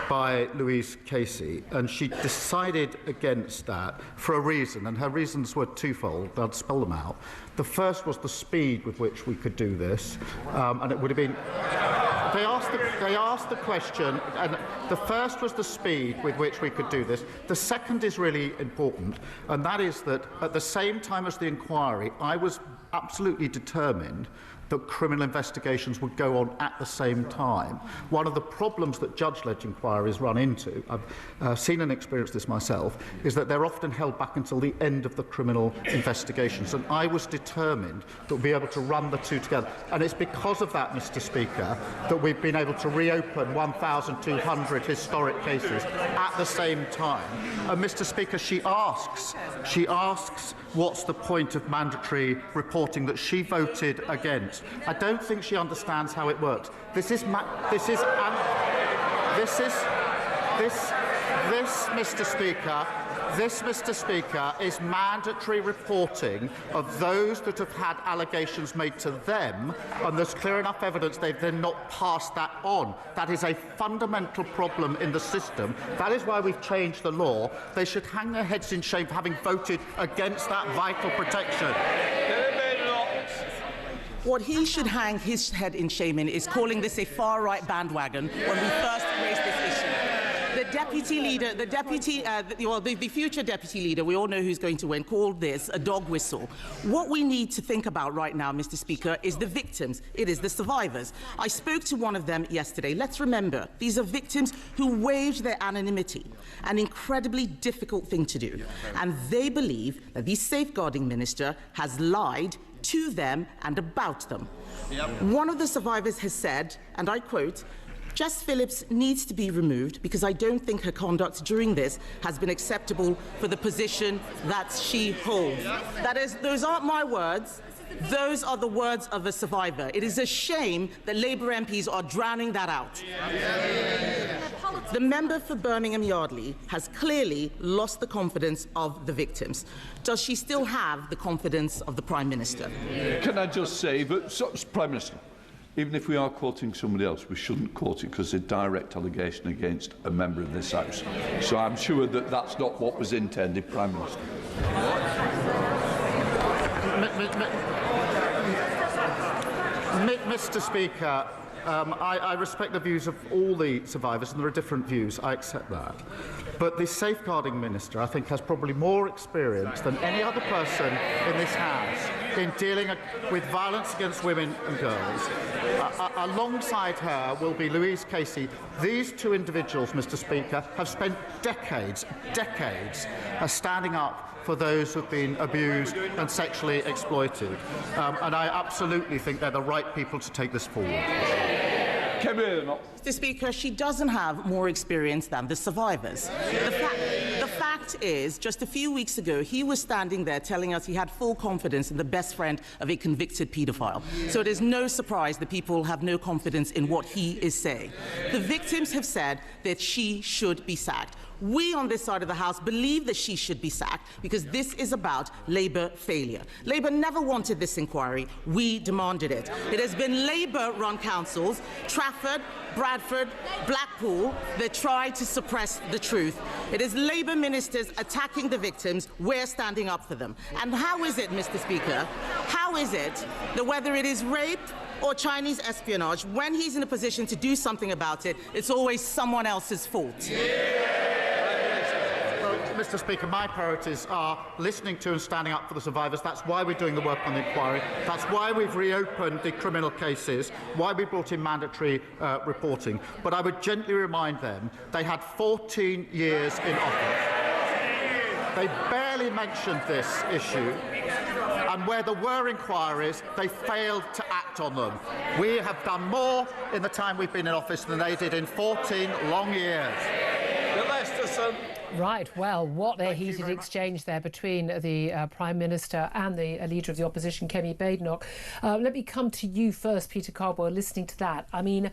by Louise Casey, and she decided against that for a reason, and her reasons were twofold. I'll spell them out. The first was the speed with which we could do this, and it would have been... They asked the question, and the first was the speed with which we could do this. The second is really important, and that is that at the same time as the inquiry, I was absolutely determined that criminal investigations would go on at the same time. One of the problems that judge-led inquiries run into, I've seen and experienced this myself, is that they're often held back until the end of the criminal investigations. And I was determined that we'd be able to run the two together. And it's because of that, Mr. Speaker, that we've been able to reopen 1,200 historic cases at the same time. And Mr. Speaker, she asks, what's the point of mandatory reporting that she voted against? I don't think she understands how it works. This, Mr. Speaker, is mandatory reporting of those that have had allegations made to them, and there's clear enough evidence they've then not passed that on. That is a fundamental problem in the system. That is why we've changed the law. They should hang their heads in shame for having voted against that vital protection. What he should hang his head in shame in is calling this a far-right bandwagon when we first raised this issue. The deputy leader, the future deputy leader, we all know who's going to win, called this a dog whistle. What we need to think about right now, Mr. Speaker, is the victims. It is the survivors. I spoke to one of them yesterday. Let's remember, these are victims who waived their anonymity, an incredibly difficult thing to do. And they believe that the safeguarding minister has lied to them and about them. One of the survivors has said, and I quote, "Jess Phillips needs to be removed because I don't think her conduct during this has been acceptable for the position that she holds." That is, those aren't my words. Those are the words of a survivor. It is a shame that Labour MPs are drowning that out. The member for Birmingham Yardley has clearly lost the confidence of the victims. Does she still have the confidence of the Prime Minister? Can I just say, Prime Minister, even if we are quoting somebody else, we shouldn't quote it because it's a direct allegation against a member of this House. So I'm sure that that's not what was intended, Prime Minister. Mr. Speaker, I respect the views of all the survivors, and there are different views. I accept that. But the safeguarding minister, I think, has probably more experience than any other person in this House in dealing with violence against women and girls. Alongside her will be Louise Casey. These two individuals, Mr. Speaker, have spent decades standing up for those who have been abused and sexually exploited. And I absolutely think they're the right people to take this forward. Mr. Speaker, she doesn't have more experience than the survivors. The fact is, just a few weeks ago, he was standing there telling us he had full confidence in the best friend of a convicted paedophile. So it is no surprise that people have no confidence in what he is saying. The victims have said that she should be sacked. We on this side of the House believe that she should be sacked because this is about Labour failure. Labour never wanted this inquiry. We demanded it. It has been Labour-run councils, Trafford, Bradford, Blackpool, that tried to suppress the truth. It is Labour ministers attacking the victims. We're standing up for them. And how is it, Mr. Speaker, how is it that whether it is rape or Chinese espionage, when he's in a position to do something about it, it's always someone else's fault? Mr. Speaker, my priorities are listening to and standing up for the survivors. That's why we're doing the work on the inquiry. That's why we've reopened the criminal cases, why we brought in mandatory reporting. But I would gently remind them they had 14 years in office. They barely mentioned this issue. And where there were inquiries, they failed to act on them. We have done more in the time we've been in office than they did in 14 long years. Right, well, what a heated exchange there between the Prime Minister and the Leader of the Opposition, Kemi Badenoch. Let me come to you first, Peter Carboy, listening to that. I mean,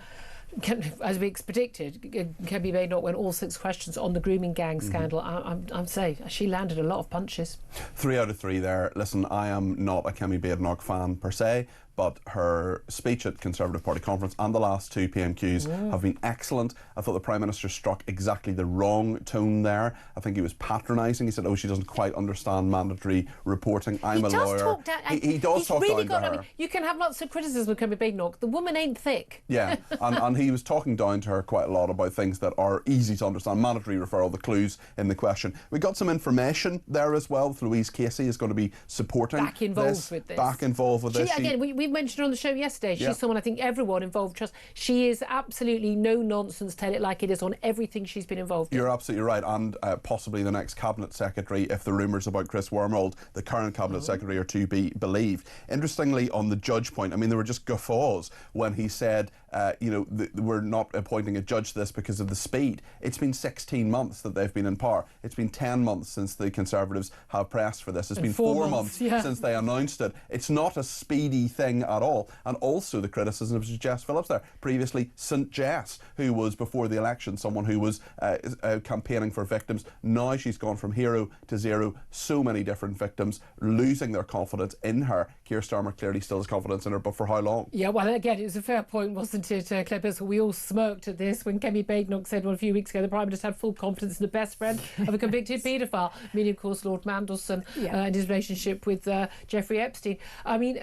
as we predicted, Kemi Badenoch went all 6 questions on the grooming gang scandal. I'm saying she landed a lot of punches. 3 out of 3 there. Listen, I am not a Kemi Badenoch fan per se, but her speech at Conservative Party conference and the last 2 PMQs have been excellent. I thought the Prime Minister struck exactly the wrong tone there. I think he was patronising. He said, oh, she doesn't quite understand mandatory reporting. I'm a lawyer. He does talk down to her. I mean, you can have lots of criticism of Kemi Badenoch. The woman ain't thick. Yeah, and he was talking down to her quite a lot about things that are easy to understand. Mandatory referral, the clues in the question. We got some information there as well. Louise Casey is going to be supporting Back involved with this. Back involved with this. Again, we mentioned her on the show yesterday. She's someone I think everyone involved trusts. She is absolutely no nonsense, tell it like it is on everything she's been involved in. You're absolutely right, and possibly the next Cabinet Secretary if the rumours about Chris Wormald, the current Cabinet Secretary, are to be believed. Interestingly, on the judge point, I mean, there were just guffaws when he said, we're not appointing a judge to this because of the speed. It's been 16 months that they've been in power. It's been 10 months since the Conservatives have pressed for this. It's been 4 months since they announced it. It's not a speedy thing at all. And also the criticism of Jess Phillips there. Previously, St Jess, who was before the election someone who was campaigning for victims. Now she's gone from hero to zero. So many different victims losing their confidence in her. Keir Starmer clearly still has confidence in her, but for how long? Yeah, well, again, it was a fair point, wasn't it, Clippers? We all smirked at this when Kemi Badenoch said, well, a few weeks ago, the Prime Minister had full confidence in the best friend of a convicted paedophile, meaning, of course, Lord Mandelson and his relationship with Jeffrey Epstein. I mean,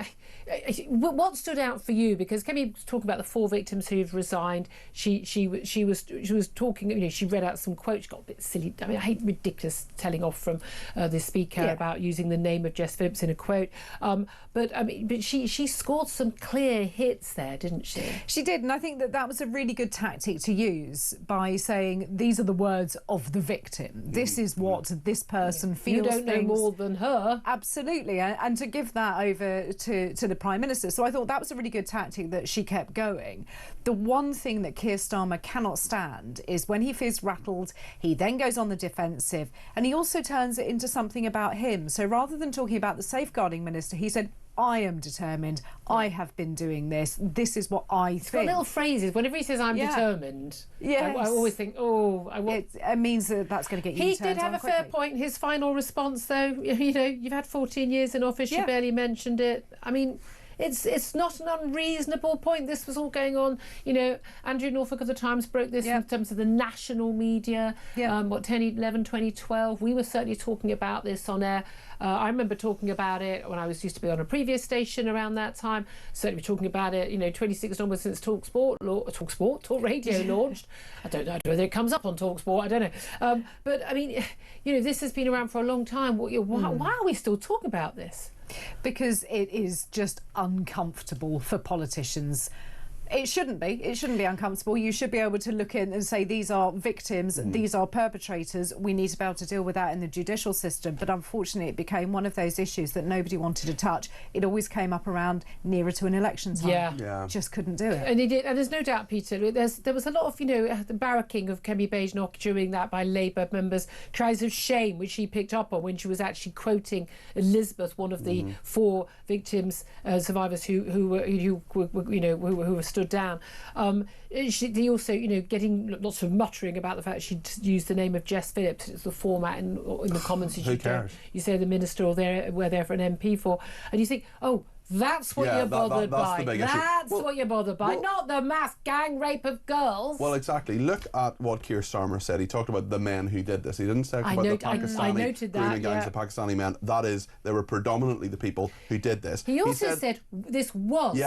what stood out for you? Because Kemi was talking about the 4 victims who've resigned. She was talking. She read out some quotes. She got a bit silly. I mean, I hate ridiculous telling off from the speaker about using the name of Jess Phillips in a quote. But she scored some clear hits there, didn't she? She did, and I think that was a really good tactic to use by saying these are the words of the victim. This is what this person feels. You don't know more than her. Absolutely, and to give that over to the Prime Minister. So I thought that was a really good tactic that she kept going. The one thing that Keir Starmer cannot stand is when he feels rattled, he then goes on the defensive, and he also turns it into something about him. So rather than talking about the safeguarding minister, he said, I am determined. I have been doing this. This is what I think. It's got little phrases. Whenever he says, I'm determined, I always think, it means that that's going to get you He did have a fair point. His final response, though, you've had 14 years in office. You barely mentioned it. I mean, it's not an unreasonable point. This was all going on. Andrew Norfolk of the Times broke this in terms of the national media. 2012. We were certainly talking about this on air. I remember talking about it when I used to be on a previous station around that time. Certainly talking about it, 26 onwards since Talk Radio launched. I don't know whether it comes up on Talk Sport. I don't know. But I mean, this has been around for a long time. Why are we still talking about this? Because it is just uncomfortable for politicians. It shouldn't be. It shouldn't be uncomfortable. You should be able to look in and say these are victims, these are perpetrators. We need to be able to deal with that in the judicial system. But unfortunately, it became one of those issues that nobody wanted to touch. It always came up around nearer to an election time. Just couldn't do it. And he did. And there's no doubt, Peter, there was a lot of, the barracking of Kemi Badenoch during that by Labour members, cries of shame, which she picked up on when she was actually quoting Elizabeth, one of the 4 victims, survivors who were stood down. They also, getting lots of muttering about the fact she used the name of Jess Phillips. It's the format in the Commons. You say the minister or we're there for an MP for, and you think, that's what you're bothered by. That's what you're bothered by, not the mass gang rape of girls. Well, exactly. Look at what Keir Starmer said. He talked about the men who did this. He didn't say about the Pakistani grooming gangs, the Pakistani men. That is, they were predominantly the people who did this. He also said this was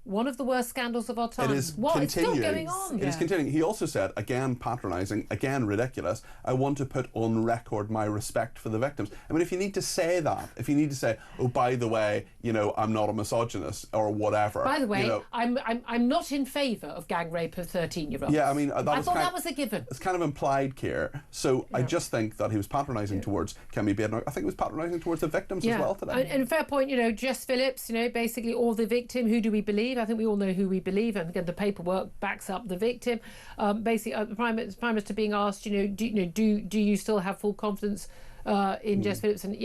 one of the worst scandals of our time. It is What? It's still continuing. going on. It is continuing. He also said, again patronising, again ridiculous, I want to put on record my respect for the victims. I mean, if you need to say that, if you need to say, oh, by the way, you know, I'm not a misogynist or whatever. By the way, you know, I'm not in favour of gang rape of 13-year-olds. Yeah, I mean, I thought that was a given. It's kind of implied here. So I just think that he was patronising towards Kemi Baden. I think he was patronising towards the victims as well today. And fair point, you know, Jess Phillips, you know, basically, or the victim, who do we believe? I think we all know who we believe, and again, the paperwork backs up the victim. Basically, the Prime Minister being asked, do you still have full confidence in Jess Phillips? And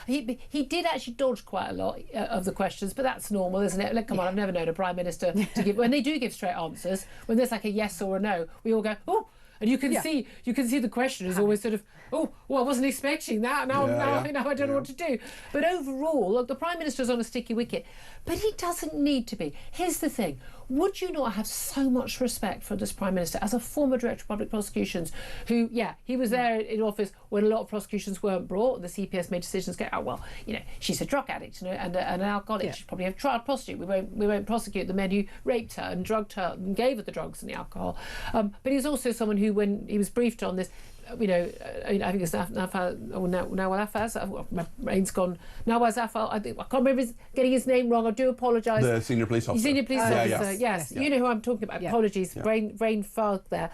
he did actually dodge quite a lot of the questions, but that's normal, isn't it? Like, come on, I've never known a Prime Minister to give, when they do give straight answers, when there's like a yes or a no, we all go, oh. And you can see the question is always sort of, oh, well, I wasn't expecting that. Now I don't know what to do. But overall, look, the Prime Minister's on a sticky wicket, but he doesn't need to be. Here's the thing: would you not have so much respect for this Prime Minister as a former Director of Public Prosecutions, who, he was there in office when a lot of prosecutions weren't brought. The CPS made decisions go, oh well, you know, she's a drug addict, you know, and an alcoholic. She'd probably have tried prostitute. We won't prosecute the men who raped her and drugged her and gave her the drugs and the alcohol. But he's also someone who, when he was briefed on this, you know, I think it's Nawal Afaz. My brain's gone. Nawaz Afal. I can't remember getting his name wrong. I do apologise. The senior police officer. Senior police officer. Yes. You know who I'm talking about. Apologies. Brain fog there.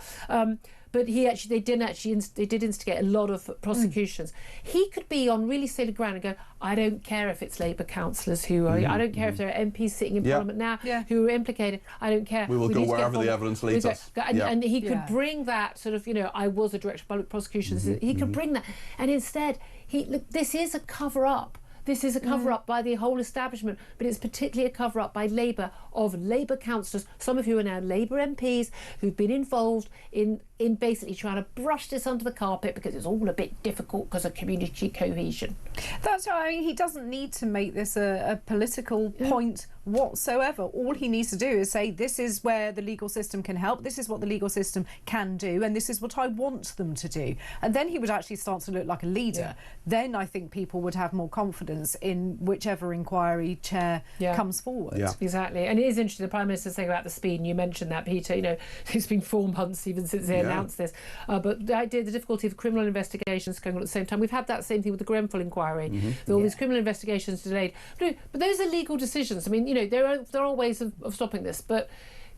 But they did instigate a lot of prosecutions. He could be on really solid ground and go, I don't care if it's Labour councillors who are, I don't care if there are MPs sitting in Parliament now who are implicated. I don't care. We will go wherever the evidence leads us. And he could bring that sort of, you know, I was a Director of Public Prosecutions. He could bring that. And instead, this is a cover-up. This is a cover-up by the whole establishment, but it's particularly a cover-up by Labour, of Labour councillors, some of who are now Labour MPs, who've been involved in basically trying to brush this under the carpet because it's all a bit difficult because of community cohesion. That's right. I mean, he doesn't need to make this a political point whatsoever. All he needs to do is say, this is where the legal system can help, this is what the legal system can do, and this is what I want them to do. And then he would actually start to look like a leader. Then I think people would have more confidence in whichever inquiry chair comes forward. Exactly. And it is interesting, the Prime Minister saying about the speed, and you mentioned that, Peter, you know, it's been 4 months even since they announced this. But the idea, the difficulty of criminal investigations going on at the same time, we've had that same thing with the Grenfell inquiry. All these criminal investigations delayed. But those are legal decisions. I mean, you know, there are ways of stopping this, but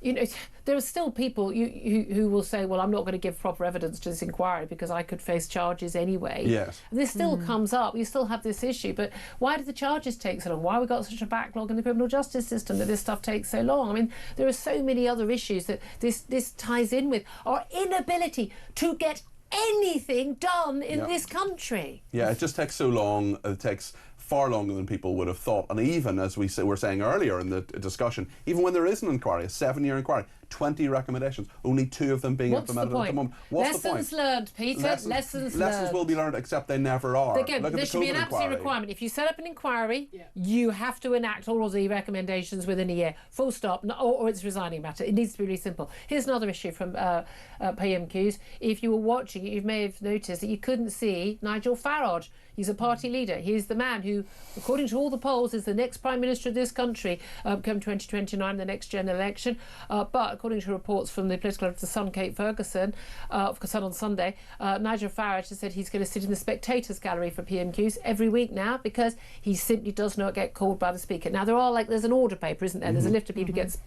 you know, there are still people who will say, well, I'm not going to give proper evidence to this inquiry because I could face charges anyway. Yes. And this still comes up. You still have this issue. But why did the charges take so long? Why have we got such a backlog in the criminal justice system that this stuff takes so long? I mean, there are so many other issues that this ties in with. Our inability to get anything done in this country. Yeah, it just takes so long. It takes far longer than people would have thought. And even, as we were saying earlier in the discussion, even when there is an inquiry, a 7-year inquiry, 20 recommendations, only 2 of them being implemented at the moment. What's the point? Lessons learned, Peter. Lessons learned. Lessons will be learned, except they never are. Again, there should be an absolute requirement. If you set up an inquiry, you have to enact all of the recommendations within a year. Full stop. Or it's resigning matter. It needs to be really simple. Here's another issue from PMQs. If you were watching it, you may have noticed that you couldn't see Nigel Farage. He's a party leader. He's the man who, according to all the polls, is the next Prime Minister of this country come 2029, the next general election. But according to reports from the political editor Sun, Kate Ferguson, Sun on Sunday, Nigel Farage has said he's going to sit in the spectators gallery for PMQs every week now because he simply does not get called by the Speaker. Now, there's an order paper, isn't there? There's a list of people who gets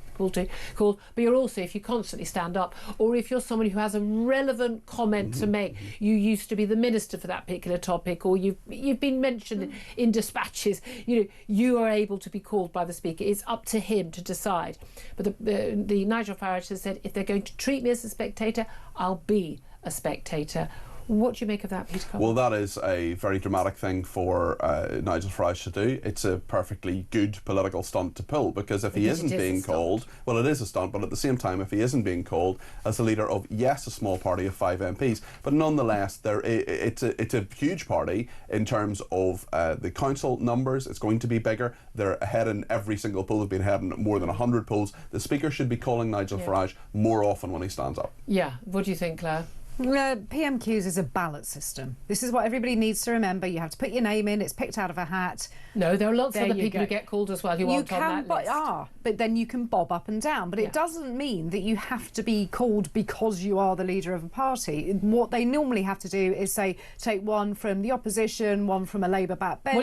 called, but you're also, if you constantly stand up, or if you're someone who has a relevant comment to make, you used to be the minister for that particular topic, or you've been mentioned in dispatches, you know, you are able to be called by the Speaker. It's up to him to decide. But the Nigel Farage has said, if they're going to treat me as a spectator, I'll be a spectator. What do you make of that, Peter Cole? Well, that is a very dramatic thing for Nigel Farage to do. It's a perfectly good political stunt to pull, because if he isn't being called, well, it is a stunt, but at the same time, if he isn't being called as the leader of, yes, a small party of 5 MPs, but nonetheless, it's a huge party in terms of the council numbers. It's going to be bigger. They're ahead in every single poll. They've been ahead in more than 100 polls. The Speaker should be calling Nigel Farage more often when he stands up. Yeah. What do you think, Claire? PMQs is a ballot system. This is what everybody needs to remember. You have to put your name in. It's picked out of a hat. No, there are lots of other people who get called as well who aren't on that list. But then you can bob up and down. But it doesn't mean that you have to be called because you are the leader of a party. What they normally have to do is say, take one from the opposition, one from a Labour backbench.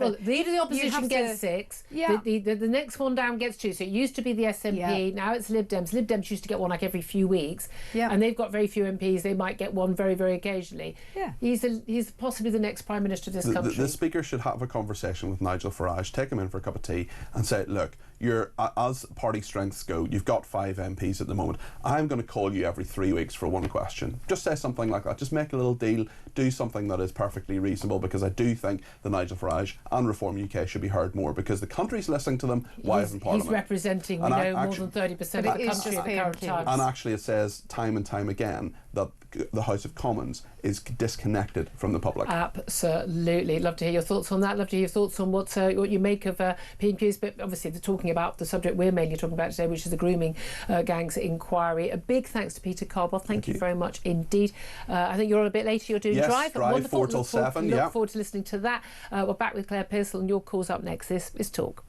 Well, the leader of the opposition gets 6. Yeah. The next one down gets 2. So it used to be the SNP. Now it's Lib Dems. Lib Dems used to get one like every few weeks. Yeah. And they've got very few MPs. They might get one very, very occasionally. Yeah. He's possibly the next Prime Minister of this country. The Speaker should have a conversation with Nigel Farage, take him in for a cup of tea and say, look, you're, as party strengths go, you've got 5 MPs at the moment. I'm going to call you every 3 weeks for one question. Just say something like that. Just make a little deal. Do something that is perfectly reasonable, because I do think that Nigel Farage and Reform UK should be heard more, because the country's listening to them. Why isn't Parliament? He's representing, more than 30% of the country at the current time. And actually it says time and time again that the House of Commons is disconnected from the public. Absolutely. Love to hear your thoughts on that. Love to hear your thoughts on what you make of PMQs. But obviously they're talking about the subject we're mainly talking about today, which is the grooming gangs inquiry. A big thanks to Peter Cardwell. Thank you very much indeed. I think you're on a bit later. You're doing Drive. Wonderful. 4 till 7. Look forward to listening to that. We're back with Claire Pearsall and your calls up next. This is Talk.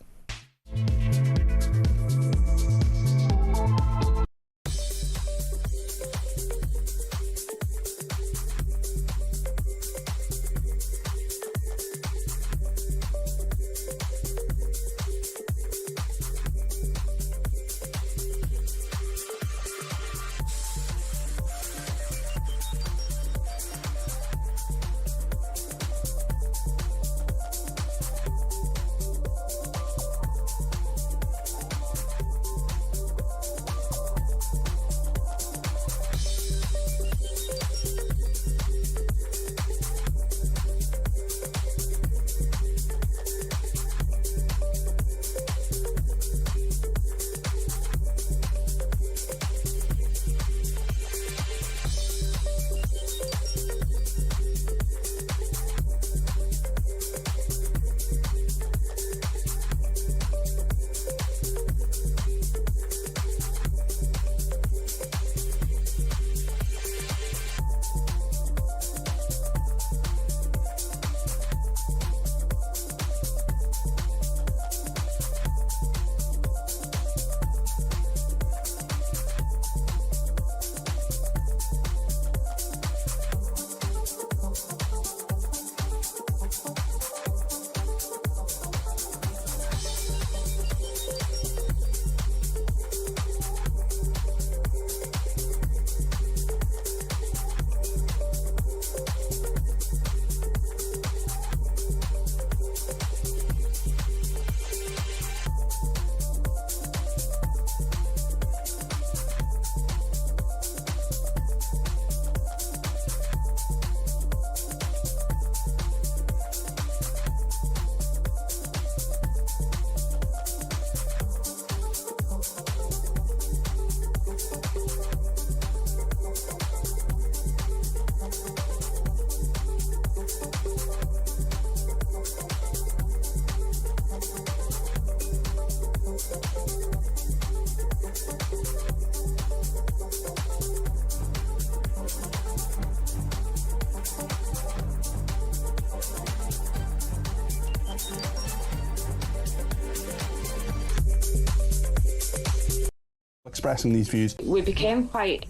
Expressing these views. We became quite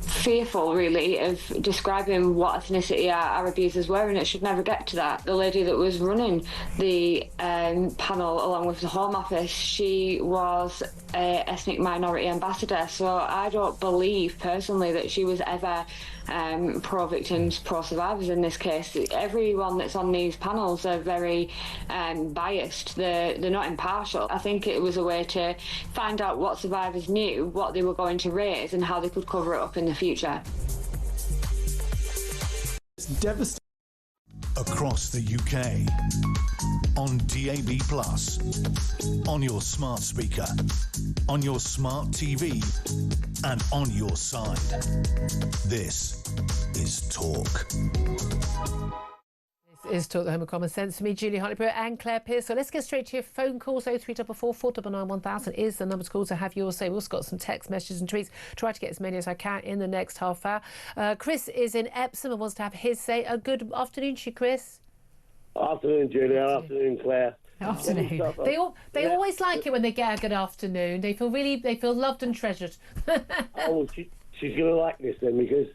fearful, really, of describing what ethnicity our abusers were, and it should never get to that. The lady that was running the panel along with the Home Office, she was an ethnic minority ambassador, so I don't believe personally that she was ever pro-victims, pro-survivors in this case. Everyone that's on these panels are very biased. They're not impartial. I think it was a way to find out what survivors knew, what they were going to raise, and how they could cover it up in the future. It's devastating. Across the UK, on DAB+, on your smart speaker, on your smart TV, and on your side. This is Talk. This is Talk the Home of Common Sense for me, Julia Hartley-Brewer and Claire Pearce. So let's get straight to your phone calls. 0344 499 1000 is the number to call to have your say. We've also got some text messages and tweets. Try to get as many as I can in the next half hour. Chris is in Epsom and wants to have his say. Good afternoon to you, Chris. Afternoon, Julia. Afternoon, Claire. Afternoon. They always like it when they get a good afternoon. They feel loved and treasured. She's going to like this then, because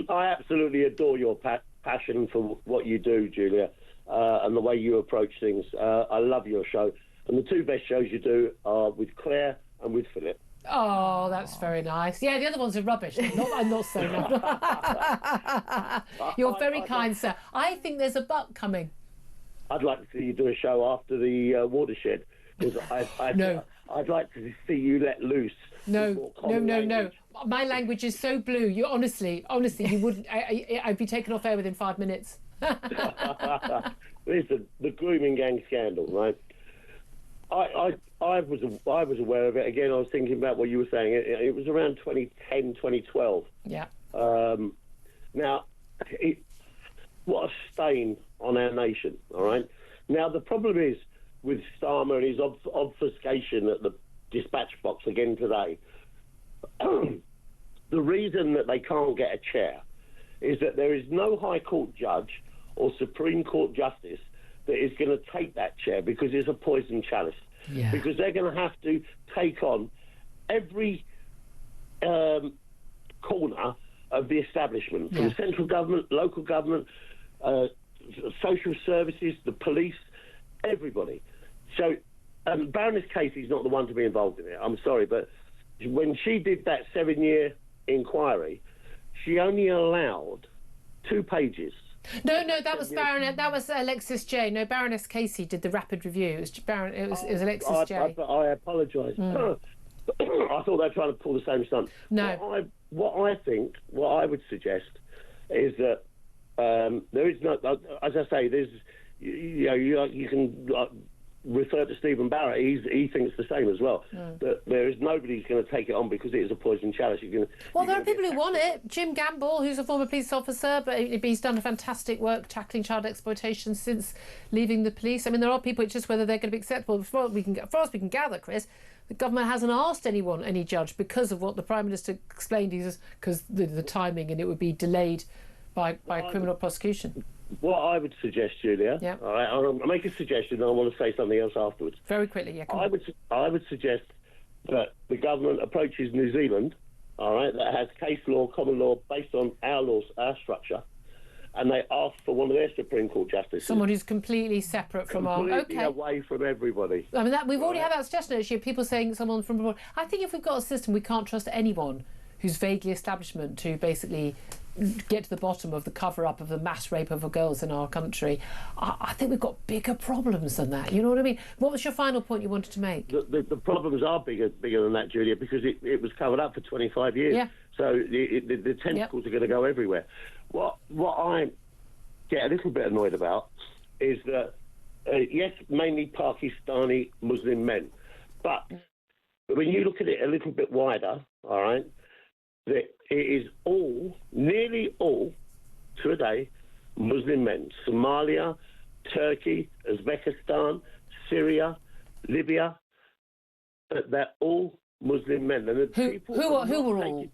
I absolutely adore your passion for what you do, Julia, and the way you approach things. I love your show. And the two best shows you do are with Claire and with Philip. Oh, that's very nice. Yeah, the other ones are rubbish. I'm not so nice. You're very kind, sir. I think there's a butt coming. I'd like to see you do a show after the watershed, because I'd like to see you let loose. No. My language is so blue. You honestly, you wouldn't. I'd be taken off air within 5 minutes. Listen, the grooming gang scandal, right? I was aware of it. Again, I was thinking about what you were saying. It was around 2010, 2012. Yeah. Now, what a stain on our nation, all right? Now, the problem is with Starmer and his obfuscation at the dispatch box again today, the reason that they can't get a chair is that there is no High Court judge or Supreme Court justice that is going to take that chair, because it's a poison chalice. Yeah. Because they're going to have to take on every corner of the establishment, from central government, local government, social services, the police, everybody. So Baroness Casey's not the one to be involved in it. I'm sorry, but when she did that 7-year inquiry, she only allowed 2 pages. No, that was Alexis J. No, Baroness Casey did the rapid review. It was Alexis J. I apologise. I thought they were trying to pull the same stunt. No. What I would suggest is that there is no, as I say, there's, you can refer to Stephen Barrett. He thinks the same as well. But there is nobody who's going to take it on because it is a poison chalice. There are people who want it. Jim Gamble, who's a former police officer, but he's done fantastic work tackling child exploitation since leaving the police. I mean, there are people. It's just whether they're going to be acceptable. As far as we can gather, Chris, the government hasn't asked any judge, because of what the Prime Minister explained. Because the timing, and it would be delayed by criminal prosecution. What I would suggest, Julia, all right, I'll make a suggestion, and I want to say something else afterwards. Very quickly, yeah. I would suggest that the government approaches New Zealand, all right, that has case law, common law, based on our laws, our structure, and they ask for one of their Supreme Court justices. Someone who's completely separate from completely away from everybody. I mean, we've already had that suggestion, actually, people saying someone from abroad. I think if we've got a system, we can't trust anyone who's vaguely establishment to basically get to the bottom of the cover-up of the mass rape of girls in our country. I think we've got bigger problems than that. You know what I mean? What was your final point you wanted to make? The problems are bigger than that, Julia, because it was covered up for 25 years. Yeah. So the tentacles are going to go everywhere. What I get a little bit annoyed about is that, yes, mainly Pakistani Muslim men, but when you look at it a little bit wider, all right, that it is nearly all, today, Muslim men. Somalia, Turkey, Uzbekistan, Syria, Libya, they're all Muslim men. And who were all?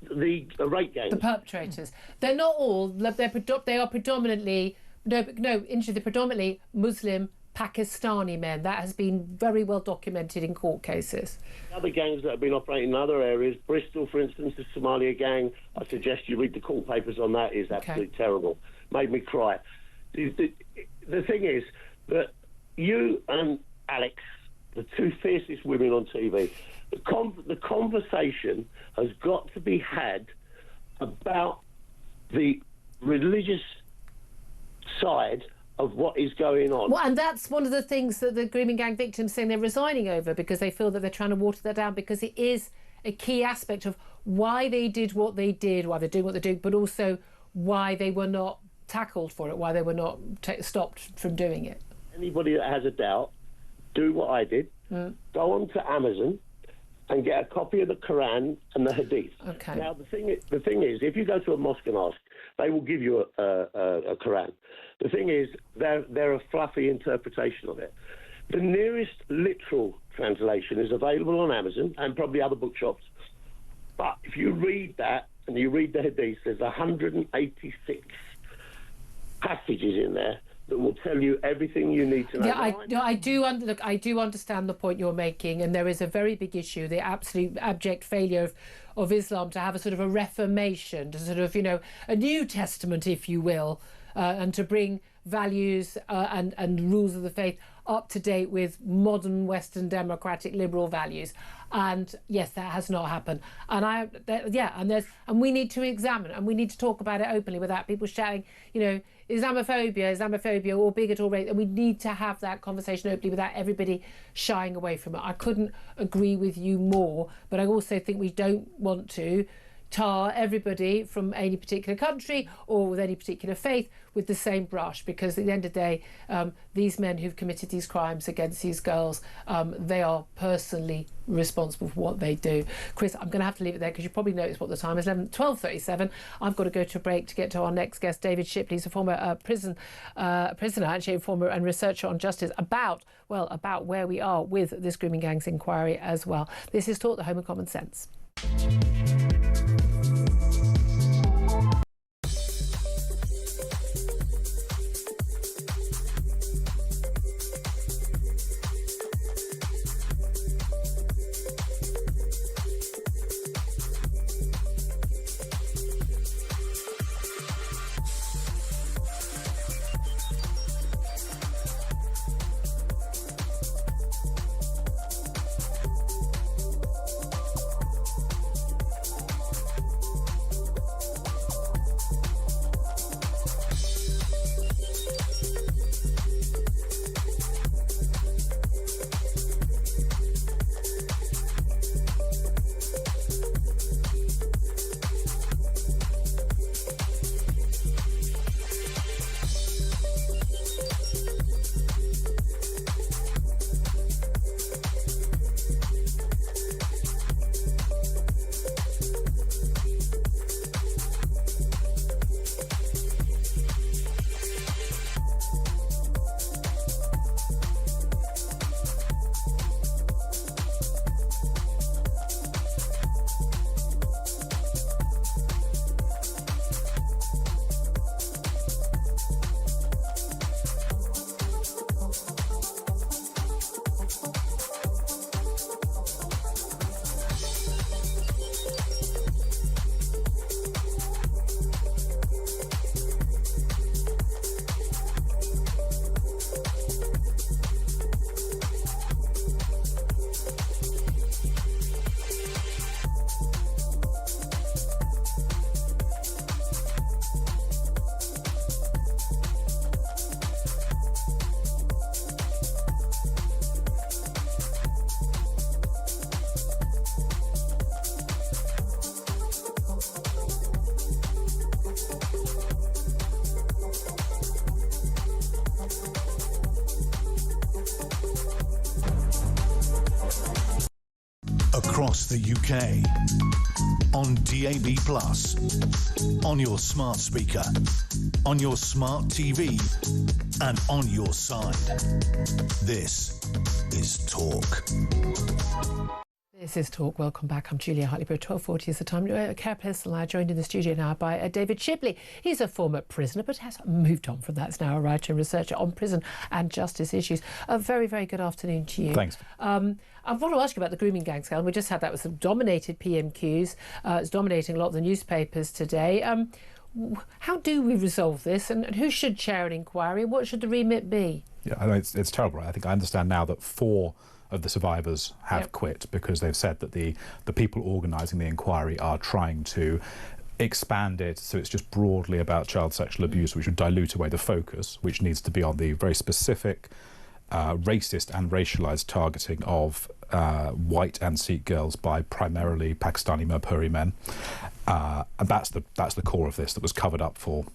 The rape gangs. The perpetrators. They're not all. They are predominantly, they're predominantly Muslim Pakistani men. That has been very well documented in court cases. Other gangs that have been operating in other areas, Bristol, for instance, the Somalia gang, I suggest you read the court papers on that. Is absolutely terrible. Made me cry. The thing is that you and Alex, the two fiercest women on TV, the conversation has got to be had about the religious side of what is going on. Well, and that's one of the things that the grooming gang victims saying they're resigning over, because they feel that they're trying to water that down, because it is a key aspect of why they did what they did, why they're doing what they're doing, but also why they were not tackled for it, why they were not stopped from doing it. Anybody that has a doubt, do what I did. Go on to Amazon and get a copy of the Quran and the Hadith. Okay. Now, the thing is, if you go to a mosque and ask, they will give you a Quran. The thing is, they're a fluffy interpretation of it. The nearest literal translation is available on Amazon and probably other bookshops. But if you read that and you read the Hadith, there's 186 passages in there that will tell you everything you need to know. Yeah, I do understand the point you're making, and there is a very big issue, the absolute abject failure of Islam to have a sort of a reformation, to sort of, a New Testament, if you will, and to bring values and rules of the faith up to date with modern Western democratic liberal values. And yes, that has not happened. And and we need to examine, and we need to talk about it openly without people shouting, Islamophobia or bigot or race. And we need to have that conversation openly without everybody shying away from it. I couldn't agree with you more, but I also think we don't want to tar everybody from any particular country or with any particular faith with the same brush, because at the end of the day, these men who've committed these crimes against these girls, they are personally responsible for what they do. Chris, I'm going to have to leave it there because you probably noticed what the time is, 12:37. I've got to go to a break to get to our next guest, David Shipley. He's a former prisoner, actually, former and researcher on justice about where we are with this grooming gangs inquiry as well. This is Talk, the Home of Common Sense. Across the UK, on DAB+, on your smart speaker, on your smart TV, and on your side. This is Talk. This is Talk. Welcome back. I'm Julia Hartley-Brewer. 12:40 is the time. Care Personal. I joined in the studio now by David Shipley. He's a former prisoner, but has moved on from that. He's now a writer and researcher on prison and justice issues. A very, very good afternoon to you. Thanks. I want to ask you about the grooming gang scandal. We just had that with some dominated PMQs. It's dominating a lot of the newspapers today. How do we resolve this, and who should chair an inquiry? What should the remit be? Yeah, I know it's terrible. I think I understand now that 4 of the survivors have quit because they've said that the people organising the inquiry are trying to expand it so it's just broadly about child sexual abuse, which would dilute away the focus, which needs to be on the very specific racist and racialised targeting of white and Sikh girls by primarily Pakistani Mirpuri men. And that's the core of this that was covered up for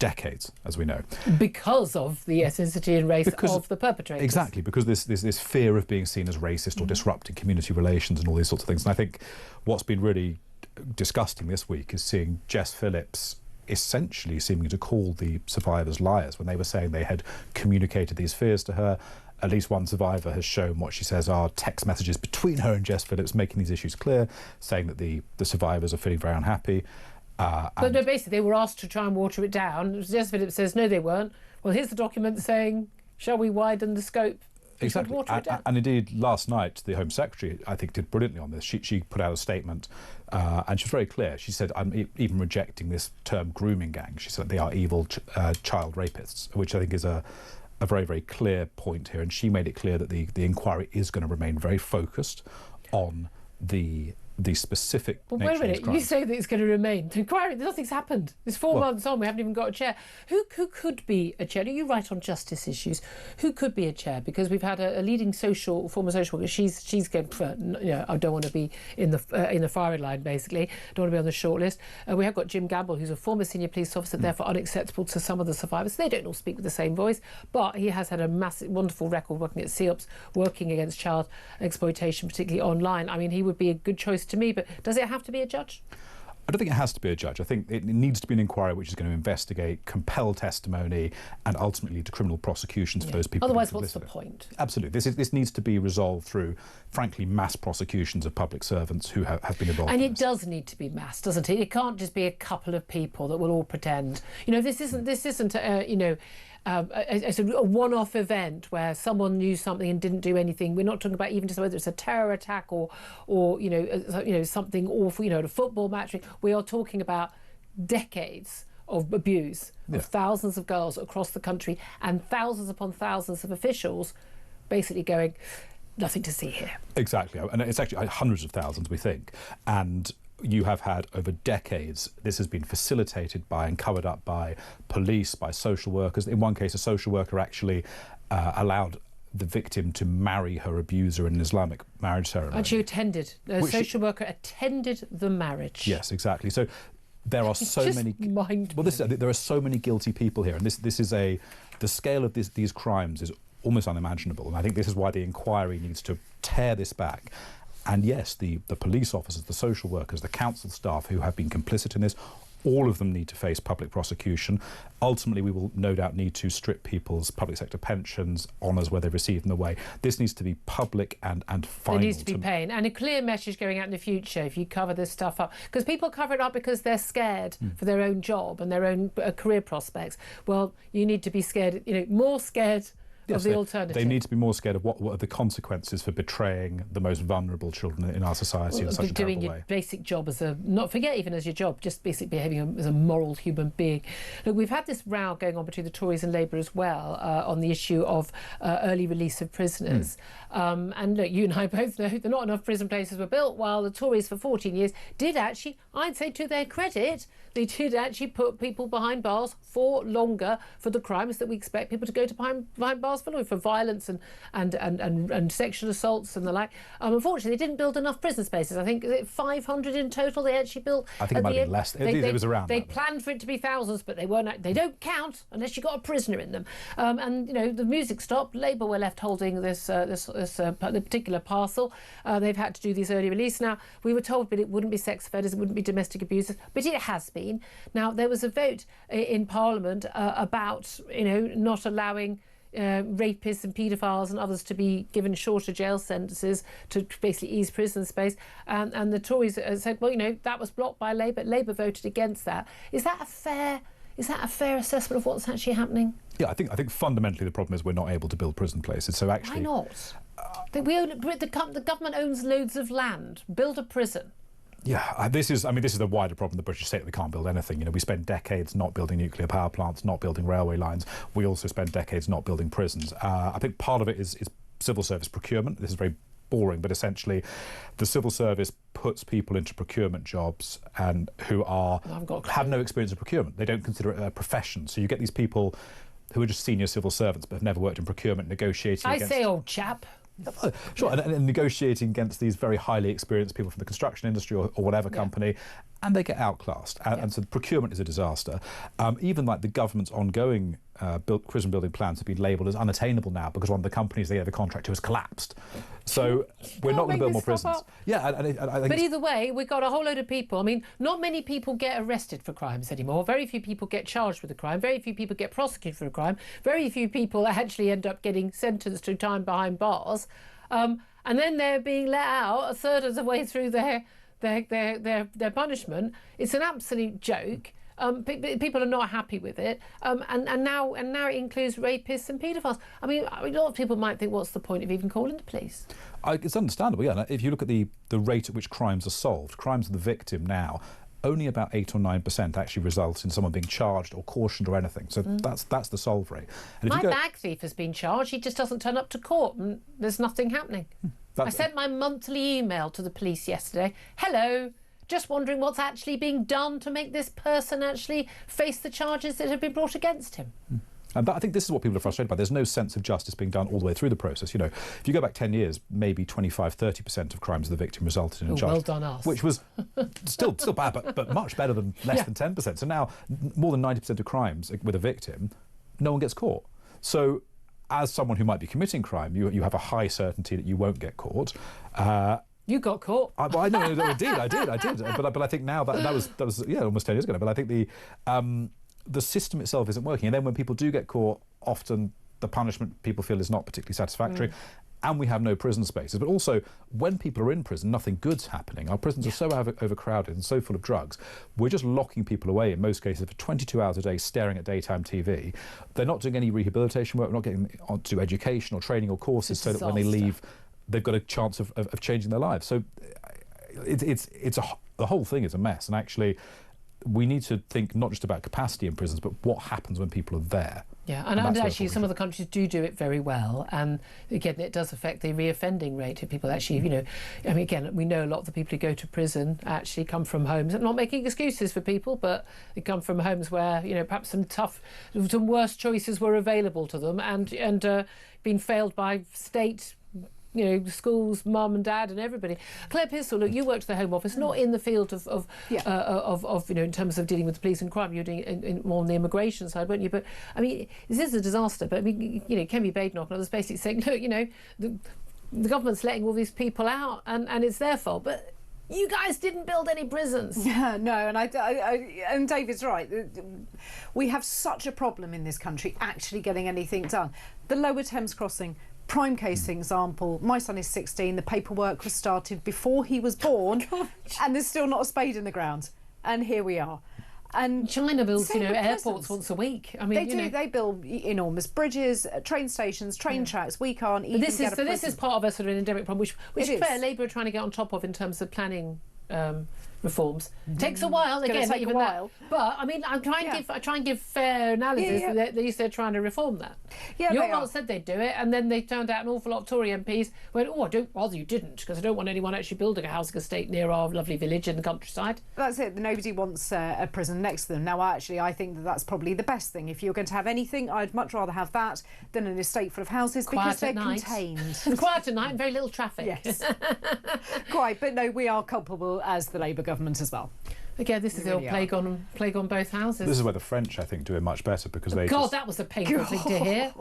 decades, as we know. Because of the ethnicity and race of the perpetrators. Exactly, because this fear of being seen as racist or disrupting community relations and all these sorts of things. And I think what's been really disgusting this week is seeing Jess Phillips essentially seeming to call the survivors liars when they were saying they had communicated these fears to her. At least one survivor has shown what she says are text messages between her and Jess Phillips, making these issues clear, saying that the survivors are feeling very unhappy. But no, basically, they were asked to try and water it down. Jess Phillips says, no, they weren't. Well, here's the document saying, shall we widen the scope? Exactly. And indeed, last night, the Home Secretary, I think, did brilliantly on this. She put out a statement, and she was very clear. She said, I'm even rejecting this term grooming gang. She said they are evil child rapists, which I think is a very, very clear point here. And she made it clear that the inquiry is going to remain very focused on the specific nature wait a of these minute, crimes. you say that it's going to remain. The inquiry, nothing's happened. It's 4 months on, we haven't even got a chair. Who could be a chair? You write on justice issues. Who could be a chair? Because we've had a leading former social worker. She's going for, I don't want to be in the firing line, basically. Don't want to be on the shortlist. We have got Jim Gamble, who's a former senior police officer, therefore unacceptable to some of the survivors. They don't all speak with the same voice, but he has had a massive, wonderful record working at CEOPS, working against child exploitation, particularly online. I mean, he would be a good choice to me, but does it have to be a judge? I don't think it has to be a judge. I think it needs to be an inquiry which is going to investigate, compel testimony, and ultimately lead to criminal prosecutions for those people. Otherwise, what's the point? Absolutely. This needs to be resolved through, frankly, mass prosecutions of public servants who have been involved. And in it does need to be mass, doesn't it? It can't just be a couple of people that will all pretend. This isn't it's a one-off event where someone knew something and didn't do anything. We're not talking about even just whether it's a terror attack or something awful, at a football match. We are talking about decades of abuse of thousands of girls across the country and thousands upon thousands of officials basically going, nothing to see here. Exactly. And it's actually hundreds of thousands, we think. And you have had over decades, this has been facilitated by and covered up by police, by social workers. In one case, a social worker actually allowed the victim to marry her abuser in an Islamic marriage ceremony. And she attended. A social worker attended the marriage. Yes, exactly. So there are so many. There are so many guilty people here, and this is the scale of these crimes is almost unimaginable. And I think this is why the inquiry needs to tear this back. And yes, the police officers, the social workers, the council staff who have been complicit in this, all of them need to face public prosecution. Ultimately, we will no doubt need to strip people's public sector pensions, honours where they've received them away. This needs to be public and final. There needs to be pain. And a clear message going out in the future if you cover this stuff up. Because people cover it up because they're scared for their own job and their own career prospects. Well, you need to be scared, more scared of the alternative. They need to be more scared of what are the consequences for betraying the most vulnerable children in our society in such a terrible way. Doing your basic job not forget even as your job, just basically behaving as a moral human being. Look, we've had this row going on between the Tories and Labour as well on the issue of early release of prisoners. And look, you and I both know that not enough prison places were built, while the Tories for 14 years did actually, I'd say to their credit, they did actually put people behind bars for longer for the crimes that we expect people to go to behind bars for violence and sexual assaults and the like. Unfortunately, they didn't build enough prison spaces. I think, is it 500 in total they actually built? I think it might have been less. It was around They that. planned for it to be thousands, but they weren't. They don't count unless you've got a prisoner in them. The music stopped. Labour were left holding this particular parcel. They've had to do this early release. Now, we were told that it wouldn't be sex offenders, it wouldn't be domestic abusers, but it has been. Now, there was a vote in Parliament about, not allowing rapists and paedophiles and others to be given shorter jail sentences to basically ease prison space. And the Tories said, well, that was blocked by Labour. Labour voted against that. Is that a fair assessment of what's actually happening? Yeah, I think fundamentally the problem is we're not able to build prison places. So actually, why not? The government owns loads of land. Build a prison. Yeah, this is the wider problem. The British state, we can't build anything. We spend decades not building nuclear power plants, not building railway lines. We also spend decades not building prisons. I think part of it is civil service procurement. This is very boring, but essentially the civil service puts people into procurement jobs and who have no experience of procurement. They don't consider it a profession. So you get these people who are just senior civil servants but have never worked in procurement, negotiating I say old chap. Sure, and negotiating against these very highly experienced people from the construction industry or whatever company, and they get outclassed. And so the procurement is a disaster. Even like the government's ongoing prison building plans have been labelled as unattainable now because one of the companies they gave a contract to has collapsed. So we're not going to build more prisons. Yeah, I think but either way, we've got a whole load of people. I mean, not many people get arrested for crimes anymore. Very few people get charged with a crime. Very few people get prosecuted for a crime. Very few people actually end up getting sentenced to time behind bars. And then they're being let out a third of the way through their punishment. It's an absolute joke. People are not happy with it, and now it includes rapists and paedophiles. I mean, a lot of people might think, what's the point of even calling the police? It's understandable, yeah. If you look at the rate at which crimes are solved, crimes of the victim now, only about 8 or 9% actually result in someone being charged or cautioned or anything. So that's the solve rate. And my bag thief has been charged. He just doesn't turn up to court, and there's nothing happening. I sent my monthly email to the police yesterday. Hello. Just wondering what's actually being done to make this person actually face the charges that have been brought against him. And I think this is what people are frustrated by. There's no sense of justice being done all the way through the process. You know, if you go back 10 years, maybe 25-30% of crimes of the victim resulted in a charge. Well done us. Which was still bad, but much better than less than 10%. So now more than 90% of crimes with a victim, no one gets caught. So as someone who might be committing crime, you have a high certainty that you won't get caught. You got caught. I know, I did. But I think now that was almost 10 years ago. But I think the system itself isn't working. And then when people do get caught, often the punishment people feel is not particularly satisfactory. And we have no prison spaces. But also, when people are in prison, nothing good's happening. Our prisons are so overcrowded and so full of drugs. We're just locking people away, in most cases, for 22 hours a day, staring at daytime TV. They're not doing any rehabilitation work. We're not getting onto education or training or courses so that when they leave, they've got a chance of changing their lives. So the whole thing is a mess. And actually, we need to think not just about capacity in prisons, but what happens when people are there. Yeah, and actually some of the countries do it very well. And again, it does affect the reoffending rate of people actually, you know. I mean, again, we know a lot of the people who go to prison actually come from homes, not making excuses for people, but they come from homes where, you know, perhaps some worse choices were available to them and been failed by state, you know, schools, mum and dad and everybody. Claire Pistol, look, you worked at the Home Office, not in the field of you know, in terms of dealing with police and crime. You're doing more on the immigration side, weren't you? But I mean, this is a disaster. But I mean, you know, Kemi Badenoch and others basically saying, look, you know, the government's letting all these people out, and it's their fault. But you guys didn't build any prisons. Yeah, no, and and David's right. We have such a problem in this country actually getting anything done. The Lower Thames Crossing, prime case example. My son is 16. The paperwork was started before he was born, and there's still not a spade in the ground. And here we are. And China builds, you know, airports once a week. I mean, they build enormous bridges, train stations, train tracks. We can't even get a prison. This is part of a sort of endemic problem, which fair Labour are trying to get on top of in terms of planning reforms. Takes a while, again, even that. But I mean, I try and give fair analysis. At least they're trying to reform that. Yeah, Your lot said they'd do it, and then they turned out an awful lot of Tory MPs went, you didn't, because I don't want anyone actually building a housing estate near our lovely village in the countryside. That's it. Nobody wants a prison next to them. Now, actually, I think that's probably the best thing. If you're going to have anything, I'd much rather have that than an estate full of houses because they're contained. Quiet at night and very little traffic. Yes. Quite. But no, we are culpable as the Labour government as well. Again, this is the old plague on both houses. This is where the French, I think, do it much better because they. God, that was a painful thing to hear.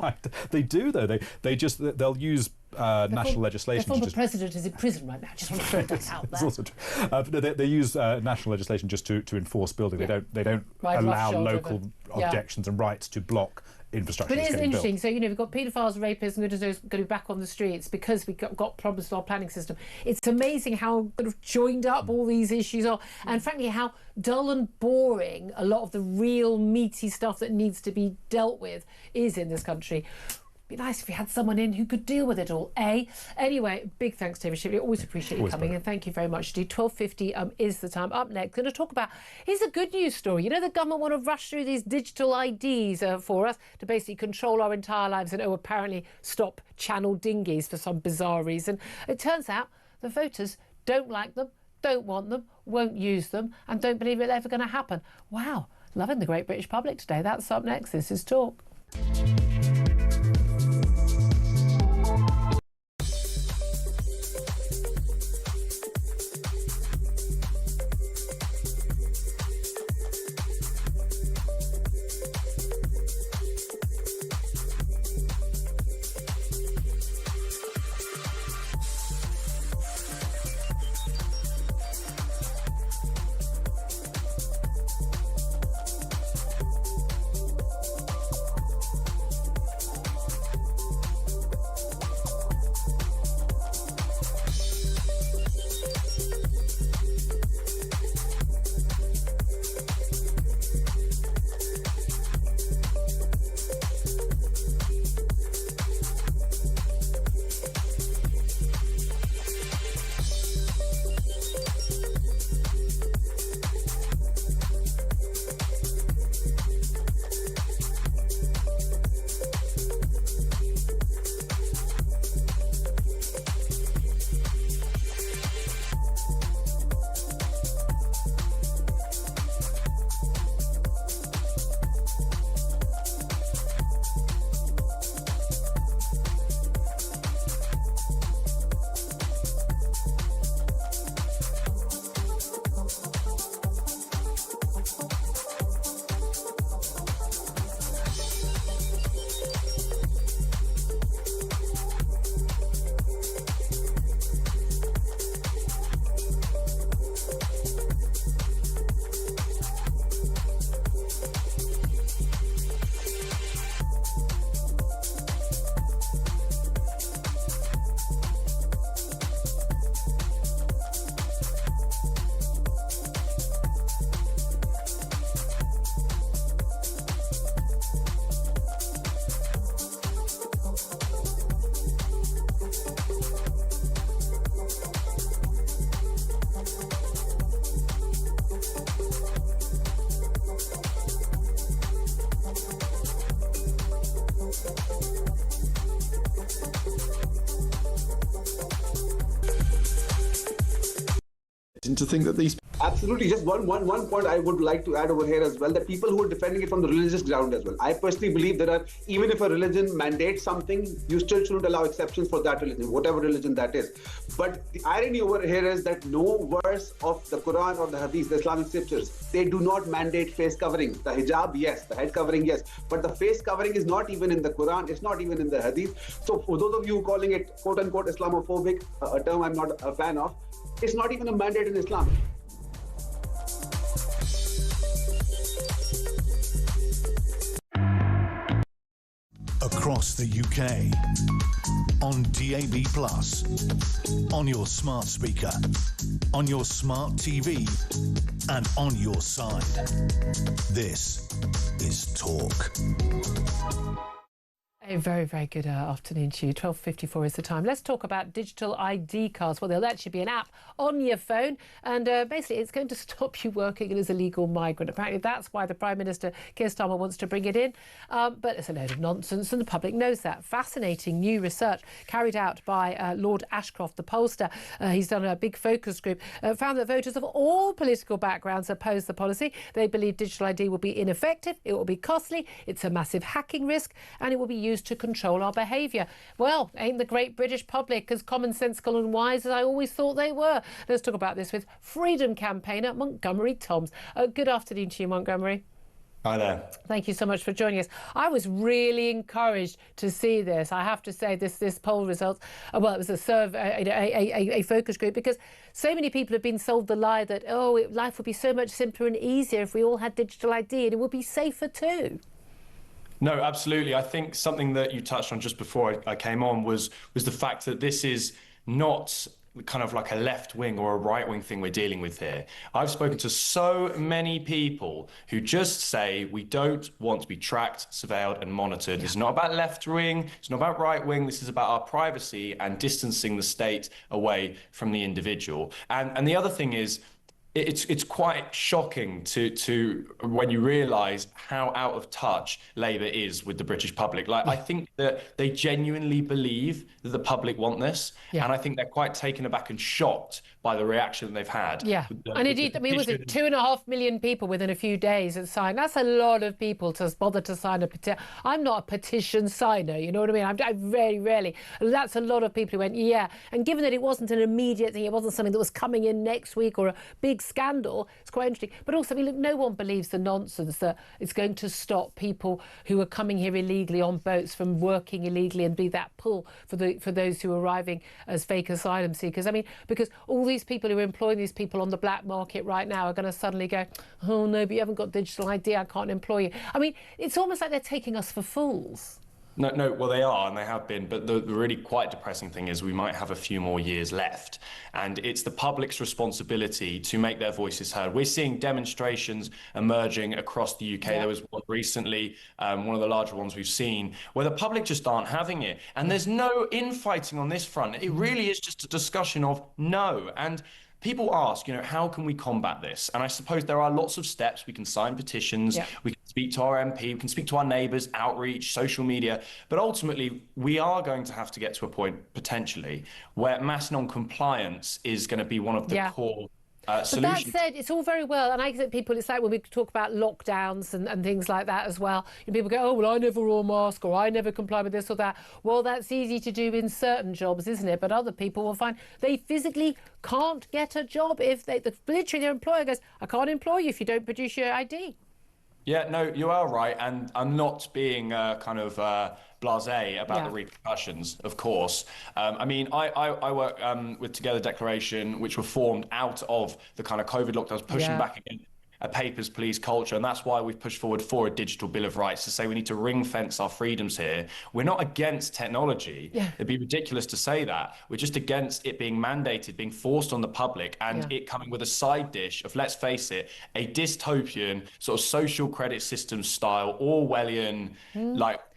They do though. They'll use national legislation. The former president is in prison right now. I just want to throw that out there. Also true. They use national legislation just to enforce building. They don't allow local objections and rights to block infrastructure. But it is interesting. Built. So, you know, we've got paedophiles, rapists, and those going to be back on the streets because we've got problems with our planning system. It's amazing how sort of joined up all these issues are, and frankly, how dull and boring a lot of the real meaty stuff that needs to be dealt with is in this country. Be nice if we had someone in who could deal with it all, eh? Anyway, big thanks, David Shipley. Always appreciate you coming, and thank you very much indeed. 12:50 is the time. Up next, going to talk about, here's a good news story. You know, the government want to rush through these digital IDs for us to basically control our entire lives and apparently stop channel dinghies for some bizarre reason. It turns out the voters don't like them, don't want them, won't use them, and don't believe it's ever going to happen. Wow, loving the great British public today. That's up next. This is Talk. to think that these... Absolutely. Just one point I would like to add over here as well, that people who are defending it from the religious ground as well. I personally believe that even if a religion mandates something, you still shouldn't allow exceptions for that religion, whatever religion that is. But the irony over here is that no verse of the Quran or the Hadith, the Islamic scriptures, they do not mandate face covering. The hijab, yes. The head covering, yes. But the face covering is not even in the Quran. It's not even in the Hadith. So for those of you calling it quote-unquote Islamophobic, a term I'm not a fan of, it's not even a mandate in Islam. Across the UK, on DAB+, on your smart speaker, on your smart TV, and on your side. This is Talk. A very, very good afternoon to you. 12:54 is the time. Let's talk about digital ID cards. Well, there'll actually be an app on your phone, and basically it's going to stop you working as a legal migrant. Apparently that's why the Prime Minister, Keir Starmer, wants to bring it in. But it's a load of nonsense, and the public knows that. Fascinating new research carried out by Lord Ashcroft, the pollster. He's done a big focus group, found that voters of all political backgrounds oppose the policy. They believe digital ID will be ineffective, it will be costly, it's a massive hacking risk, and it will be used to control our behaviour. Well, ain't the great British public as commonsensical and wise as I always thought they were? Let's talk about this with Freedom campaigner Montgomery Toms. Good afternoon to you, Montgomery. Hi there. Thank you so much for joining us. I was really encouraged to see this. I have to say this poll results, well, it was a survey, a focus group, because so many people have been sold the lie that, life would be so much simpler and easier if we all had digital ID, and it would be safer too. No, absolutely. I think something that you touched on just before I came on was the fact that this is not kind of like a left wing or a right wing thing we're dealing with here. I've spoken to so many people who just say we don't want to be tracked, surveilled and monitored. It's not about left wing, it's not about right wing. This is about our privacy and distancing the state away from the individual. And the other thing is, it's quite shocking to when you realise how out of touch Labour is with the British public. Like, I think that they genuinely believe that the public want this, and I think they're quite taken aback and shocked by the reaction that they've had. Yeah, and indeed, I mean, was it 2.5 million people within a few days that signed? That's a lot of people to bother to sign a petition. I'm not a petition signer, you know what I mean? I very rarely. That's a lot of people who went, yeah. And given that it wasn't an immediate thing, it wasn't something that was coming in next week or a big scandal, it's quite interesting. But also, I mean, look, no one believes the nonsense that it's going to stop people who are coming here illegally on boats from working illegally and be that pull for those who are arriving as fake asylum seekers. I mean, because all these people who are employing these people on the black market right now are going to suddenly go, oh no, but you haven't got digital ID, I can't employ you. I mean, it's almost like they're taking us for fools. No, well, they are, and they have been. But the really quite depressing thing is we might have a few more years left. And it's the public's responsibility to make their voices heard. We're seeing demonstrations emerging across the UK. Yeah. There was one recently, one of the larger ones we've seen, where the public just aren't having it. And there's no infighting on this front. It really is just a discussion of no. And people ask, how can we combat this? And I suppose there are lots of steps. We can sign petitions, we can speak to our MP, we can speak to our neighbours, outreach, social media. But ultimately, we are going to have to get to a point, potentially, where mass non-compliance is going to be one of the core But that said, it's all very well, and I get people, it's like when we talk about lockdowns and things like that as well. People go, oh, well, I never wore a mask, or I never comply with this or that. Well, that's easy to do in certain jobs, isn't it? But other people will find they physically can't get a job if literally their employer goes, I can't employ you if you don't produce your ID. Yeah, no, you are right, and I'm not being blasé about the repercussions, of course. I mean, I work with Together Declaration, which were formed out of the kind of COVID lockdowns, pushing back against a papers, please culture, and that's why we've pushed forward for a digital bill of rights to say we need to ring fence our freedoms here. We're not against technology. It'd be ridiculous to say that. We're just against it being mandated, being forced on the public, and it coming with a side dish of, let's face it, a dystopian sort of social credit system style, Orwellian,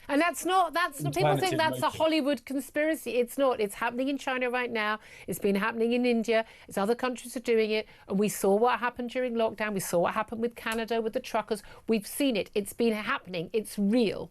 And that's people think that's a Hollywood conspiracy. It's not. It's happening in China right now. It's been happening in India. It's other countries are doing it. And we saw what happened during lockdown. We saw what happened with Canada, with the truckers. We've seen it. It's been happening. It's real.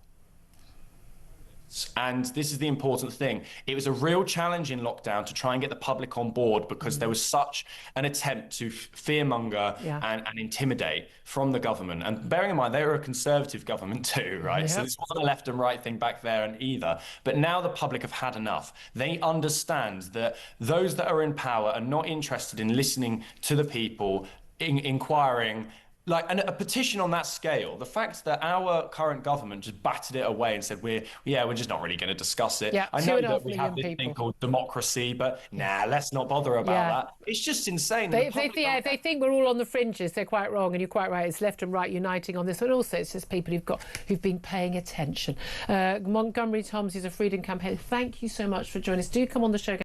And this is the important thing. It was a real challenge in lockdown to try and get the public on board because there was such an attempt to fearmonger and intimidate from the government. And bearing in mind, they were a Conservative government too, right? Yep. So this wasn't a left and right thing back there either. But now the public have had enough. They understand that those that are in power are not interested in listening to the people, inquiring. Like a petition on that scale, the fact that our current government just battered it away and said we're just not really going to discuss it. Yeah, I know that we have this thing called democracy, but let's not bother about that. It's just insane. They think we're all on the fringes. They're quite wrong, and you're quite right. It's left and right uniting on this, and also it's just people who've been paying attention. Montgomery Toms is a freedom campaigner. Thank you so much for joining us. Do come on the show.